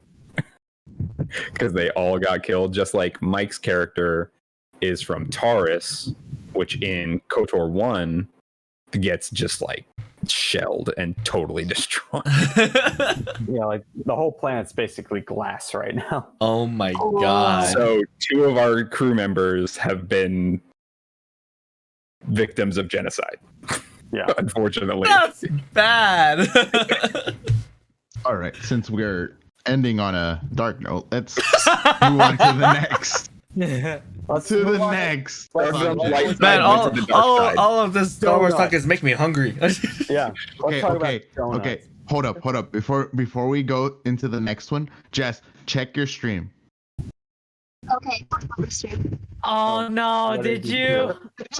[SPEAKER 3] because they all got killed. Just like Mike's character is from Taurus, which in KOTOR 1 gets just like shelled and totally destroyed.
[SPEAKER 1] Yeah, like the whole planet's basically glass right now.
[SPEAKER 2] Oh my
[SPEAKER 6] Oh.
[SPEAKER 2] god.
[SPEAKER 3] So 2 of our crew members have been victims of genocide.
[SPEAKER 1] Yeah.
[SPEAKER 3] Unfortunately.
[SPEAKER 2] That's bad.
[SPEAKER 5] All right, since we're ending on a dark note, let's move on to the next.
[SPEAKER 1] Let's
[SPEAKER 5] To
[SPEAKER 1] move
[SPEAKER 5] the
[SPEAKER 1] on.
[SPEAKER 5] next.
[SPEAKER 1] Let's
[SPEAKER 3] Everyone's
[SPEAKER 1] move on.
[SPEAKER 3] white
[SPEAKER 2] Man,
[SPEAKER 3] side went to the dark side.
[SPEAKER 2] all of this Star Wars talk
[SPEAKER 1] Doughnuts.
[SPEAKER 2] is making me hungry.
[SPEAKER 1] Yeah. Let's talk about donuts.
[SPEAKER 5] Okay. Hold up. Before we go into the next one, Jess, check your stream.
[SPEAKER 6] Okay.
[SPEAKER 4] Oh no!
[SPEAKER 1] What
[SPEAKER 4] Did
[SPEAKER 1] did you
[SPEAKER 4] you?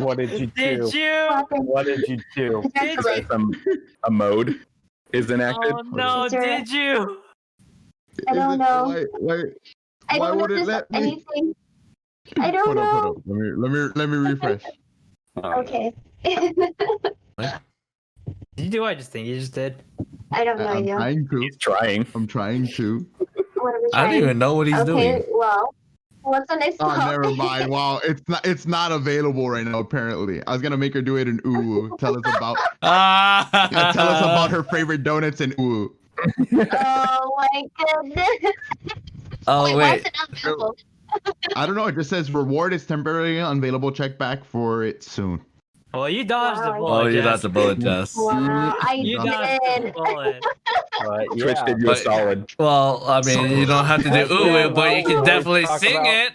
[SPEAKER 1] What did you do?
[SPEAKER 4] Did you?
[SPEAKER 1] What did you do?
[SPEAKER 6] Potentially.
[SPEAKER 3] A mode is enacted.
[SPEAKER 4] Oh no!
[SPEAKER 6] Is there-
[SPEAKER 4] Did you?
[SPEAKER 6] I don't know.
[SPEAKER 5] Why
[SPEAKER 6] I
[SPEAKER 5] Why
[SPEAKER 6] don't know
[SPEAKER 5] would
[SPEAKER 6] if
[SPEAKER 5] it
[SPEAKER 6] there's
[SPEAKER 5] let me?
[SPEAKER 6] anything. I don't know.
[SPEAKER 5] Hold up. Let me refresh.
[SPEAKER 6] Okay.
[SPEAKER 4] Did you do what I just think you just did?
[SPEAKER 6] I don't know.
[SPEAKER 5] I'm
[SPEAKER 6] You.
[SPEAKER 5] trying to.
[SPEAKER 3] He's trying.
[SPEAKER 5] I'm trying to.
[SPEAKER 6] What are we
[SPEAKER 2] I don't
[SPEAKER 6] trying?
[SPEAKER 2] even know what he's
[SPEAKER 6] Okay.
[SPEAKER 2] doing.
[SPEAKER 6] Well, what's the next
[SPEAKER 5] Oh,
[SPEAKER 6] one?
[SPEAKER 5] never mind. Wow, it's not available right now. Apparently, I was gonna make her do it in ooh. Tell us about tell us about her favorite donuts in ooh.
[SPEAKER 6] Oh my goodness.
[SPEAKER 2] Oh
[SPEAKER 6] why
[SPEAKER 2] wait.
[SPEAKER 6] is it not available?
[SPEAKER 5] I don't know. It just says reward is temporarily unavailable. Check back for it soon.
[SPEAKER 4] Well, you dodged the
[SPEAKER 6] Wow.
[SPEAKER 4] bullet.
[SPEAKER 2] Oh, you
[SPEAKER 4] Jess.
[SPEAKER 2] dodged the bullet, Jess.
[SPEAKER 6] Wow, I
[SPEAKER 4] You dodged the
[SPEAKER 6] did.
[SPEAKER 4] bullet.
[SPEAKER 1] But
[SPEAKER 3] Twitch
[SPEAKER 1] yeah,
[SPEAKER 3] did you a
[SPEAKER 2] But-
[SPEAKER 3] solid.
[SPEAKER 2] Well, I mean, you don't have to do
[SPEAKER 1] That's
[SPEAKER 2] ooh,
[SPEAKER 1] good.
[SPEAKER 2] but you
[SPEAKER 1] We
[SPEAKER 2] can
[SPEAKER 1] always
[SPEAKER 2] definitely
[SPEAKER 1] talk
[SPEAKER 2] sing
[SPEAKER 1] about-
[SPEAKER 2] it.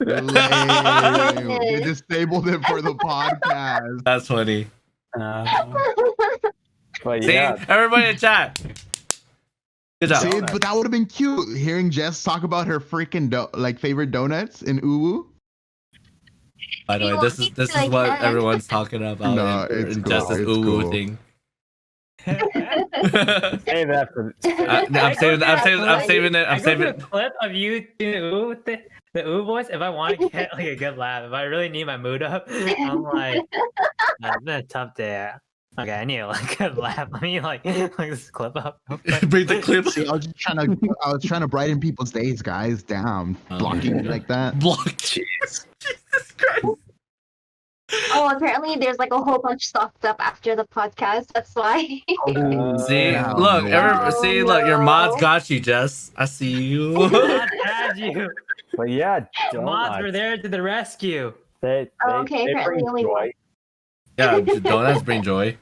[SPEAKER 5] Lame. They disabled it for the podcast.
[SPEAKER 2] That's funny.
[SPEAKER 1] But
[SPEAKER 2] See,
[SPEAKER 1] yeah,
[SPEAKER 2] everybody in chat. Good job.
[SPEAKER 5] See, but that would have been cute. Hearing Jess talk about her freaking favorite donuts in Uwu.
[SPEAKER 2] By the way, this is
[SPEAKER 6] Like
[SPEAKER 2] what
[SPEAKER 6] that.
[SPEAKER 2] everyone's talking about
[SPEAKER 5] No,
[SPEAKER 2] in
[SPEAKER 5] it's cool,
[SPEAKER 2] Justice
[SPEAKER 5] it's
[SPEAKER 2] Uwu
[SPEAKER 5] cool.
[SPEAKER 2] thing.
[SPEAKER 1] say that for.
[SPEAKER 2] I'm saving it.
[SPEAKER 4] I
[SPEAKER 2] I'm
[SPEAKER 4] go
[SPEAKER 2] saving
[SPEAKER 4] to
[SPEAKER 2] it.
[SPEAKER 4] a clip of you doing the ooh with the ooh voice. If I want to get like a good laugh, if I really need my mood up, I'm like, "Nah, it's been a tough day. Okay, I need like a good laugh. Let me like this clip up. real quick."
[SPEAKER 2] Bring the clip.
[SPEAKER 5] See, I was trying to brighten people's days, guys. Damn,
[SPEAKER 2] Oh,
[SPEAKER 5] blocking
[SPEAKER 2] my
[SPEAKER 5] me
[SPEAKER 2] God.
[SPEAKER 5] like that.
[SPEAKER 2] Blocked.
[SPEAKER 3] Jeez.
[SPEAKER 2] Jesus Christ.
[SPEAKER 6] Oh, apparently there's like a whole bunch stocked up after the podcast. That's why.
[SPEAKER 2] See,
[SPEAKER 5] Yeah.
[SPEAKER 2] look,
[SPEAKER 6] Oh,
[SPEAKER 2] look, your mods
[SPEAKER 6] no.
[SPEAKER 2] got you, Jess. I see you.
[SPEAKER 4] Mods had you.
[SPEAKER 1] But yeah,
[SPEAKER 4] Mods were
[SPEAKER 1] donuts.
[SPEAKER 4] there to the rescue.
[SPEAKER 1] They
[SPEAKER 6] Okay,
[SPEAKER 1] they
[SPEAKER 6] apparently
[SPEAKER 1] bring
[SPEAKER 6] only
[SPEAKER 1] joy.
[SPEAKER 6] one.
[SPEAKER 2] Yeah, the donuts bring joy.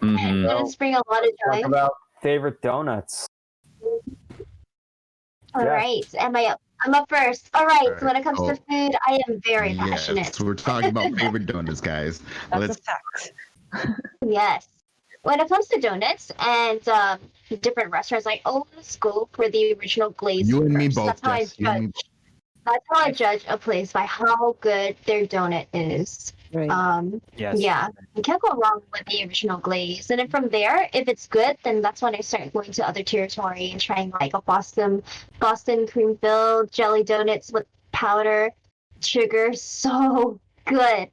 [SPEAKER 3] Mm-hmm.
[SPEAKER 6] Donuts bring a lot of
[SPEAKER 1] Talk
[SPEAKER 6] joy.
[SPEAKER 1] about favorite donuts.
[SPEAKER 6] All
[SPEAKER 1] Yeah.
[SPEAKER 6] right, am I up? I'm up first. All right, so when it comes
[SPEAKER 5] Oh.
[SPEAKER 6] to food, I am very passionate.
[SPEAKER 5] Yes, we're talking about favorite donuts, guys.
[SPEAKER 7] That's
[SPEAKER 5] Let's
[SPEAKER 7] a fact.
[SPEAKER 6] Yes. When it comes to donuts and different restaurants, I always go for the original glaze.
[SPEAKER 5] you and me
[SPEAKER 6] first.
[SPEAKER 5] both.
[SPEAKER 6] That's how I
[SPEAKER 5] Jess. You and
[SPEAKER 6] judge.
[SPEAKER 5] me.
[SPEAKER 6] That's how I judge a place by how good their donut is.
[SPEAKER 7] Right.
[SPEAKER 4] Yes.
[SPEAKER 6] Yeah, you can't go wrong with the original glaze. And then from there, if it's good, then that's when I start going to other territory and trying like a Boston cream filled jelly donuts with powder sugar. So good.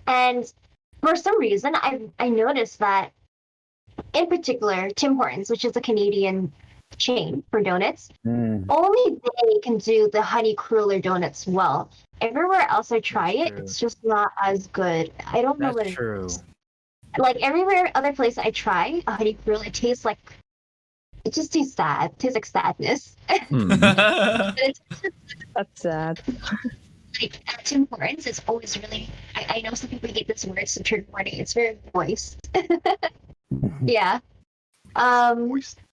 [SPEAKER 6] And for some reason, I noticed that in particular, Tim Hortons, which is a Canadian chain for donuts, only they can do the honey cruller donuts well. Everywhere else I try
[SPEAKER 4] That's
[SPEAKER 6] it,
[SPEAKER 4] true.
[SPEAKER 6] it's just not as good. I don't know what
[SPEAKER 4] That's
[SPEAKER 6] it
[SPEAKER 4] true.
[SPEAKER 6] is. Like everywhere other place I try a honey cruller, it tastes like it just tastes sad. It tastes like sadness. But it's
[SPEAKER 7] That's sad.
[SPEAKER 6] like at Tim Hortons, it's always really. I know some people hate this word, so trigger warning. It's very moist. Yeah.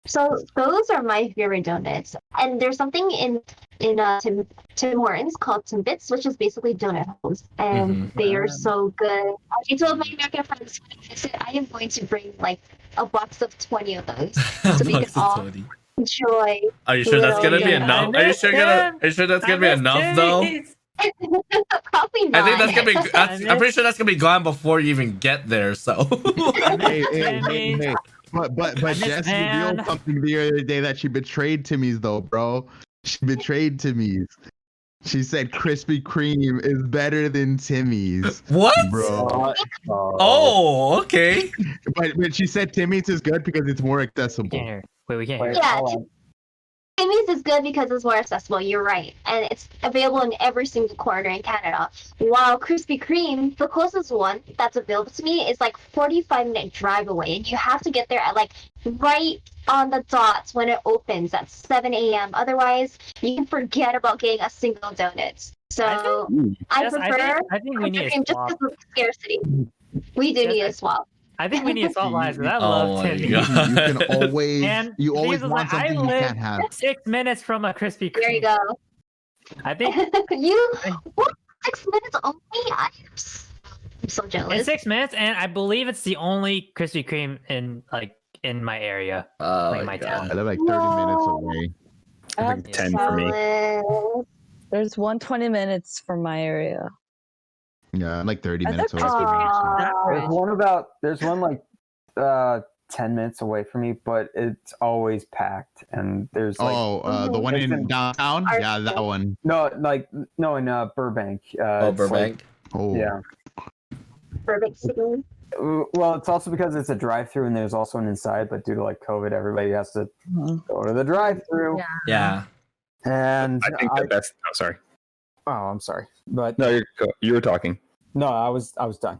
[SPEAKER 6] So those are my favorite donuts, and there's something in Tim Hortons called Timbits, which is basically donut holes, and they are so good. I told my American friends when I visit, I am going to bring like a box of 20 of those, so we can all enjoy.
[SPEAKER 2] Are you sure that's gonna be
[SPEAKER 6] Yeah.
[SPEAKER 2] enough? Are you sure that's gonna be enough though?
[SPEAKER 6] Probably not.
[SPEAKER 2] I think that's gonna be. I'm pretty
[SPEAKER 4] miss-
[SPEAKER 2] sure that's gonna be gone before you even get there. So.
[SPEAKER 5] Hey. But Jess
[SPEAKER 4] man.
[SPEAKER 5] revealed something the other day that she betrayed Timmy's though, bro. She betrayed Timmy's. She said Krispy Kreme is better than Timmy's,
[SPEAKER 2] What?
[SPEAKER 5] bro.
[SPEAKER 2] Oh, okay.
[SPEAKER 5] But she said Timmy's is good because it's more
[SPEAKER 4] We can't
[SPEAKER 5] accessible.
[SPEAKER 4] hear. Wait, we can't hear.
[SPEAKER 6] Yeah,
[SPEAKER 1] hold on.
[SPEAKER 6] Timmy's is good because it's more accessible. You're right, and it's available in every single corner in Canada. While Krispy Kreme, the closest one that's available to me is like 45-minute drive away, and you have to get there at like right on the dot when it opens at 7 a.m. Otherwise, you can forget about getting a single donut. So I
[SPEAKER 4] Yes,
[SPEAKER 6] prefer
[SPEAKER 4] I think we need
[SPEAKER 6] Krispy
[SPEAKER 4] a
[SPEAKER 6] Kreme just
[SPEAKER 4] swap.
[SPEAKER 6] because of scarcity. We do
[SPEAKER 4] Yes,
[SPEAKER 6] need a swap.
[SPEAKER 4] I think we need to swap lives because I
[SPEAKER 2] Oh
[SPEAKER 4] love
[SPEAKER 2] my
[SPEAKER 4] Timmy.
[SPEAKER 2] God.
[SPEAKER 5] You can always
[SPEAKER 4] And
[SPEAKER 5] you always
[SPEAKER 4] Jesus,
[SPEAKER 5] want
[SPEAKER 4] like, I
[SPEAKER 5] something you
[SPEAKER 4] live
[SPEAKER 5] can't have.
[SPEAKER 4] 6 minutes from a Krispy Kreme.
[SPEAKER 6] There you go.
[SPEAKER 4] I think
[SPEAKER 6] What? 6 minutes only? I'm so jealous.
[SPEAKER 4] in 6 minutes, and I believe it's the only Krispy Kreme in my area,
[SPEAKER 2] Oh
[SPEAKER 4] like my town.
[SPEAKER 5] I live like 30 minutes away.
[SPEAKER 7] I have
[SPEAKER 3] Like 10 for me.
[SPEAKER 6] Jealous.
[SPEAKER 7] There's 120 minutes from my area.
[SPEAKER 5] Yeah, I'm like 30
[SPEAKER 7] I
[SPEAKER 5] minutes
[SPEAKER 7] thought
[SPEAKER 5] away.
[SPEAKER 6] Aw.
[SPEAKER 1] There's one like 10 minutes away from me, but it's always packed, and there's like
[SPEAKER 5] The one
[SPEAKER 1] It's
[SPEAKER 5] in
[SPEAKER 1] in-
[SPEAKER 5] downtown? Yeah, that one.
[SPEAKER 1] no in Burbank.
[SPEAKER 2] Oh,
[SPEAKER 1] it's like-
[SPEAKER 2] Burbank.
[SPEAKER 5] Oh,
[SPEAKER 1] yeah.
[SPEAKER 6] Burbank City.
[SPEAKER 1] Well, it's also because it's a drive-through, and there's also an inside. But due to like COVID, everybody has to go to the drive-through.
[SPEAKER 7] Yeah.
[SPEAKER 2] Yeah.
[SPEAKER 1] And
[SPEAKER 3] I think the best. Oh, sorry.
[SPEAKER 1] I'm sorry, but
[SPEAKER 3] No, you were talking.
[SPEAKER 1] No, I was done.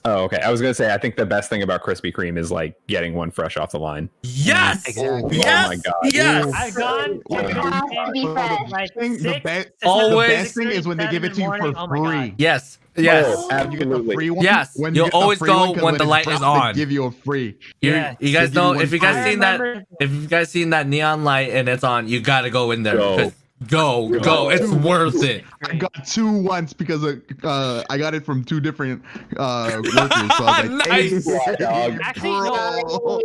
[SPEAKER 3] Oh, okay. I was gonna say I think the best thing about Krispy Kreme is like getting one fresh off the line.
[SPEAKER 2] Yes.
[SPEAKER 4] Exactly.
[SPEAKER 2] Yes.
[SPEAKER 3] Oh my God.
[SPEAKER 2] Yes.
[SPEAKER 4] I've gone to
[SPEAKER 6] It has to be fresh.
[SPEAKER 4] like
[SPEAKER 5] Thing- the
[SPEAKER 4] 6,
[SPEAKER 5] best-
[SPEAKER 2] Always-
[SPEAKER 5] The best thing is when they give it to you for free.
[SPEAKER 2] Yes. Yes.
[SPEAKER 3] Oh,
[SPEAKER 5] You get the free one.
[SPEAKER 2] Yes,
[SPEAKER 5] When
[SPEAKER 2] you'll
[SPEAKER 5] get the
[SPEAKER 2] always
[SPEAKER 5] free
[SPEAKER 2] go
[SPEAKER 5] one, 'cause
[SPEAKER 2] when the
[SPEAKER 5] it's
[SPEAKER 2] light is
[SPEAKER 5] dropped, they
[SPEAKER 2] on.
[SPEAKER 5] give you a free.
[SPEAKER 4] Yeah.
[SPEAKER 2] You guys
[SPEAKER 5] They give you
[SPEAKER 2] know
[SPEAKER 5] one
[SPEAKER 2] if you guys
[SPEAKER 5] free.
[SPEAKER 2] seen that
[SPEAKER 4] remember-
[SPEAKER 2] if you guys seen that neon light and it's on, you gotta go in there.
[SPEAKER 3] Go.
[SPEAKER 2] 'Cause Go. It's worth it.
[SPEAKER 5] I got 2 once because I got it from 2 different workers. So I was like,
[SPEAKER 2] Nice.
[SPEAKER 5] hey,
[SPEAKER 3] Dog.
[SPEAKER 4] Actually, no.
[SPEAKER 5] bro.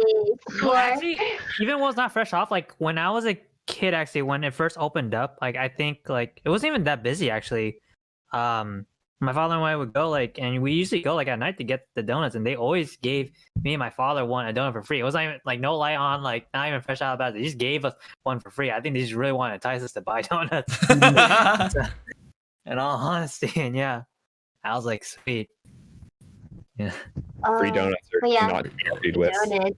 [SPEAKER 4] Well, actually, even when it's not fresh off, like when I was a kid, actually, when it first opened up, like I think like it wasn't even that busy actually. My father and I would go like, and we usually go like at night to get the donuts, and they always gave me and my father a donut for free. It wasn't even like no light on, like not even fresh out of the bag. They just gave us one for free. I think they just really wanted to entice us to buy donuts. In all honesty, and yeah, I was like, sweet. Yeah.
[SPEAKER 3] Free donuts are
[SPEAKER 6] But yeah,
[SPEAKER 3] not copied with.
[SPEAKER 6] donuts.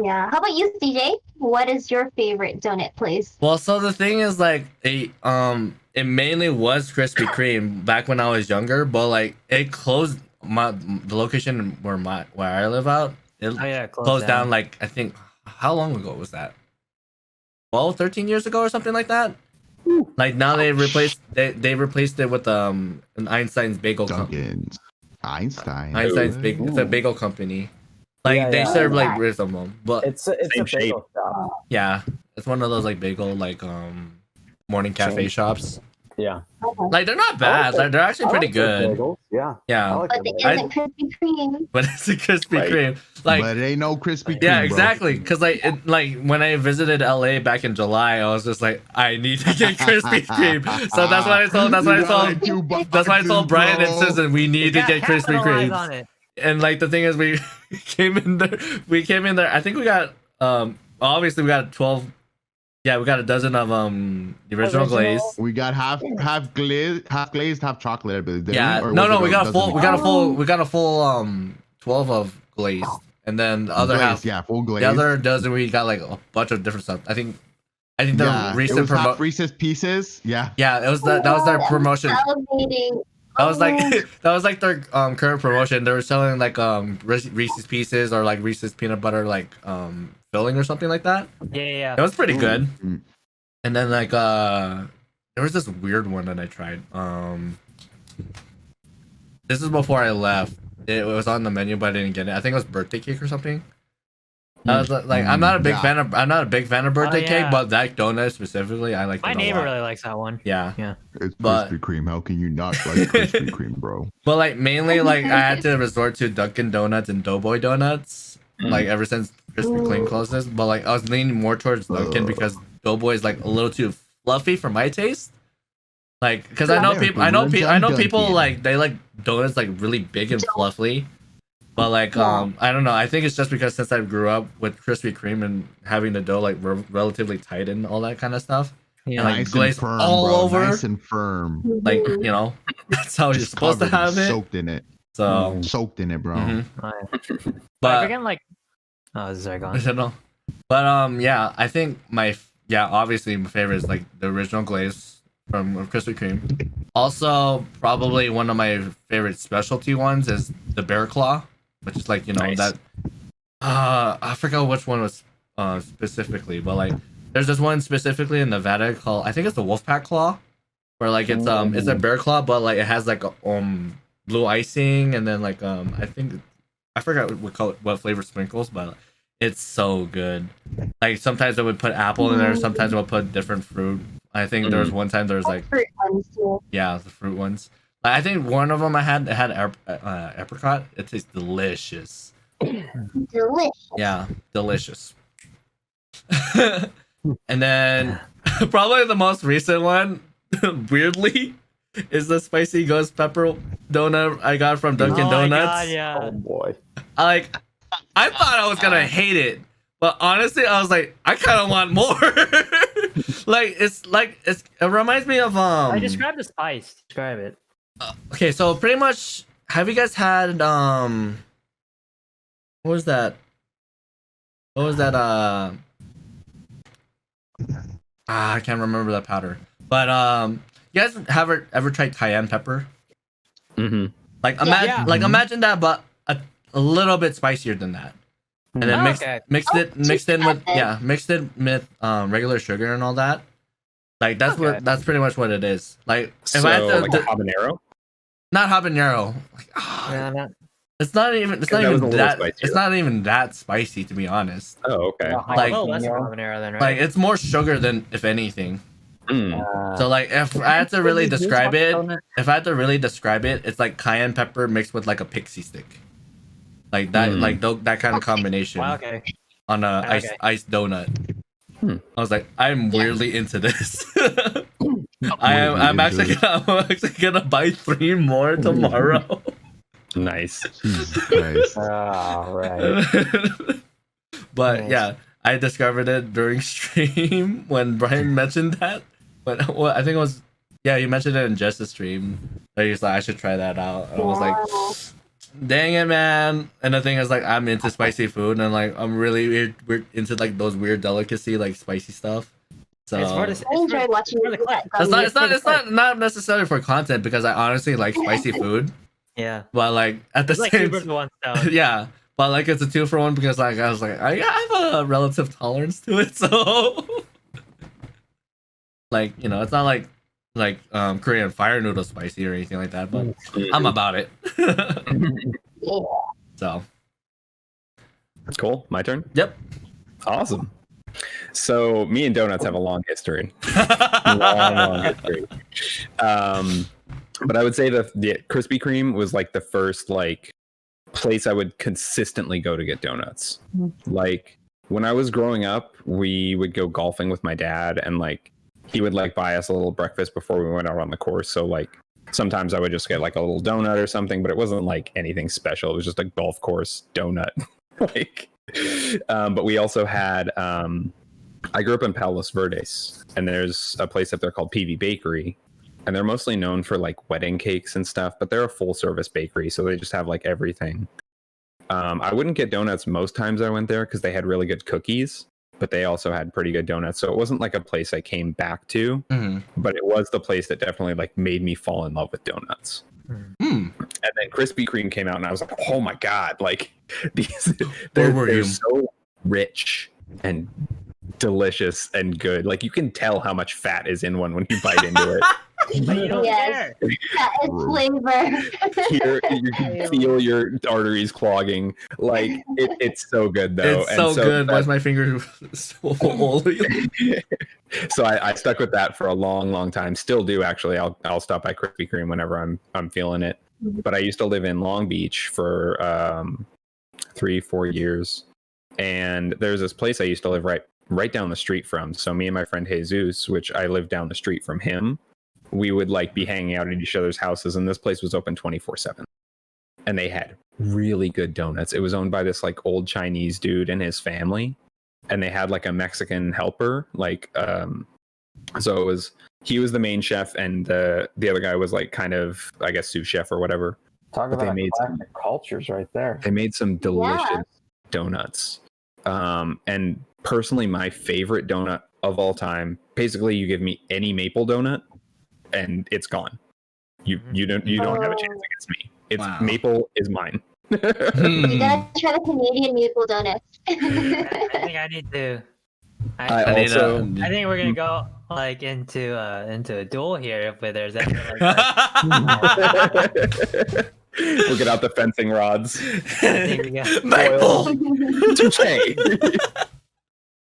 [SPEAKER 6] Yeah. How about you, CJ? What is your favorite donut place?
[SPEAKER 2] Well, so the thing is like it mainly was Krispy Kreme back when I was younger, but like it closed the location where I live out. It
[SPEAKER 4] Oh yeah,
[SPEAKER 2] closed down like I think how long ago was that? 12, 13 years ago or something like that. Like now they replaced it with an Einstein's bagel company.
[SPEAKER 5] Duncan's. Einstein.
[SPEAKER 2] Einstein's big it's a bagel company. Like
[SPEAKER 1] Yeah,
[SPEAKER 2] they
[SPEAKER 1] yeah.
[SPEAKER 2] serve like ribs of them, but
[SPEAKER 1] It's a
[SPEAKER 3] Same
[SPEAKER 1] bagel shop.
[SPEAKER 2] yeah, it's one of those like bagel like morning cafe
[SPEAKER 1] Same.
[SPEAKER 2] shops.
[SPEAKER 1] Yeah.
[SPEAKER 6] Okay.
[SPEAKER 2] Like they're not bad.
[SPEAKER 1] their-
[SPEAKER 2] Like they're actually
[SPEAKER 1] I
[SPEAKER 2] pretty
[SPEAKER 1] like their
[SPEAKER 2] good.
[SPEAKER 1] bagels. Yeah. I
[SPEAKER 2] Yeah,
[SPEAKER 1] like
[SPEAKER 6] But
[SPEAKER 1] their
[SPEAKER 6] it
[SPEAKER 1] bagels.
[SPEAKER 6] isn't Krispy Kreme.
[SPEAKER 2] but it's a Krispy
[SPEAKER 3] Right.
[SPEAKER 2] Kreme. Like
[SPEAKER 5] but it ain't no Krispy Kreme.
[SPEAKER 2] yeah,
[SPEAKER 5] bro.
[SPEAKER 2] exactly. Cause like when I visited LA back in July, I was just like, I need to get Krispy Kreme. So that's what I told. That's what I
[SPEAKER 5] You got
[SPEAKER 2] told.
[SPEAKER 5] like 2 boxes,
[SPEAKER 2] That's why I told Brian and
[SPEAKER 5] bro.
[SPEAKER 2] Susan we need to get Krispy
[SPEAKER 4] Kreme
[SPEAKER 2] Kremes. And like the thing is, we came in there. We came in there. I think we got obviously we got 12. Yeah, we got a dozen of the original glaze.
[SPEAKER 5] We got half glazed, half chocolate. I believe, didn't
[SPEAKER 2] Yeah,
[SPEAKER 5] we? Or
[SPEAKER 2] no,
[SPEAKER 5] was
[SPEAKER 2] no,
[SPEAKER 5] it
[SPEAKER 2] we got a
[SPEAKER 5] dozen
[SPEAKER 2] full.
[SPEAKER 5] of
[SPEAKER 2] We got a full 12 of glazed, and then the other
[SPEAKER 5] glaze,
[SPEAKER 2] half.
[SPEAKER 5] Yeah, full glaze.
[SPEAKER 2] The other dozen we got like a bunch of different stuff. I think the
[SPEAKER 5] yeah,
[SPEAKER 2] recent
[SPEAKER 5] it was half
[SPEAKER 2] promotion.
[SPEAKER 5] Reese's Pieces. Yeah.
[SPEAKER 2] Yeah, it was that was their promotion.
[SPEAKER 6] Salivating.
[SPEAKER 2] That was like
[SPEAKER 6] Oh,
[SPEAKER 2] that was like their current promotion. They were selling like Reese's Pieces or like Reese's peanut butter like filling or something like that.
[SPEAKER 4] Yeah.
[SPEAKER 2] It was pretty good.
[SPEAKER 5] Mm.
[SPEAKER 2] And then like there was this weird one that I tried. This is before I left. It was on the menu, but I didn't get it. I think it was birthday cake or something. I was like, I'm not a big fan of birthday cake,
[SPEAKER 4] yeah.
[SPEAKER 2] but that donut specifically, I like.
[SPEAKER 4] My
[SPEAKER 2] it a
[SPEAKER 4] neighbor
[SPEAKER 2] lot.
[SPEAKER 4] really likes that one.
[SPEAKER 2] Yeah.
[SPEAKER 5] It's
[SPEAKER 2] But-
[SPEAKER 5] Krispy Kreme. How can you not like Krispy Kreme, bro?
[SPEAKER 2] But like mainly like I had to resort to Dunkin' Donuts and Doughboy Donuts like ever since Krispy Kreme closed this. But like I was leaning more towards Dunkin' because Doughboy is like a little too fluffy for my taste. Like because I know
[SPEAKER 5] Yeah,
[SPEAKER 2] people,
[SPEAKER 5] but
[SPEAKER 2] I know
[SPEAKER 5] runs
[SPEAKER 2] people,
[SPEAKER 5] on
[SPEAKER 2] I know people
[SPEAKER 5] Dunkin'.
[SPEAKER 2] like they like donuts like really big and fluffy. But like I don't know. I think it's just because since I grew up with Krispy Kreme and having the dough like relatively tight and all that kind of stuff.
[SPEAKER 4] Yeah.
[SPEAKER 2] And, like,
[SPEAKER 5] Nice
[SPEAKER 2] glaze
[SPEAKER 5] and firm,
[SPEAKER 2] all
[SPEAKER 5] bro.
[SPEAKER 2] over.
[SPEAKER 5] Nice and firm.
[SPEAKER 2] Like you know, that's how you're
[SPEAKER 5] Just
[SPEAKER 2] supposed to
[SPEAKER 5] covered,
[SPEAKER 2] have it.
[SPEAKER 5] Soaked in it.
[SPEAKER 2] So.
[SPEAKER 5] Soaked in it, bro.
[SPEAKER 2] Mhm.
[SPEAKER 4] But I
[SPEAKER 2] But
[SPEAKER 4] forget like. Oh, sorry, go
[SPEAKER 2] I
[SPEAKER 4] on.
[SPEAKER 2] don't know. But yeah, I think obviously my favorite is like the original glaze from Krispy Kreme. Also, probably one of my favorite specialty ones is the bear claw, which is like
[SPEAKER 3] Nice.
[SPEAKER 2] that. I forgot which one was specifically, but like there's this one specifically in Nevada called I think it's the Wolfpack claw, where like it's a bear claw, but like it has like blue icing and then like I think I forgot what flavor sprinkles, but it's so good. Like sometimes I would put apple in there, sometimes I would put different fruit. I think there was one time there was like
[SPEAKER 6] fruit ones too.
[SPEAKER 2] yeah, the fruit ones. Like, I think one of them I had apricot. It tastes delicious.
[SPEAKER 6] Delicious.
[SPEAKER 2] Yeah, delicious. And then probably the most recent one, weirdly, is the spicy ghost pepper donut I got from Dunkin'
[SPEAKER 4] Oh my
[SPEAKER 2] Donuts.
[SPEAKER 4] God, yeah.
[SPEAKER 1] Oh boy.
[SPEAKER 2] I thought I was gonna hate it, but honestly, I was like, I kind of want more. It reminds me of
[SPEAKER 4] I describe the spice. Describe it.
[SPEAKER 2] Okay, so pretty much, have you guys had what was that? I can't remember that powder. But you guys ever tried cayenne pepper?
[SPEAKER 3] Mm-hmm.
[SPEAKER 2] Like
[SPEAKER 6] Yeah.
[SPEAKER 2] imagine that, but a little bit spicier than that. And then mixed in with regular sugar and all that. Like that's that's pretty much what it is. Like if I had to,
[SPEAKER 3] like a habanero,
[SPEAKER 2] not habanero. Like, it's not even that spicy, to be honest.
[SPEAKER 3] Oh, okay.
[SPEAKER 2] Like,
[SPEAKER 4] less habanero then, right?
[SPEAKER 2] Like it's more sugar than if anything. So like if I had to really describe it, it's like cayenne pepper mixed with like a pixie stick. Like that, that kind of combination.
[SPEAKER 4] Wow, okay.
[SPEAKER 2] On a iced donut. I was like, I'm weirdly into this. I'm actually gonna buy 3 more tomorrow.
[SPEAKER 3] Nice.
[SPEAKER 5] Jesus Christ.
[SPEAKER 1] Right.
[SPEAKER 2] But yeah, I discovered it during stream when Brian mentioned that. But I think it was you mentioned it in Jess's stream. He's like, I should try that out. And I was like, dang it, man. And the thing is, like, I'm into spicy food, and like I'm really weird into like those weird delicacy, like spicy stuff. So
[SPEAKER 6] I enjoy watching
[SPEAKER 4] for the clip.
[SPEAKER 2] it's not necessarily for content, because I honestly like spicy food.
[SPEAKER 4] Yeah.
[SPEAKER 2] But like at the
[SPEAKER 4] It's
[SPEAKER 2] same
[SPEAKER 4] like 2 for 1 stuff.
[SPEAKER 2] yeah. But like it's a 2 for 1 because like I was like I have a relative tolerance to it, so like, you know, it's not like Korean fire noodle spicy or anything like that, but I'm about it. So
[SPEAKER 3] Cool. My turn.
[SPEAKER 2] Yep.
[SPEAKER 3] Awesome. So me and donuts have a long history. long history. But I would say the Krispy Kreme was like the first like place I would consistently go to get donuts. Like when I was growing up, we would go golfing with my dad, and like he would like buy us a little breakfast before we went out on the course. So like sometimes I would just get like a little donut or something, but it wasn't like anything special. It was just a golf course donut. Like, but we also had, I grew up in Palos Verdes, and there's a place up there called PV Bakery, and they're mostly known for like wedding cakes and stuff, but they're a full service bakery. So they just have like everything. I wouldn't get donuts most times I went there because they had really good cookies, but they also had pretty good donuts. So it wasn't like a place I came back to, but it was the place that definitely like made me fall in love with donuts. And then Krispy Kreme came out, and I was like, oh my God, like these, they're so rich and delicious and good. Like you can tell how much fat is in one when you bite into it.
[SPEAKER 4] But you don't care.
[SPEAKER 6] That is flavor.
[SPEAKER 3] Here, you can feel your arteries clogging. Like it's so good though.
[SPEAKER 2] It's so good. Why's my finger so oily?
[SPEAKER 3] So I stuck with that for a long time. Still do actually. I'll stop by Krispy Kreme whenever I'm feeling it. But I used to live in Long Beach for 3-4 years, and there's this place I used to live right down the street from. So me and my friend Jesus, which I lived down the street from him, we would like be hanging out at each other's houses, and this place was open 24/7, and they had really good donuts. It was owned by this like old Chinese dude and his family, and they had like a Mexican helper, like so he was the main chef, and the other guy was like kind of, I guess, sous chef or whatever.
[SPEAKER 1] Talk about classic cultures right there.
[SPEAKER 3] They made some delicious donuts. And personally, my favorite donut of all time, basically you give me any maple donut and it's gone. You don't have a chance against me. It's maple is mine.
[SPEAKER 6] You gotta try the Canadian maple donuts.
[SPEAKER 4] I think I need to.
[SPEAKER 3] I
[SPEAKER 4] think we're gonna go like into a duel here if there's any like that.
[SPEAKER 3] We'll get out the fencing rods.
[SPEAKER 4] I think we got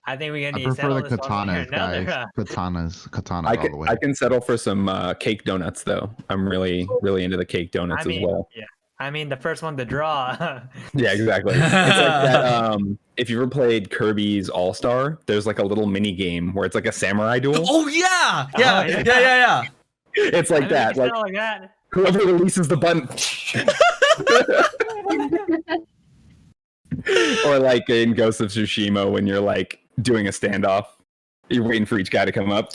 [SPEAKER 4] I think we're gonna need
[SPEAKER 5] I prefer the katanas, guys. Katanas all the way.
[SPEAKER 3] I can settle for some cake donuts though. I'm really into the cake donuts as well.
[SPEAKER 4] Yeah. I mean, the first one to draw.
[SPEAKER 3] Yeah, exactly. It's like that. If you ever played Kirby's All Star, there's like a little mini game where it's like a samurai duel.
[SPEAKER 2] Oh yeah.
[SPEAKER 3] It's like that. Like
[SPEAKER 4] that.
[SPEAKER 3] Whoever releases the button. Or like in Ghost of Tsushima when you're like doing a standoff, you're waiting for each guy to come up.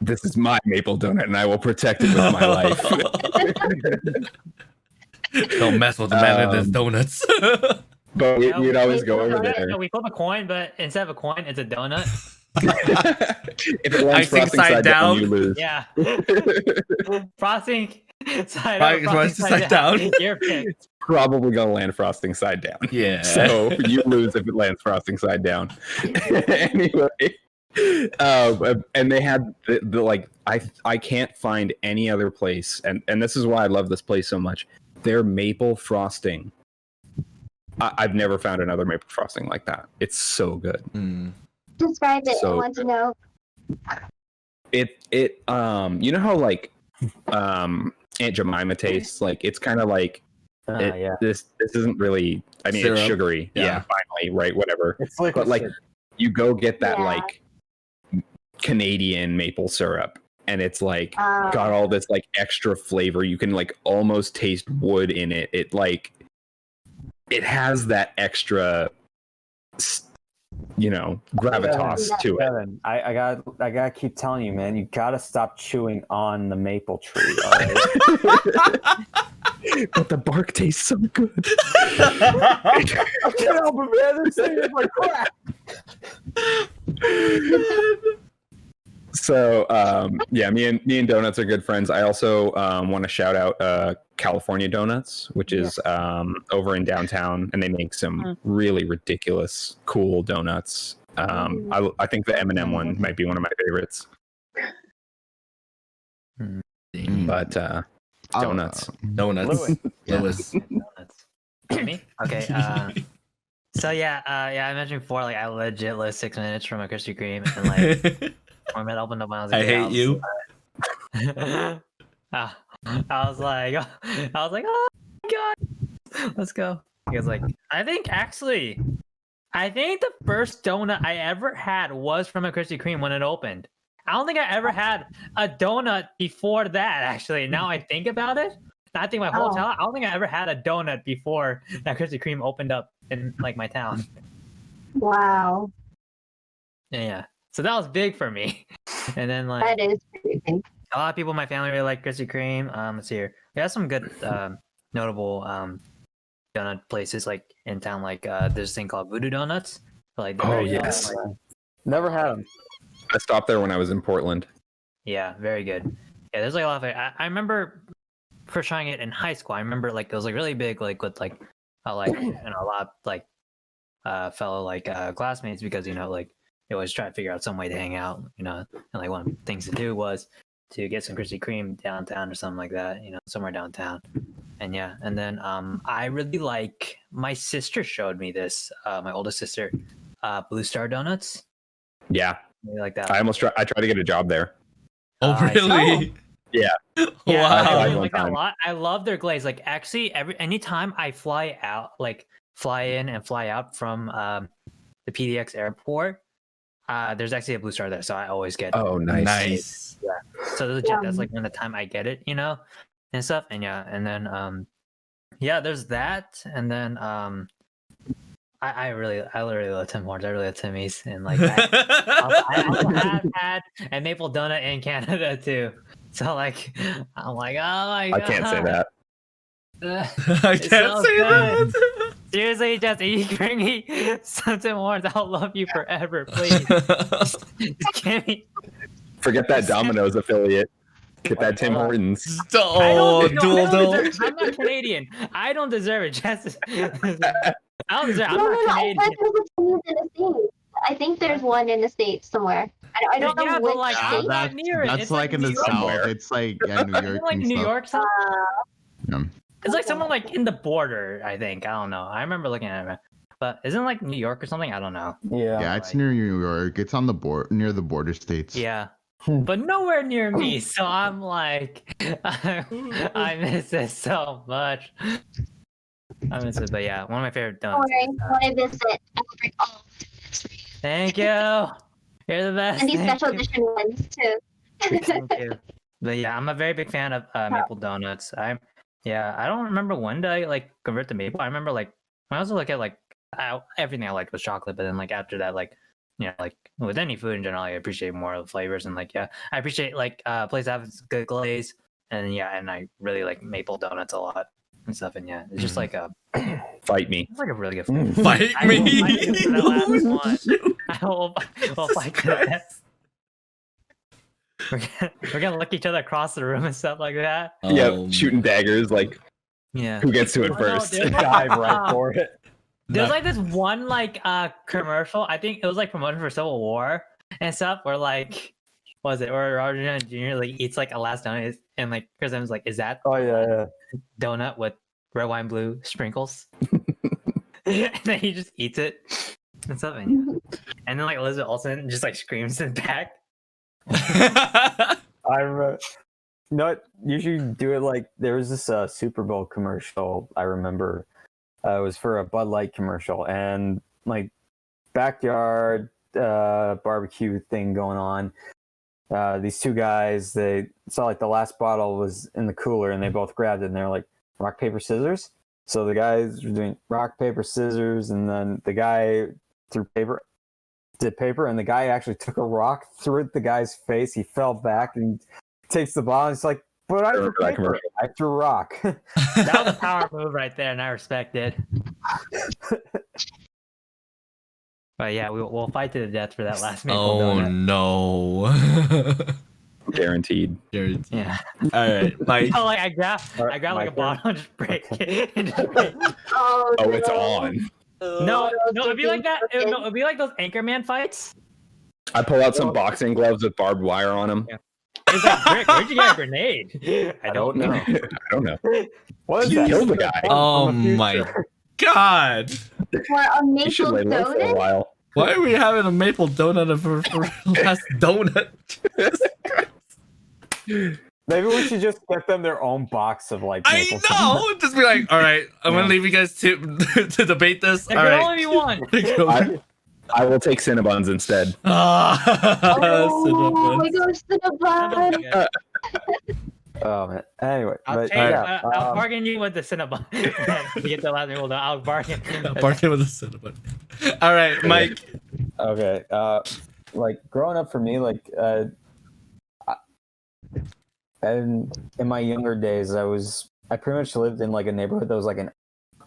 [SPEAKER 3] This is my maple donut, and I will protect it with my life.
[SPEAKER 2] Don't mess with the man in his donuts.
[SPEAKER 3] But we'd always go over there.
[SPEAKER 4] No, we flip a coin, but instead of a coin, it's a donut.
[SPEAKER 3] If it lands
[SPEAKER 2] Icing
[SPEAKER 3] frosting
[SPEAKER 2] side
[SPEAKER 3] side down,
[SPEAKER 2] down.
[SPEAKER 3] you lose.
[SPEAKER 4] Yeah. Frosting side
[SPEAKER 2] Frosting
[SPEAKER 4] up, frosting
[SPEAKER 2] side down.
[SPEAKER 4] You're picked.
[SPEAKER 3] Probably gonna land frosting side down.
[SPEAKER 2] Yeah.
[SPEAKER 3] So you lose if it lands frosting side down. Anyway, and they had the like I can't find any other place, and this is why I love this place so much. Their maple frosting. I've never found another maple frosting like that. It's so good.
[SPEAKER 2] Mm.
[SPEAKER 6] Describe it.
[SPEAKER 3] So
[SPEAKER 6] I want to know.
[SPEAKER 3] It you know how like Aunt Jemima tastes? Like it's kind of like
[SPEAKER 1] Yeah.
[SPEAKER 3] this isn't really, I mean,
[SPEAKER 2] Syrup.
[SPEAKER 3] it's sugary.
[SPEAKER 2] Yeah.
[SPEAKER 3] Yeah, finally, right, whatever.
[SPEAKER 1] It's like
[SPEAKER 3] But like you go get that
[SPEAKER 6] Yeah.
[SPEAKER 3] like Canadian maple syrup and it's like got all this like extra flavor. You can like almost taste wood in it. It like it has that extra gravitas to it.
[SPEAKER 1] Kevin, I gotta keep telling you, man, you gotta stop chewing on the maple tree. All right?
[SPEAKER 3] But the bark tastes so good.
[SPEAKER 1] I can't help it, man. This thing is like crap.
[SPEAKER 3] So yeah, me and Donuts are good friends. I also want to shout out California Donuts, which is over in downtown, and they make some really ridiculous, cool donuts. I think the M&M one might be one of my favorites. But donuts.
[SPEAKER 2] Donuts. Lewis.
[SPEAKER 4] Donuts. Me? Okay. So yeah, I mentioned before, like I legit lived 6 minutes from a Krispy Kreme, and like when it opened up when I was a
[SPEAKER 2] I
[SPEAKER 4] kid,
[SPEAKER 2] hate you.
[SPEAKER 4] I was like, oh my god, let's go. Because like, I think the first donut I ever had was from a Krispy Kreme when it opened. I don't think I ever had a donut before that. Actually, now I think about it, I think my whole town. I don't think I ever had a donut before that Krispy Kreme opened up in like my town.
[SPEAKER 6] Wow.
[SPEAKER 4] Yeah. So that was big for me. And then like
[SPEAKER 6] That is pretty big.
[SPEAKER 4] a lot of people in my family really like Krispy Kreme. Let's see here. We have some good notable donut places like in town. Like there's this thing called Voodoo Donuts. Like they're very good.
[SPEAKER 3] Yes.
[SPEAKER 1] Never had them.
[SPEAKER 3] I stopped there when I was in Portland.
[SPEAKER 4] Yeah, very good. Yeah, there's like a lot of. I remember first trying it in high school. I remember like it was like really big, like with like a lot of, like fellow like classmates, because like they always try to figure out some way to hang out, and like one of the things to do was to get some Krispy Kreme downtown or something like that, somewhere downtown. And yeah, and then I really like, my sister showed me this, my oldest sister, Blue Star Donuts.
[SPEAKER 3] Yeah.
[SPEAKER 4] Really like that.
[SPEAKER 3] I tried to get a job there.
[SPEAKER 2] Oh, really?
[SPEAKER 3] Yeah.
[SPEAKER 4] Yeah,
[SPEAKER 2] Wow.
[SPEAKER 4] I really
[SPEAKER 3] One
[SPEAKER 4] like that a
[SPEAKER 3] time.
[SPEAKER 4] lot. I love their glaze. Like actually, anytime I fly in and fly out from the PDX airport, there's actually a Blue Star there, so I always get.
[SPEAKER 3] Oh, nice.
[SPEAKER 2] Nice.
[SPEAKER 4] So legit, that's like when the time I get it, and stuff. And yeah, and then there's that, and then I literally love Tim Hortons. I really love Timmy's, and like I also have had a maple donut in Canada too. So like I'm like, oh my god,
[SPEAKER 3] I can't say that.
[SPEAKER 2] I
[SPEAKER 4] It's
[SPEAKER 2] can't
[SPEAKER 4] so
[SPEAKER 2] say
[SPEAKER 4] good.
[SPEAKER 2] that.
[SPEAKER 4] Seriously, just you bring me some Tim Hortons, I'll love you forever, please. Just give me.
[SPEAKER 3] Forget that Domino's affiliate. Get that Tim Hortons.
[SPEAKER 2] Oh, dual
[SPEAKER 4] I don't
[SPEAKER 2] dope.
[SPEAKER 4] deserve, I'm not Canadian. I don't deserve it. Just, I don't deserve. I'm
[SPEAKER 6] No,
[SPEAKER 4] not
[SPEAKER 6] I
[SPEAKER 4] Canadian.
[SPEAKER 6] thought there was a Timmy's in the States. I think there's one in the States somewhere. I don't know
[SPEAKER 4] Yeah, but,
[SPEAKER 6] which
[SPEAKER 4] like,
[SPEAKER 6] state.
[SPEAKER 4] I'm not near it.
[SPEAKER 5] That's
[SPEAKER 4] It's
[SPEAKER 5] like in
[SPEAKER 4] New
[SPEAKER 5] the
[SPEAKER 4] York.
[SPEAKER 5] south.
[SPEAKER 3] Somewhere.
[SPEAKER 5] It's like New
[SPEAKER 4] Isn't
[SPEAKER 5] York
[SPEAKER 4] it like
[SPEAKER 5] and
[SPEAKER 4] New
[SPEAKER 5] stuff.
[SPEAKER 4] York. Something?
[SPEAKER 5] Yeah.
[SPEAKER 4] It's like someone like in the border. I think. I don't know. I remember looking at it, but isn't it like New York or something? I don't know.
[SPEAKER 1] Yeah.
[SPEAKER 5] Yeah, it's near New York. It's on the near the border states.
[SPEAKER 4] Yeah. But nowhere near me, so I'm like, I miss it so much. I miss it, but yeah, one of my favorite
[SPEAKER 6] Don't
[SPEAKER 4] donuts.
[SPEAKER 6] worry, when I visit, I will bring all of them.
[SPEAKER 4] Thank you. You're the best.
[SPEAKER 6] And these
[SPEAKER 4] Thank
[SPEAKER 6] special
[SPEAKER 4] you.
[SPEAKER 6] edition ones too.
[SPEAKER 4] Thank you. But yeah, I'm a very big fan of maple donuts. I don't remember when did I like convert to maple. I remember like when I was look at like everything I liked was chocolate, but then like after that, like like with any food in general, I appreciate more of the flavors, and like I appreciate like places that have good glaze, and and I really like maple donuts a lot. and stuff. And yeah, it's just like a
[SPEAKER 3] Fight me.
[SPEAKER 4] it's like a really good flavor.
[SPEAKER 2] Fight
[SPEAKER 4] I will
[SPEAKER 2] me.
[SPEAKER 4] fight you for that last
[SPEAKER 2] Oh,
[SPEAKER 4] one.
[SPEAKER 2] shoot.
[SPEAKER 4] I will fight to the death. We're gonna look each other across the room and stuff like that.
[SPEAKER 3] Yeah, shooting daggers. Like,
[SPEAKER 4] Yeah.
[SPEAKER 3] who gets to it
[SPEAKER 4] Oh, no,
[SPEAKER 3] first?
[SPEAKER 4] there's
[SPEAKER 1] Dive right for it.
[SPEAKER 4] There's like this one like commercial. I think it was like promotion for Civil War and stuff. Where like, what was it? Where Robert Downey Jr. like eats like a last donut, and like Chris Evans like, is that
[SPEAKER 1] Oh yeah.
[SPEAKER 4] donut with red, wine, blue sprinkles? And then he just eats it and stuff. And then like Elizabeth Olsen just like screams in the back.
[SPEAKER 1] I remember. You know what? You should do it like there was this Super Bowl commercial. I remember it was for a Bud Light commercial, and like backyard barbecue thing going on. These two guys, they saw like the last bottle was in the cooler, and they both grabbed it, and they're like rock paper scissors. So the guys were doing rock paper scissors, and then the guy did paper, and the guy actually took a rock, threw it at the guy's face. He fell back and takes the ball. And he's like, "But I threw paper. I threw a rock."
[SPEAKER 4] That was a power move right there, and I respect it. But yeah, we'll fight to the death for that last maple
[SPEAKER 2] Oh
[SPEAKER 4] donut.
[SPEAKER 2] no.
[SPEAKER 3] Guaranteed.
[SPEAKER 2] Guaranteed.
[SPEAKER 4] Yeah.
[SPEAKER 2] All right, Mike.
[SPEAKER 4] So like I grab like a
[SPEAKER 1] my
[SPEAKER 4] bottle and just break it. And just break it.
[SPEAKER 6] Oh,
[SPEAKER 3] Oh, it's
[SPEAKER 6] no.
[SPEAKER 3] on.
[SPEAKER 4] No, it'd be like that. It'd be like those Anchorman fights.
[SPEAKER 3] I pull out some boxing gloves with barbed wire on them.
[SPEAKER 4] Yeah. It's like, Rick, where'd you get a grenade? I don't know.
[SPEAKER 3] I don't know.
[SPEAKER 1] What is
[SPEAKER 3] You
[SPEAKER 1] that?
[SPEAKER 3] killed the guy.
[SPEAKER 2] Oh
[SPEAKER 1] From the
[SPEAKER 2] my
[SPEAKER 1] future.
[SPEAKER 2] God.
[SPEAKER 6] For a
[SPEAKER 3] You should
[SPEAKER 6] maple
[SPEAKER 3] lay low for a
[SPEAKER 6] donut?
[SPEAKER 3] while.
[SPEAKER 2] Why are we having a maple donut for last donut?
[SPEAKER 1] Maybe we should just get them their own box of like.
[SPEAKER 2] I
[SPEAKER 1] maple
[SPEAKER 2] know. Just be like, all right, I'm gonna leave you guys to to debate this.
[SPEAKER 4] There
[SPEAKER 2] All
[SPEAKER 4] can
[SPEAKER 2] right.
[SPEAKER 4] only be one.
[SPEAKER 3] I will take Cinnabons instead.
[SPEAKER 2] Ah,
[SPEAKER 6] Oh my
[SPEAKER 2] Cinnabon.
[SPEAKER 6] gosh, Cinnabon.
[SPEAKER 1] Oh man. Anyway,
[SPEAKER 4] I'll,
[SPEAKER 1] but
[SPEAKER 4] take,
[SPEAKER 1] yeah,
[SPEAKER 4] I'll bargain you with the Cinnabon. To get the last maple donut, I'll bargain.
[SPEAKER 2] Barking with a Cinnabon. All right, Mike.
[SPEAKER 1] okay. Like growing up for me, like and in my younger days, I pretty much lived in like a neighborhood that was like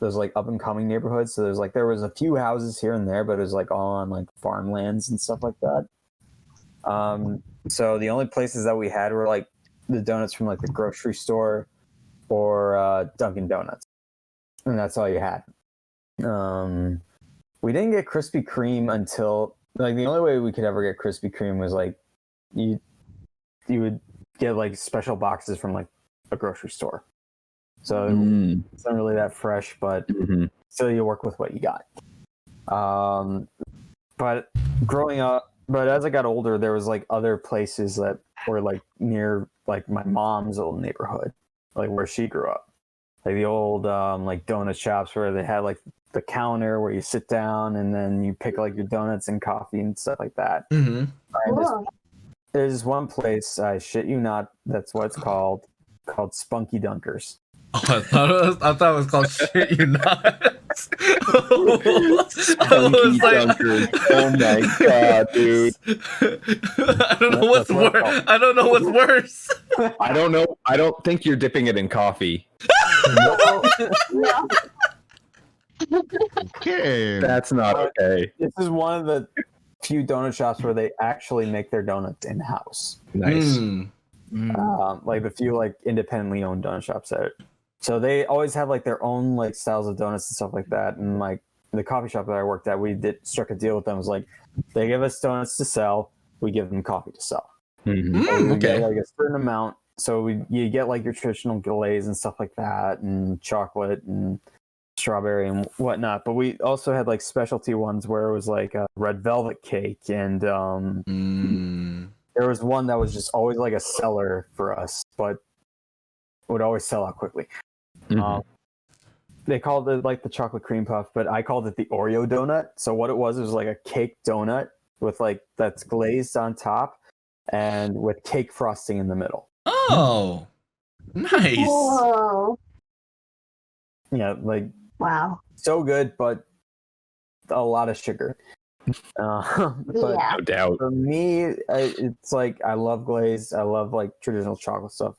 [SPEAKER 1] those like up and coming neighborhoods. So there was a few houses here and there, but it was like all on like farmlands and stuff like that. So the only places that we had were like the donuts from like the grocery store or Dunkin' Donuts, and that's all you had. We didn't get Krispy Kreme until like the only way we could ever get Krispy Kreme was like you would get like special boxes from like a grocery store. So it's not really that fresh, but still you work with what you got. But growing up, but as I got older, there was like other places that were like near like my mom's old neighborhood, like where she grew up, like the old like donut shops where they had like the counter where you sit down and then you pick like your donuts and coffee and stuff like that.
[SPEAKER 2] Mm-hmm.
[SPEAKER 6] Cool.
[SPEAKER 1] There's one place, I shit you not, that's what it's called Spunky Dunkers.
[SPEAKER 2] Oh, I thought it was called shit you not. I was like,
[SPEAKER 3] Dunkers. Oh my god, dude.
[SPEAKER 2] I don't know what's
[SPEAKER 1] That's what it's
[SPEAKER 2] worse. I don't know what's worse.
[SPEAKER 3] I don't know. I don't think you're dipping it in coffee.
[SPEAKER 6] No.
[SPEAKER 5] Okay.
[SPEAKER 3] That's not okay.
[SPEAKER 1] This is one of the few donut shops where they actually make their donuts in house.
[SPEAKER 3] Nice.
[SPEAKER 1] Like the few like independently owned donut shops there. So they always have like their own like styles of donuts and stuff like that. And like the coffee shop that I worked at, we struck a deal with them. It was like they give us donuts to sell, we give them coffee to sell.
[SPEAKER 3] Mhm.
[SPEAKER 1] We get
[SPEAKER 2] Okay.
[SPEAKER 1] like a certain amount. So you get like your traditional glaze and stuff like that, and chocolate and strawberry and whatnot. But we also had like specialty ones where it was like a red velvet cake, and there was one that was just always like a seller for us, but would always sell out quickly.
[SPEAKER 3] Mhm.
[SPEAKER 1] They called it like the chocolate cream puff, but I called it the Oreo donut. So what it was like a cake donut with like that's glazed on top and with cake frosting in the middle.
[SPEAKER 2] Oh, nice.
[SPEAKER 6] Whoa.
[SPEAKER 1] Yeah, like
[SPEAKER 6] Wow.
[SPEAKER 1] so good, but a lot of sugar. But
[SPEAKER 6] Yeah.
[SPEAKER 3] No doubt.
[SPEAKER 1] for me, it's like I love glazed. I love like traditional chocolate stuff,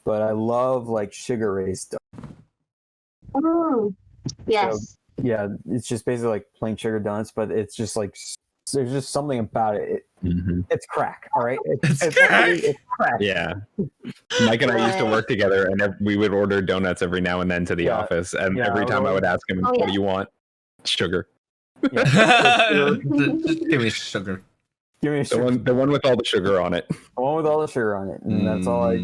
[SPEAKER 1] but I love like sugar raised stuff.
[SPEAKER 6] Mm, yes.
[SPEAKER 1] Yeah, it's just basically like plain sugar donuts, but it's just like there's just something about it. It's crack, all right?
[SPEAKER 2] It's crack?
[SPEAKER 1] It's crack.
[SPEAKER 3] Yeah. Mike and I used to work together, and we would order donuts every now and then to the office. And every time I would ask him, "What do you want?" Sugar.
[SPEAKER 2] Just give me sugar.
[SPEAKER 1] Give me a sugar.
[SPEAKER 3] The one with all the sugar on it.
[SPEAKER 1] The one with all the sugar on it, and that's all I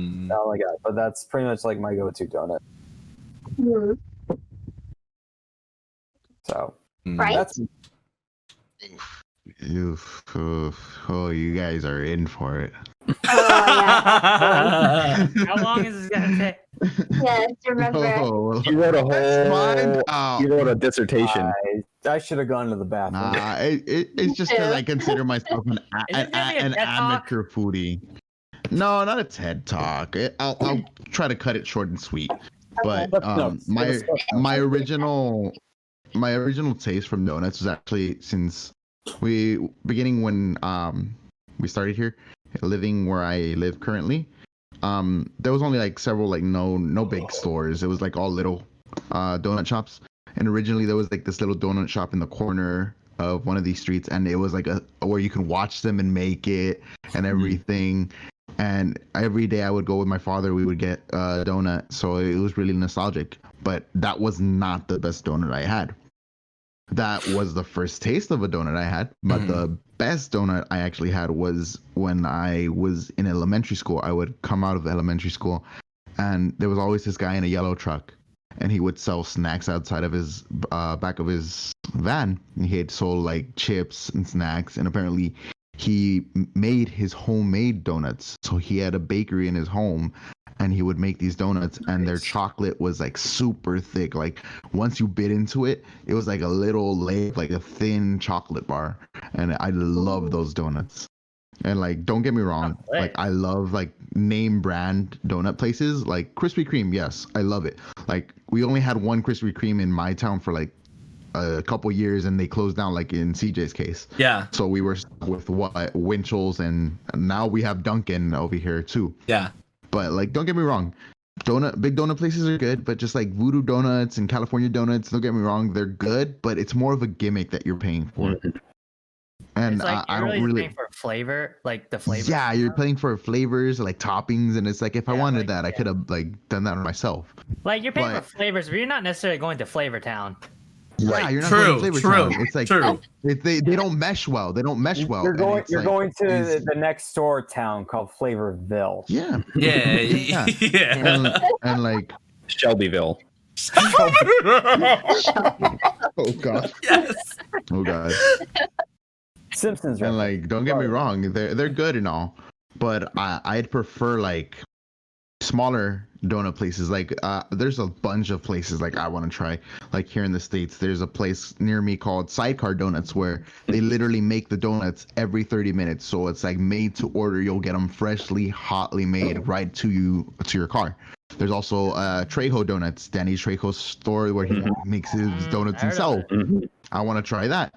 [SPEAKER 1] got. But that's pretty much like my go-to donut.
[SPEAKER 6] Mm.
[SPEAKER 1] So
[SPEAKER 6] Right?
[SPEAKER 1] that's
[SPEAKER 5] Oh, you guys are in for it.
[SPEAKER 6] Oh, yeah.
[SPEAKER 4] How long is this gonna take?
[SPEAKER 6] Yes, remember.
[SPEAKER 5] Oh,
[SPEAKER 3] You wrote a
[SPEAKER 5] mine.
[SPEAKER 3] whole. You wrote a dissertation.
[SPEAKER 1] I should have gone to the bathroom.
[SPEAKER 5] Nah, it's just because I consider myself an
[SPEAKER 4] Is this gonna be a TED Talk?
[SPEAKER 5] amateur foodie. No, not a TED Talk. I'll try to cut it short and sweet. But my original taste from donuts was actually since beginning when we started here, living where I live currently. There was only like several like no big stores. It was like all little donut shops. And originally there was like this little donut shop in the corner of one of these streets, and it was like where you can watch them and make it and everything. And every day I would go with my father, we would get a donut. So it was really nostalgic. But that was not the best donut I had. That was the first taste of a donut I had. But the best donut I actually had was when I was in elementary school. I would come out of elementary school, and there was always this guy in a yellow truck, and he would sell snacks outside of his back of his van. And he had sold like chips and snacks, and apparently he made his homemade donuts. So he had a bakery in his home, and he would make these donuts, and their chocolate was like super thick. Like once you bit into it, it was like a little layer, like a thin chocolate bar. And I love those donuts. And like, don't get me wrong, like I love like name brand donut places, like Krispy Kreme. Yes, I love it. Like we only had one Krispy Kreme in my town for like a couple years, and they closed down, like in CJ's case.
[SPEAKER 2] Yeah.
[SPEAKER 5] So we were stuck with Winchel's, and now we have Dunkin' over here too.
[SPEAKER 2] Yeah.
[SPEAKER 5] But like, don't get me wrong, big donut places are good, but just like Voodoo Donuts and California Donuts, don't get me wrong, they're good, but it's more of a gimmick that you're paying for. And
[SPEAKER 4] It's like
[SPEAKER 5] I
[SPEAKER 4] you're
[SPEAKER 5] don't
[SPEAKER 4] really paying for flavor, like the flavor.
[SPEAKER 5] Yeah, you're paying for flavors, like toppings, and it's like if I wanted
[SPEAKER 4] like,
[SPEAKER 5] that, I could have like done that myself.
[SPEAKER 4] Like you're paying
[SPEAKER 5] But-
[SPEAKER 4] for flavors, but you're not necessarily going to Flavor Town.
[SPEAKER 5] Yeah, you're not
[SPEAKER 2] True,
[SPEAKER 5] going to Flavor
[SPEAKER 2] true,
[SPEAKER 5] Town. It's like
[SPEAKER 2] true.
[SPEAKER 5] they don't mesh well. They don't mesh well.
[SPEAKER 1] You're
[SPEAKER 5] and
[SPEAKER 1] going.
[SPEAKER 5] it's
[SPEAKER 1] You're
[SPEAKER 5] like,
[SPEAKER 1] going to
[SPEAKER 5] it's-
[SPEAKER 1] the next door town called Flavorville.
[SPEAKER 5] Yeah.
[SPEAKER 2] Yeah.
[SPEAKER 5] Yeah.
[SPEAKER 2] Yeah.
[SPEAKER 5] And like,
[SPEAKER 3] Shelbyville.
[SPEAKER 5] oh god,
[SPEAKER 2] Yes.
[SPEAKER 5] oh god.
[SPEAKER 1] Simpsons.
[SPEAKER 5] And
[SPEAKER 1] reference.
[SPEAKER 5] like, don't get me wrong, they're good and all, but I'd prefer like smaller donut places. Like there's a bunch of places like I want to try. Like here in the States, there's a place near me called Sidecar Donuts where they literally make the donuts every 30 minutes. So it's like made to order. You'll get them freshly, hotly made right to your car. There's also Trejo Donuts, Danny Trejo's store where he makes his donuts
[SPEAKER 4] I heard of
[SPEAKER 5] himself.
[SPEAKER 4] it.
[SPEAKER 5] I want to try that.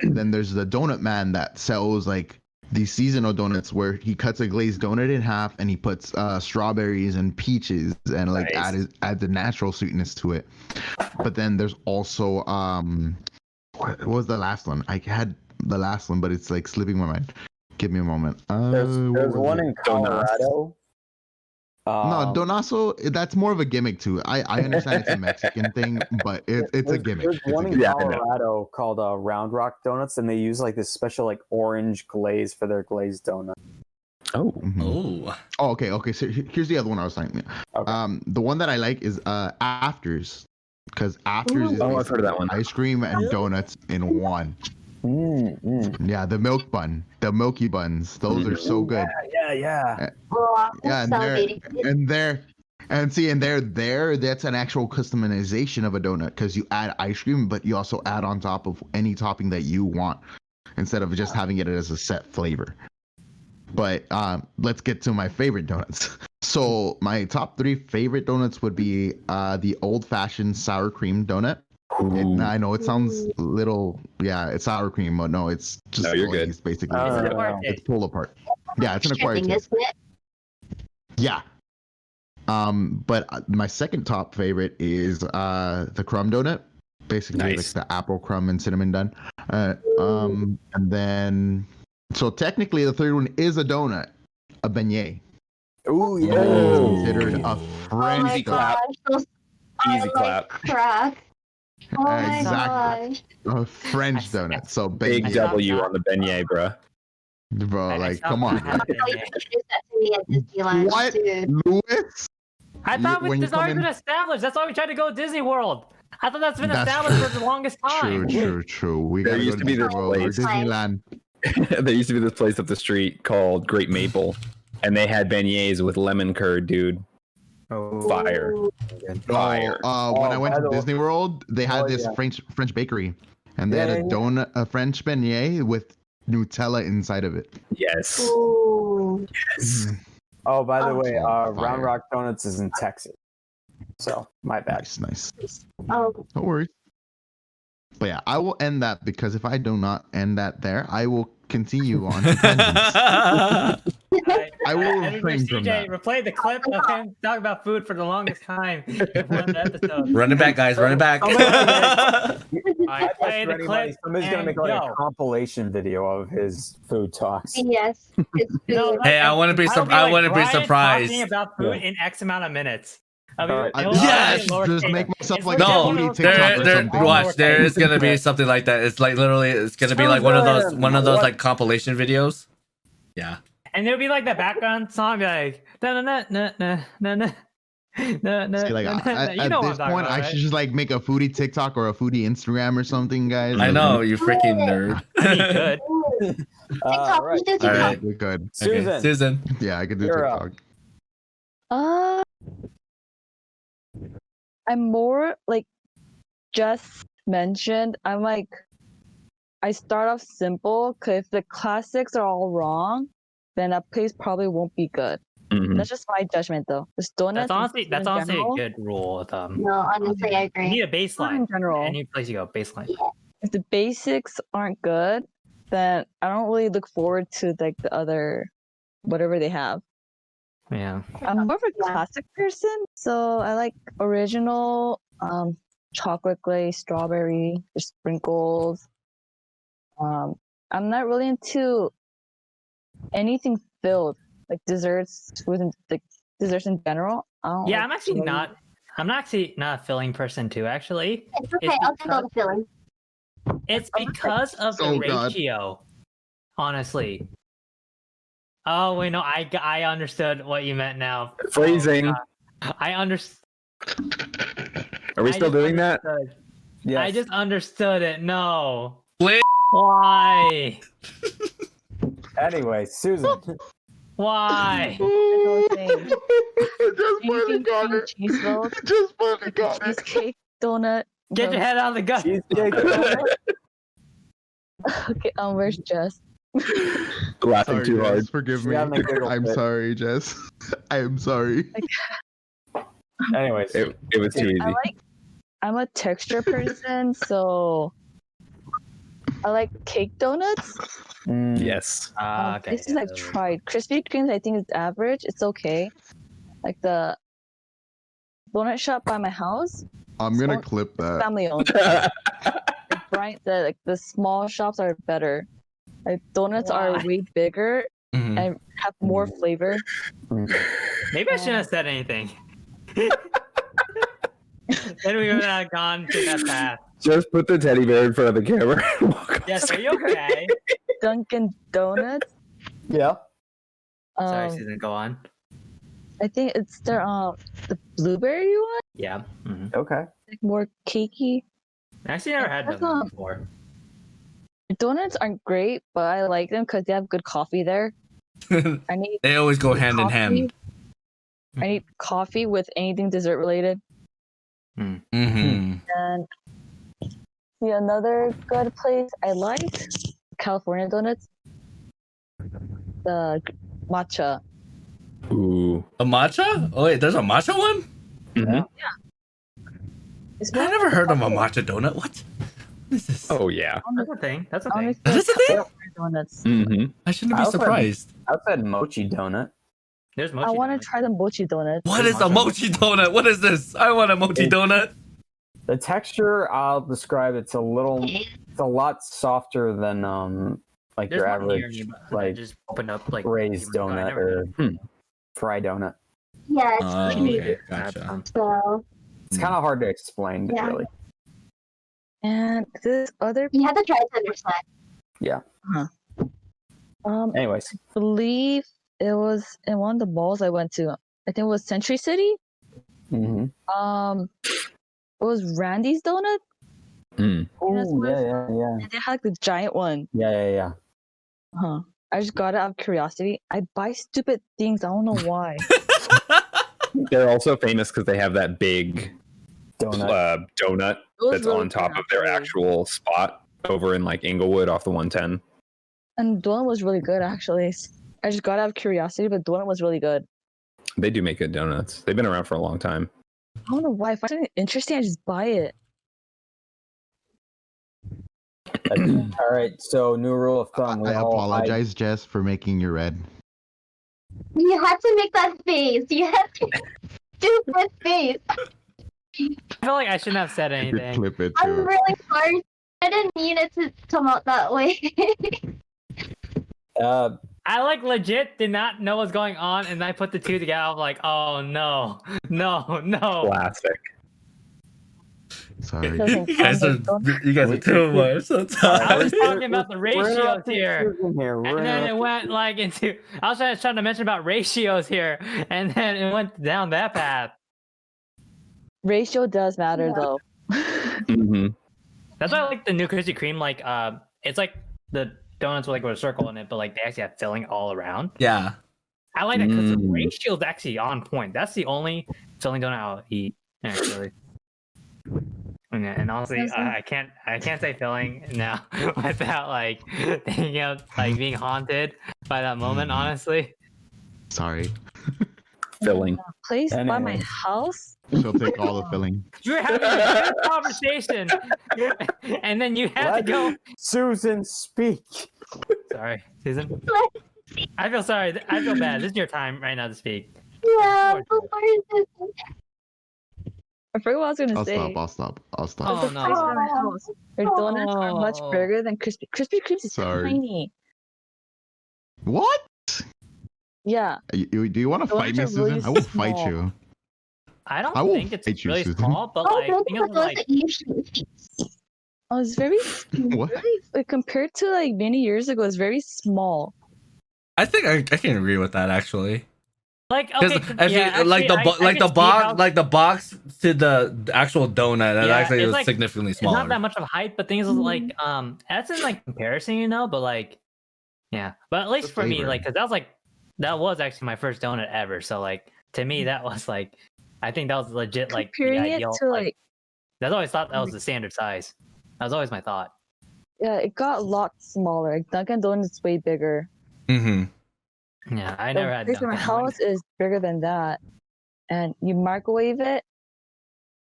[SPEAKER 5] Then there's the Donut Man that sells like these seasonal donuts where he cuts a glazed donut in half and he puts strawberries and peaches and like add the natural sweetness to it. But then there's also what was the last one? I had the last one, but it's like slipping my mind. Give me a moment.
[SPEAKER 1] There's one in Colorado.
[SPEAKER 5] No, Donazo, that's more of a gimmick too. I understand it's a Mexican thing, but it's a gimmick.
[SPEAKER 1] There's
[SPEAKER 5] It's
[SPEAKER 1] one
[SPEAKER 5] a
[SPEAKER 1] in
[SPEAKER 5] gimmick.
[SPEAKER 1] Colorado called Round Rock Donuts, and they use like this special like orange glaze for their glazed donut.
[SPEAKER 3] Oh.
[SPEAKER 5] Mhm.
[SPEAKER 2] Oh.
[SPEAKER 5] Oh, okay. So here's the other one I was saying.
[SPEAKER 1] Okay.
[SPEAKER 5] The one that I like is Afters, because Afters is
[SPEAKER 3] Oh, I've heard of that one.
[SPEAKER 5] ice cream and donuts in one. Yeah, the milk bun, the milky buns, those are so good.
[SPEAKER 1] Yeah.
[SPEAKER 6] Oh,
[SPEAKER 5] Yeah,
[SPEAKER 6] I'm salivating.
[SPEAKER 5] and there, that's an actual customization of a donut because you add ice cream, but you also add on top of any topping that you want instead of just having it as a set flavor. But let's get to my favorite donuts. So my top 3 favorite donuts would be the old-fashioned sour cream donut. I know it sounds a little, it's sour cream, but no, it's just
[SPEAKER 3] No, you're
[SPEAKER 5] glazed, basically.
[SPEAKER 1] It's an
[SPEAKER 4] acquired
[SPEAKER 5] It's pulled apart. Yeah, it's an acquired
[SPEAKER 6] Interesting,
[SPEAKER 5] taste.
[SPEAKER 6] isn't it?
[SPEAKER 5] Yeah. But my second top favorite is the crumb donut, basically
[SPEAKER 3] Nice.
[SPEAKER 5] like the apple crumb and cinnamon done. And then so technically the third one is a donut, a beignet.
[SPEAKER 1] Ooh, yeah.
[SPEAKER 3] Oh.
[SPEAKER 5] Considered a
[SPEAKER 6] Oh
[SPEAKER 5] French
[SPEAKER 6] my
[SPEAKER 3] clap.
[SPEAKER 6] gosh, those
[SPEAKER 3] Easy
[SPEAKER 6] are like
[SPEAKER 3] clap.
[SPEAKER 6] crack. Oh my
[SPEAKER 5] Exactly.
[SPEAKER 6] gosh.
[SPEAKER 5] A French donut. So
[SPEAKER 3] Big
[SPEAKER 5] beignet,
[SPEAKER 3] W on the beignet, bruh.
[SPEAKER 5] bro. Like, come on.
[SPEAKER 6] Oh, you introduced that to me at Disneyland,
[SPEAKER 5] What,
[SPEAKER 6] dude.
[SPEAKER 5] Lewis?
[SPEAKER 4] I thought
[SPEAKER 5] when
[SPEAKER 4] it's
[SPEAKER 5] you come
[SPEAKER 4] already
[SPEAKER 5] in-
[SPEAKER 4] been established. That's why we tried to go to Disney World. I thought that's been
[SPEAKER 5] That's
[SPEAKER 4] established
[SPEAKER 5] true.
[SPEAKER 4] for the longest time.
[SPEAKER 5] True. We
[SPEAKER 3] There
[SPEAKER 5] gotta
[SPEAKER 3] used
[SPEAKER 5] go
[SPEAKER 3] to
[SPEAKER 5] to
[SPEAKER 3] be
[SPEAKER 5] Disney
[SPEAKER 3] this
[SPEAKER 5] World or
[SPEAKER 3] place.
[SPEAKER 5] Disneyland.
[SPEAKER 3] There used to be this place up the street called Great Maple, and they had beignets with lemon curd, dude.
[SPEAKER 1] Oh,
[SPEAKER 3] Fire. Fire.
[SPEAKER 5] When I went
[SPEAKER 1] by
[SPEAKER 5] to
[SPEAKER 1] the way-
[SPEAKER 5] Disney World, they had
[SPEAKER 1] Oh,
[SPEAKER 5] this
[SPEAKER 1] yeah.
[SPEAKER 5] French bakery, and they
[SPEAKER 1] Yeah,
[SPEAKER 5] had a
[SPEAKER 1] yeah, yeah.
[SPEAKER 5] donut, a French beignet with Nutella inside of it.
[SPEAKER 3] Yes.
[SPEAKER 6] Ooh.
[SPEAKER 3] Yes.
[SPEAKER 1] Oh, by the
[SPEAKER 6] Oh,
[SPEAKER 1] way,
[SPEAKER 5] fire.
[SPEAKER 1] Round Rock Donuts is in Texas. So, my bad.
[SPEAKER 5] Nice.
[SPEAKER 6] Oh,
[SPEAKER 5] No worries. But yeah, I will end that because if I do not end that there, I will continue on to tangents. I will refrain from
[SPEAKER 4] CJ,
[SPEAKER 5] that.
[SPEAKER 4] replay the clip of him talking about food for the longest time in one episode.
[SPEAKER 2] Run it back, guys. Run it back.
[SPEAKER 4] I
[SPEAKER 1] I
[SPEAKER 4] play
[SPEAKER 1] bet
[SPEAKER 4] the
[SPEAKER 1] anybody-
[SPEAKER 4] clip
[SPEAKER 1] somebody's gonna
[SPEAKER 4] and
[SPEAKER 1] make like
[SPEAKER 4] go.
[SPEAKER 1] a compilation video of his food talks.
[SPEAKER 6] yes. It's food.
[SPEAKER 4] No,
[SPEAKER 2] Hey, I wouldn't be
[SPEAKER 4] That'll
[SPEAKER 2] I wouldn't be
[SPEAKER 4] Brian
[SPEAKER 2] surprised.
[SPEAKER 4] Talking about food in X amount of minutes. I mean,
[SPEAKER 1] Alright.
[SPEAKER 4] it'll
[SPEAKER 2] Yes!
[SPEAKER 4] be lower
[SPEAKER 5] Just
[SPEAKER 4] case.
[SPEAKER 5] make myself
[SPEAKER 4] It's
[SPEAKER 5] like
[SPEAKER 4] legit
[SPEAKER 2] No,
[SPEAKER 4] one of those
[SPEAKER 5] TikTok
[SPEAKER 2] there,
[SPEAKER 5] or
[SPEAKER 2] there,
[SPEAKER 5] something.
[SPEAKER 2] watch. There is gonna be something like that. It's like literally, it's gonna be like one of those
[SPEAKER 1] What?
[SPEAKER 2] like compilation videos. Yeah.
[SPEAKER 4] And there'll be like the background song, be like na na na na na na na.
[SPEAKER 5] See, like, at
[SPEAKER 4] You know what I'm
[SPEAKER 5] this
[SPEAKER 4] talking
[SPEAKER 5] point,
[SPEAKER 4] about,
[SPEAKER 5] I
[SPEAKER 4] right?
[SPEAKER 5] should just like make a foodie TikTok or a foodie Instagram or something, guys.
[SPEAKER 2] I
[SPEAKER 5] Like,
[SPEAKER 2] know, you freaking nerd.
[SPEAKER 4] I mean, good.
[SPEAKER 6] TikTok,
[SPEAKER 1] right.
[SPEAKER 6] you do
[SPEAKER 2] All
[SPEAKER 6] TikTok.
[SPEAKER 2] right.
[SPEAKER 5] we could.
[SPEAKER 1] Susan.
[SPEAKER 2] Okay, Susan.
[SPEAKER 5] Yeah, I could do
[SPEAKER 1] You're up.
[SPEAKER 5] TikTok.
[SPEAKER 7] I'm more like just mentioned. I'm like, I start off simple because if the classics are all wrong, then that place probably won't be good.
[SPEAKER 3] Mhm.
[SPEAKER 7] That's just my judgment, though. Just donuts.
[SPEAKER 4] That's
[SPEAKER 7] in
[SPEAKER 4] honestly
[SPEAKER 7] general,
[SPEAKER 4] a good rule with them.
[SPEAKER 6] No, honestly, I
[SPEAKER 4] You
[SPEAKER 6] agree.
[SPEAKER 4] need a
[SPEAKER 7] in
[SPEAKER 4] baseline.
[SPEAKER 7] general.
[SPEAKER 4] Any place you go, baseline.
[SPEAKER 7] If the basics aren't good, then I don't really look forward to like the other, whatever they have.
[SPEAKER 4] Yeah.
[SPEAKER 7] I'm more of a
[SPEAKER 6] Yeah.
[SPEAKER 7] classic person, so I like original, chocolate glaze, strawberry, the sprinkles. I'm not really into anything filled, like desserts within like desserts in general. I don't
[SPEAKER 4] Yeah,
[SPEAKER 7] like
[SPEAKER 4] I'm actually
[SPEAKER 7] jelly.
[SPEAKER 4] not. I'm actually not a filling person too. Actually,
[SPEAKER 6] It's okay. I'll take all the filling.
[SPEAKER 4] it's because of the
[SPEAKER 5] Oh, God.
[SPEAKER 4] ratio. Honestly. Oh wait, no, I understood what you meant now.
[SPEAKER 3] Phrasing.
[SPEAKER 4] I understood.
[SPEAKER 3] Are we still doing that?
[SPEAKER 1] Yes.
[SPEAKER 4] I just understood it. No.
[SPEAKER 2] Please.
[SPEAKER 4] Why?
[SPEAKER 1] Anyway, Susan.
[SPEAKER 4] Why?
[SPEAKER 7] Those things.
[SPEAKER 5] Just put
[SPEAKER 7] Anything
[SPEAKER 5] it, Connor.
[SPEAKER 7] cream cheese filled,
[SPEAKER 5] Just put
[SPEAKER 7] like
[SPEAKER 5] it,
[SPEAKER 7] a
[SPEAKER 5] Connor.
[SPEAKER 7] cheesecake, donut.
[SPEAKER 4] Get your head out of the gut.
[SPEAKER 1] Cheesecake.
[SPEAKER 7] Okay, where's Jess?
[SPEAKER 3] Laughing
[SPEAKER 5] Sorry,
[SPEAKER 3] too hard.
[SPEAKER 5] Jess. Forgive
[SPEAKER 1] She's
[SPEAKER 5] me.
[SPEAKER 1] having a giggle
[SPEAKER 5] I'm
[SPEAKER 1] fit.
[SPEAKER 5] sorry, Jess. I am sorry.
[SPEAKER 1] Anyways,
[SPEAKER 3] It was too easy.
[SPEAKER 7] I'm a texture person, so I like cake donuts.
[SPEAKER 3] Yes.
[SPEAKER 4] Okay.
[SPEAKER 7] This is I've tried. Krispy Kremes, I think is average. It's okay. Like the donut shop by my house,
[SPEAKER 5] I'm gonna
[SPEAKER 7] So-
[SPEAKER 5] clip that.
[SPEAKER 7] family owned. Right, the small shops are better. Like donuts are
[SPEAKER 4] Why?
[SPEAKER 7] way bigger
[SPEAKER 2] Mhm.
[SPEAKER 7] and have more flavor.
[SPEAKER 4] Maybe I shouldn't have said anything. Then we would have gone to that path.
[SPEAKER 3] Just put the teddy bear in front of the camera. and walk off
[SPEAKER 4] Yes, are
[SPEAKER 3] screen.
[SPEAKER 4] you okay?
[SPEAKER 7] Dunkin' Donuts.
[SPEAKER 1] yeah.
[SPEAKER 4] Sorry,
[SPEAKER 7] Um,
[SPEAKER 4] Susan, go on.
[SPEAKER 7] I think it's their the blueberry one,
[SPEAKER 4] Yeah. Mhm.
[SPEAKER 1] Okay.
[SPEAKER 7] like more cakey.
[SPEAKER 4] I actually never had
[SPEAKER 7] That's
[SPEAKER 4] them
[SPEAKER 7] not-
[SPEAKER 4] before.
[SPEAKER 7] Donuts aren't great, but I like them because they have good coffee there. I need
[SPEAKER 2] They always go hand in hand.
[SPEAKER 7] coffee. I need coffee with anything dessert related.
[SPEAKER 2] Mm-hmm.
[SPEAKER 7] And yeah, another good place I like California donuts. The matcha.
[SPEAKER 3] Ooh.
[SPEAKER 2] A matcha? Oh wait, there's a matcha one?
[SPEAKER 3] Mhm.
[SPEAKER 7] It's
[SPEAKER 2] I never heard of a matcha donut. What? What is this?
[SPEAKER 3] Oh yeah.
[SPEAKER 4] That's a thing. That's a thing.
[SPEAKER 7] honestly,
[SPEAKER 2] Is this a thing?
[SPEAKER 7] California donuts.
[SPEAKER 3] Mm-hmm.
[SPEAKER 2] I shouldn't
[SPEAKER 1] I
[SPEAKER 2] be
[SPEAKER 1] also had-
[SPEAKER 2] surprised.
[SPEAKER 1] I said mochi donut.
[SPEAKER 4] There's mochi.
[SPEAKER 7] I want
[SPEAKER 4] donuts.
[SPEAKER 7] to try the mochi donut.
[SPEAKER 2] What is a mochi donut? What is this? I want a mochi donut.
[SPEAKER 1] The texture, I'll describe. It's a lot softer than like
[SPEAKER 4] There's
[SPEAKER 1] your
[SPEAKER 4] one near
[SPEAKER 1] average
[SPEAKER 4] me, but I
[SPEAKER 1] like
[SPEAKER 4] just opened up like
[SPEAKER 1] raised
[SPEAKER 4] I
[SPEAKER 1] donut
[SPEAKER 4] never
[SPEAKER 1] or
[SPEAKER 4] did.
[SPEAKER 1] fry donut.
[SPEAKER 6] Yeah, it's
[SPEAKER 2] Oh,
[SPEAKER 6] creamy.
[SPEAKER 2] okay, gotcha.
[SPEAKER 6] So
[SPEAKER 1] It's kind of hard to explain,
[SPEAKER 6] Yeah.
[SPEAKER 1] really.
[SPEAKER 7] And this other,
[SPEAKER 6] you have to try to understand.
[SPEAKER 1] Anyways,
[SPEAKER 7] believe it was in one of the malls I went to. I think it was Century City.
[SPEAKER 1] mm-hmm.
[SPEAKER 7] It was Randy's Donut.
[SPEAKER 3] Mm.
[SPEAKER 7] That's
[SPEAKER 1] Oh,
[SPEAKER 7] what it's
[SPEAKER 1] yeah.
[SPEAKER 7] And they had like the giant one.
[SPEAKER 1] Yeah.
[SPEAKER 7] I just got it out of curiosity. I buy stupid things. I don't know why.
[SPEAKER 3] They're also famous because they have that big
[SPEAKER 1] Donut.
[SPEAKER 3] donut
[SPEAKER 7] It was
[SPEAKER 3] that's
[SPEAKER 7] really
[SPEAKER 3] on top
[SPEAKER 7] good,
[SPEAKER 3] of their
[SPEAKER 7] actually.
[SPEAKER 3] actual spot over in like Inglewood off the 110.
[SPEAKER 7] And donut was really good, actually. I just got it out of curiosity, but donut was really good.
[SPEAKER 3] They do make good donuts. They've been around for a long time.
[SPEAKER 7] I don't know why. If I find it interesting, I just buy it.
[SPEAKER 1] All right. So new rule of thumb.
[SPEAKER 5] I apologize, Jess, for making you red.
[SPEAKER 6] You had to make that face. You had to do that face.
[SPEAKER 4] I feel like I shouldn't have said
[SPEAKER 5] You could
[SPEAKER 4] anything.
[SPEAKER 5] clip it
[SPEAKER 6] I'm
[SPEAKER 5] too.
[SPEAKER 6] really sorry. I didn't mean it to come out that way.
[SPEAKER 4] I like legit did not know what's going on, and I put the two together. I'm like, oh no.
[SPEAKER 3] Classic.
[SPEAKER 5] Sorry.
[SPEAKER 7] Doesn't
[SPEAKER 2] You
[SPEAKER 7] count
[SPEAKER 2] guys are
[SPEAKER 7] as donut.
[SPEAKER 2] too much
[SPEAKER 4] I
[SPEAKER 2] sometimes.
[SPEAKER 4] was talking about the ratios here.
[SPEAKER 1] Here.
[SPEAKER 4] And then it went like into. I was trying to mention about ratios here, and then it went down that path.
[SPEAKER 7] Ratio does matter, though.
[SPEAKER 3] Mm-hmm.
[SPEAKER 4] That's why I like the new Krispy Kreme. Like, it's like the donuts with a circle in it, but like they actually have filling all around.
[SPEAKER 2] Yeah.
[SPEAKER 4] I like that because the
[SPEAKER 3] Mm.
[SPEAKER 4] ratio is actually on point. That's the only filling donut I'll eat actually. And honestly, I can't say filling now without like thinking of like being haunted by that moment. Honestly,
[SPEAKER 5] Sorry.
[SPEAKER 3] Filling.
[SPEAKER 7] Place by my
[SPEAKER 1] Anyways.
[SPEAKER 7] house.
[SPEAKER 5] She'll take all the filling.
[SPEAKER 4] you were having a good conversation, and then you had to go.
[SPEAKER 1] Susan, speak.
[SPEAKER 4] Sorry, Susan. I feel sorry. I feel bad. This is your time right now to speak.
[SPEAKER 6] Yeah, I'm so sorry. Susan.
[SPEAKER 7] I forgot what I was gonna say.
[SPEAKER 5] I'll stop.
[SPEAKER 4] Oh
[SPEAKER 7] Place
[SPEAKER 4] no.
[SPEAKER 7] by my house. Their donuts are much
[SPEAKER 4] Oh.
[SPEAKER 7] bigger than Krispy Kremes is
[SPEAKER 5] Sorry.
[SPEAKER 7] tiny.
[SPEAKER 5] What?
[SPEAKER 7] Yeah.
[SPEAKER 5] Do you want to
[SPEAKER 7] Donuts
[SPEAKER 5] fight me,
[SPEAKER 7] are
[SPEAKER 5] Susan?
[SPEAKER 7] really
[SPEAKER 5] I will fight
[SPEAKER 7] small.
[SPEAKER 5] you.
[SPEAKER 4] I don't
[SPEAKER 5] I will
[SPEAKER 4] think it's
[SPEAKER 5] fight you,
[SPEAKER 4] really
[SPEAKER 5] Susan.
[SPEAKER 4] small, but
[SPEAKER 6] Oh,
[SPEAKER 4] like,
[SPEAKER 6] those
[SPEAKER 4] things
[SPEAKER 6] are those
[SPEAKER 4] like
[SPEAKER 6] that usually eats.
[SPEAKER 7] Oh, it's very,
[SPEAKER 5] What?
[SPEAKER 7] very like, compared to like many years ago. It's very small.
[SPEAKER 2] I think I can agree with that actually.
[SPEAKER 4] Like
[SPEAKER 2] Because
[SPEAKER 4] okay,
[SPEAKER 2] I feel
[SPEAKER 4] yeah,
[SPEAKER 2] like
[SPEAKER 4] actually, I can see how-
[SPEAKER 2] the box to the actual donut that
[SPEAKER 4] Yeah,
[SPEAKER 2] actually
[SPEAKER 4] it's
[SPEAKER 2] was
[SPEAKER 4] like-
[SPEAKER 2] significantly
[SPEAKER 4] It's
[SPEAKER 2] smaller.
[SPEAKER 4] not that much of a hype, but things like that's in like comparison, you know. But like, yeah, but at least
[SPEAKER 5] The
[SPEAKER 4] for me,
[SPEAKER 5] flavor.
[SPEAKER 4] like, because that was actually my first donut ever. So like to me, that was like, I think that was legit like the
[SPEAKER 7] Comparing it
[SPEAKER 4] ideal.
[SPEAKER 7] to
[SPEAKER 4] Like,
[SPEAKER 7] like,
[SPEAKER 4] that's always thought that was the standard size. That was always my thought.
[SPEAKER 7] yeah, it got a lot smaller. Like Dunkin' Donuts is way bigger.
[SPEAKER 2] Mm-hmm.
[SPEAKER 4] Yeah, I
[SPEAKER 7] The
[SPEAKER 4] never had.
[SPEAKER 7] place in my
[SPEAKER 4] Dunkin'
[SPEAKER 7] house is bigger than that, and you microwave it.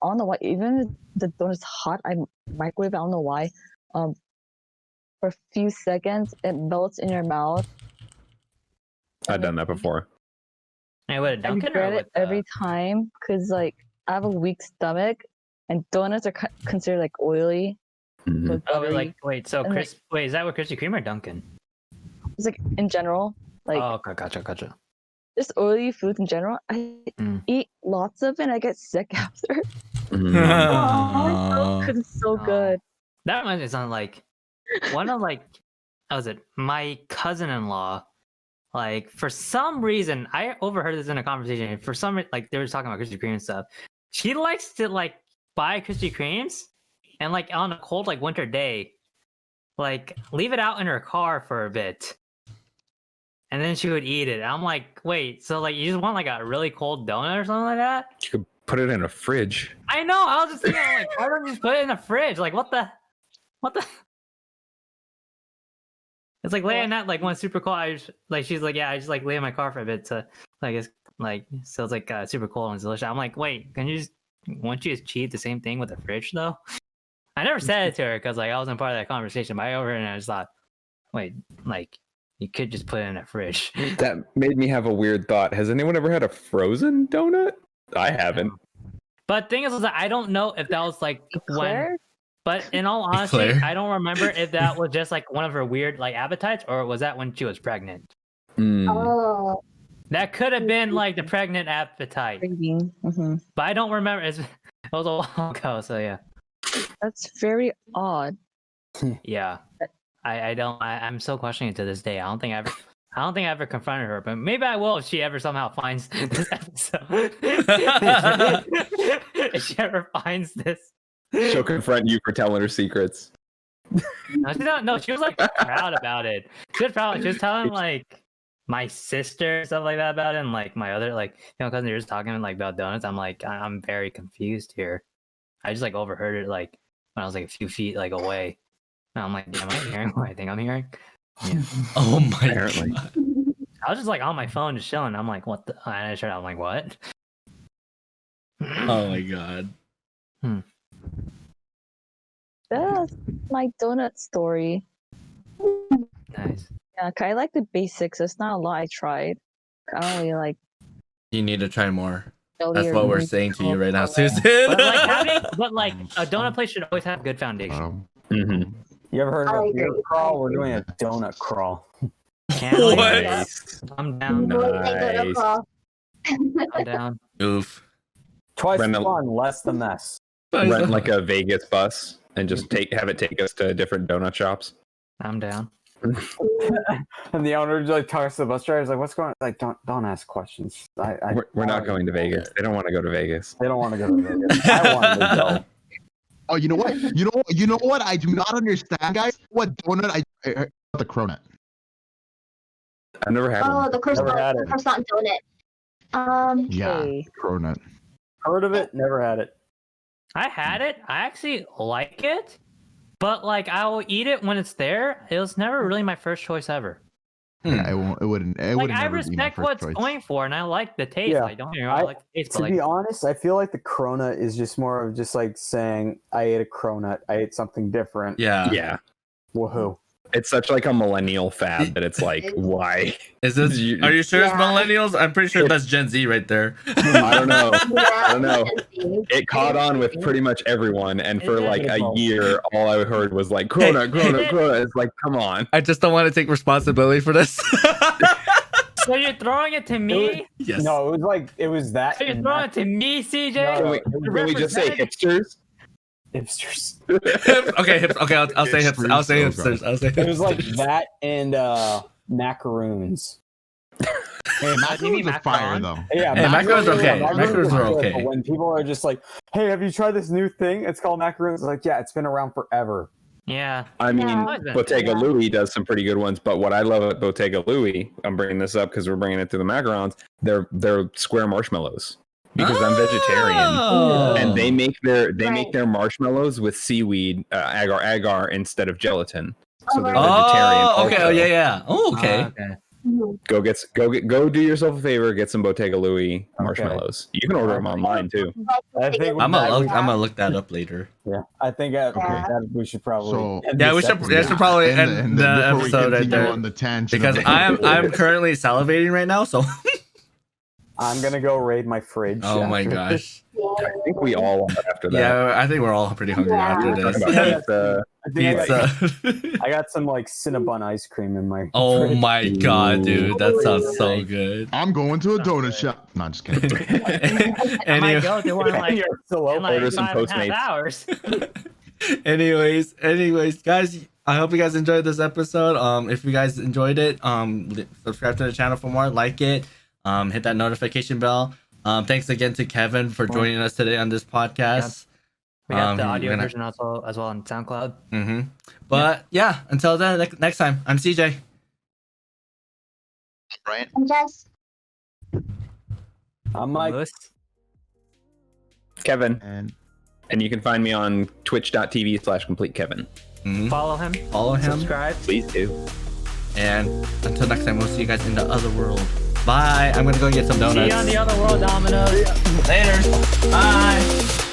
[SPEAKER 7] I don't know why. Even if the donut's hot, I microwave it. I don't know why. For a few seconds, it melts in your mouth.
[SPEAKER 3] I've done that before.
[SPEAKER 4] I would
[SPEAKER 7] I
[SPEAKER 4] Dunkin' or
[SPEAKER 7] regret it
[SPEAKER 4] with,
[SPEAKER 7] every time because like I have a weak stomach, and donuts are considered like oily.
[SPEAKER 3] Mhm.
[SPEAKER 7] So
[SPEAKER 4] Oh,
[SPEAKER 7] buttery.
[SPEAKER 4] like wait, so
[SPEAKER 7] and, like-
[SPEAKER 4] wait, is that what Krispy Kreme or Dunkin'?
[SPEAKER 7] It's like in general, like
[SPEAKER 4] Oh, okay, gotcha.
[SPEAKER 7] just oily foods in general. I
[SPEAKER 4] Mm.
[SPEAKER 7] eat lots of it and I get sick after
[SPEAKER 3] Mhm.
[SPEAKER 7] because it's so
[SPEAKER 4] Oh.
[SPEAKER 7] good.
[SPEAKER 4] That reminds me of something like one of like, how was it? My cousin-in-law, like for some reason, I overheard this in a conversation. For some like they were talking about Krispy Kreme and stuff. She likes to like buy Krispy Kremes and like on a cold like winter day, like leave it out in her car for a bit. And then she would eat it. I'm like, wait, so like you just want like a really cold donut or something like that?
[SPEAKER 3] You could put it in a fridge.
[SPEAKER 4] I know. I was just thinking, like, why don't you just put it in the fridge? Like, what the? It's like late at night, like when it's super cold. I just, like, she's like, yeah, I just like lay in my car for a bit to, like, it's like, so it's like super cold and delicious. I'm like, wait, won't you just achieve the same thing with the fridge though? I never said it to her because like I wasn't part of that conversation, but I overheard it and I just thought, wait, like, you could just put it in a fridge.
[SPEAKER 3] That made me have a weird thought. Has anyone ever had a frozen donut? I haven't.
[SPEAKER 4] But thing is that I don't know if that was like when.
[SPEAKER 7] Claire?
[SPEAKER 4] But in all honesty,
[SPEAKER 2] Eclair?
[SPEAKER 4] I don't remember if that was just like one of her weird like appetites, or was that when she was pregnant?
[SPEAKER 3] Mm.
[SPEAKER 6] Oh,
[SPEAKER 4] That could have been like the pregnant appetite,
[SPEAKER 7] Mm-hmm.
[SPEAKER 4] but I don't remember. It was a while ago, so yeah.
[SPEAKER 7] That's very odd.
[SPEAKER 4] Yeah, I'm still questioning it to this day. I don't think I ever confronted her, but maybe I will if she ever somehow finds this episode. If she ever finds this,
[SPEAKER 3] She'll confront you for telling her secrets.
[SPEAKER 4] no, she was like proud about it. She was proud. She was telling like my sister stuff like that about it, and like my other like cousin, you're just talking like about donuts. I'm like, I'm very confused here. I just like overheard it like when I was like a few feet like away. And I'm like, am I hearing what I think I'm hearing? Yeah.
[SPEAKER 2] Oh my
[SPEAKER 3] Apparently.
[SPEAKER 2] god.
[SPEAKER 4] I was just like on my phone just chilling. I'm like, what the? And I tried. I'm like, what?
[SPEAKER 2] Oh my god.
[SPEAKER 7] That's my donut story.
[SPEAKER 4] Nice.
[SPEAKER 7] Yeah, I like the basics. It's not a lot I tried. I don't really like.
[SPEAKER 2] You need to try more.
[SPEAKER 7] jelly
[SPEAKER 2] That's
[SPEAKER 7] or
[SPEAKER 2] what we're
[SPEAKER 7] anything.
[SPEAKER 2] saying to you right now,
[SPEAKER 7] Oh,
[SPEAKER 2] Susan.
[SPEAKER 4] But like a donut place should always have good foundation.
[SPEAKER 3] Mm-hmm.
[SPEAKER 1] You ever heard of
[SPEAKER 6] I
[SPEAKER 1] a
[SPEAKER 6] agree.
[SPEAKER 1] beer crawl? We're doing a donut crawl.
[SPEAKER 4] Can't
[SPEAKER 2] What?
[SPEAKER 4] like,
[SPEAKER 3] Nice.
[SPEAKER 4] I'm down.
[SPEAKER 3] Nice.
[SPEAKER 4] I'm down.
[SPEAKER 2] Oof.
[SPEAKER 1] Twice
[SPEAKER 3] Rent
[SPEAKER 1] the
[SPEAKER 3] a-
[SPEAKER 1] fun, less the mess.
[SPEAKER 3] Rent like a Vegas bus and just have it take us to different donut shops.
[SPEAKER 4] I'm down.
[SPEAKER 1] And the owner like talks to the bus driver. He's like, "What's going on?" Like, don't ask questions.
[SPEAKER 3] We're not going to Vegas. They don't want to go to Vegas.
[SPEAKER 1] They don't want to go to Vegas. I want to go.
[SPEAKER 5] Oh, you know what? You know what? I do not understand, guys. What donut? I heard the cronut.
[SPEAKER 3] I've never had
[SPEAKER 6] Oh,
[SPEAKER 3] one.
[SPEAKER 6] the croissant,
[SPEAKER 1] had
[SPEAKER 6] the
[SPEAKER 1] it.
[SPEAKER 6] croissant donut.
[SPEAKER 5] Yeah,
[SPEAKER 7] Okay.
[SPEAKER 5] cronut.
[SPEAKER 1] Heard of it? Never had it.
[SPEAKER 4] I had it. I actually like it, but like I will eat it when it's there. It was never really my first choice ever.
[SPEAKER 5] Yeah, it won't. It wouldn't. It
[SPEAKER 4] Like
[SPEAKER 5] would
[SPEAKER 4] I
[SPEAKER 5] never be my
[SPEAKER 4] respect
[SPEAKER 5] first
[SPEAKER 4] what's
[SPEAKER 5] choice.
[SPEAKER 4] going for, and I like the taste.
[SPEAKER 1] Yeah.
[SPEAKER 4] Like don't get me wrong, I like the taste, but
[SPEAKER 1] To
[SPEAKER 4] like
[SPEAKER 1] be honest, I feel like the cronut is just more of just like saying, "I ate a cronut. I ate something different."
[SPEAKER 2] Yeah.
[SPEAKER 3] Yeah.
[SPEAKER 1] Woohoo!
[SPEAKER 3] It's such like a millennial fad that it's like, why?
[SPEAKER 2] Is this?
[SPEAKER 3] You-
[SPEAKER 2] Are you sure it's
[SPEAKER 6] Yeah.
[SPEAKER 2] millennials? I'm pretty sure that's Gen Z right there.
[SPEAKER 3] I don't know.
[SPEAKER 6] I
[SPEAKER 3] don't know. It caught on with pretty much everyone, and for like a year, all I heard was like cronut, cronut, cronut. It's like, come on.
[SPEAKER 2] I just don't want to take responsibility for this.
[SPEAKER 4] so you're throwing it to me?
[SPEAKER 2] Yes.
[SPEAKER 1] No, it was that.
[SPEAKER 4] So you're
[SPEAKER 1] and
[SPEAKER 4] throwing
[SPEAKER 1] that
[SPEAKER 4] it to me, CJ?
[SPEAKER 1] No.
[SPEAKER 3] Can we just say hipsters?
[SPEAKER 1] hipsters.
[SPEAKER 2] Okay. Okay. I'll say hipsters. I'll say hipsters. I'll say
[SPEAKER 1] It was like
[SPEAKER 2] hipsters.
[SPEAKER 1] that and macaroons.
[SPEAKER 5] Hey, macaroons are fire though.
[SPEAKER 1] Yeah,
[SPEAKER 2] Hey, macaroons are okay.
[SPEAKER 1] Macaroons
[SPEAKER 2] Macaroons are
[SPEAKER 1] good,
[SPEAKER 2] okay.
[SPEAKER 1] but when people are just like, "Hey, have you tried this new thing? It's called macaroons." It's like, yeah, it's been around forever.
[SPEAKER 4] Yeah.
[SPEAKER 3] I mean,
[SPEAKER 6] Yeah.
[SPEAKER 3] Bottega
[SPEAKER 6] Yeah.
[SPEAKER 3] Louie does some pretty good ones, but what I love at Bottega Louie, I'm bringing this up because we're bringing it to the macarons. They're square marshmallows because I'm vegetarian,
[SPEAKER 2] Oh.
[SPEAKER 3] and they make their
[SPEAKER 6] Right.
[SPEAKER 3] marshmallows with seaweed, agar instead of gelatin. So they're
[SPEAKER 6] Oh,
[SPEAKER 3] vegetarian.
[SPEAKER 2] Oh, okay.
[SPEAKER 3] also.
[SPEAKER 2] Oh, yeah. Oh, okay.
[SPEAKER 4] Okay.
[SPEAKER 3] Go do yourself a favor, get some Bottega Louie marshmallows. You can order them online too.
[SPEAKER 1] I think
[SPEAKER 2] I'm gonna look that up later.
[SPEAKER 1] Yeah, I think that we should probably.
[SPEAKER 5] So-
[SPEAKER 1] end
[SPEAKER 2] Yeah,
[SPEAKER 1] this
[SPEAKER 2] we should.
[SPEAKER 1] episode.
[SPEAKER 2] Yeah, should probably
[SPEAKER 5] And
[SPEAKER 2] end the
[SPEAKER 5] before we
[SPEAKER 2] episode right
[SPEAKER 5] continue
[SPEAKER 2] there
[SPEAKER 5] on the tangent
[SPEAKER 2] because
[SPEAKER 5] of the-
[SPEAKER 2] I'm currently salivating right now. So.
[SPEAKER 1] I'm gonna go raid my fridge.
[SPEAKER 2] Oh my
[SPEAKER 1] after
[SPEAKER 2] gosh.
[SPEAKER 3] I think we all are after that.
[SPEAKER 2] Yeah, I think we're all pretty hungry
[SPEAKER 6] Yeah.
[SPEAKER 2] after
[SPEAKER 3] Talking
[SPEAKER 2] this.
[SPEAKER 3] about pizza.
[SPEAKER 1] I think
[SPEAKER 2] Pizza.
[SPEAKER 1] I got some like Cinnabon ice cream in my.
[SPEAKER 2] Oh
[SPEAKER 1] fridge.
[SPEAKER 2] my god, dude, that sounds so good.
[SPEAKER 5] I'm going to a donut shop. No, just kidding.
[SPEAKER 4] I might
[SPEAKER 2] Anyway,
[SPEAKER 4] go to one in like,
[SPEAKER 1] You're still
[SPEAKER 4] in
[SPEAKER 1] open.
[SPEAKER 4] like
[SPEAKER 3] Order some
[SPEAKER 4] 5.5
[SPEAKER 3] Postmates.
[SPEAKER 4] hours.
[SPEAKER 2] anyways, guys, I hope you guys enjoyed this episode. If you guys enjoyed it, subscribe to the channel for more, like it, hit that notification bell. Thanks again to Kevin for joining us today on this podcast.
[SPEAKER 4] We have the audio
[SPEAKER 2] we're gonna-
[SPEAKER 4] version also as well on SoundCloud.
[SPEAKER 2] But yeah, until then, next time, I'm CJ.
[SPEAKER 5] Right.
[SPEAKER 6] I'm just
[SPEAKER 1] I'm Mike.
[SPEAKER 4] Lewis.
[SPEAKER 3] Kevin,
[SPEAKER 5] And
[SPEAKER 3] you can find me on twitch.tv/CompleteKevin.
[SPEAKER 4] Follow him.
[SPEAKER 2] Follow him,
[SPEAKER 4] Subscribe.
[SPEAKER 3] Please do.
[SPEAKER 2] and until next time, we'll see you guys in the other world. Bye. I'm gonna go get some donuts.
[SPEAKER 4] See you on the other world, Dominoes.
[SPEAKER 2] Later. Bye.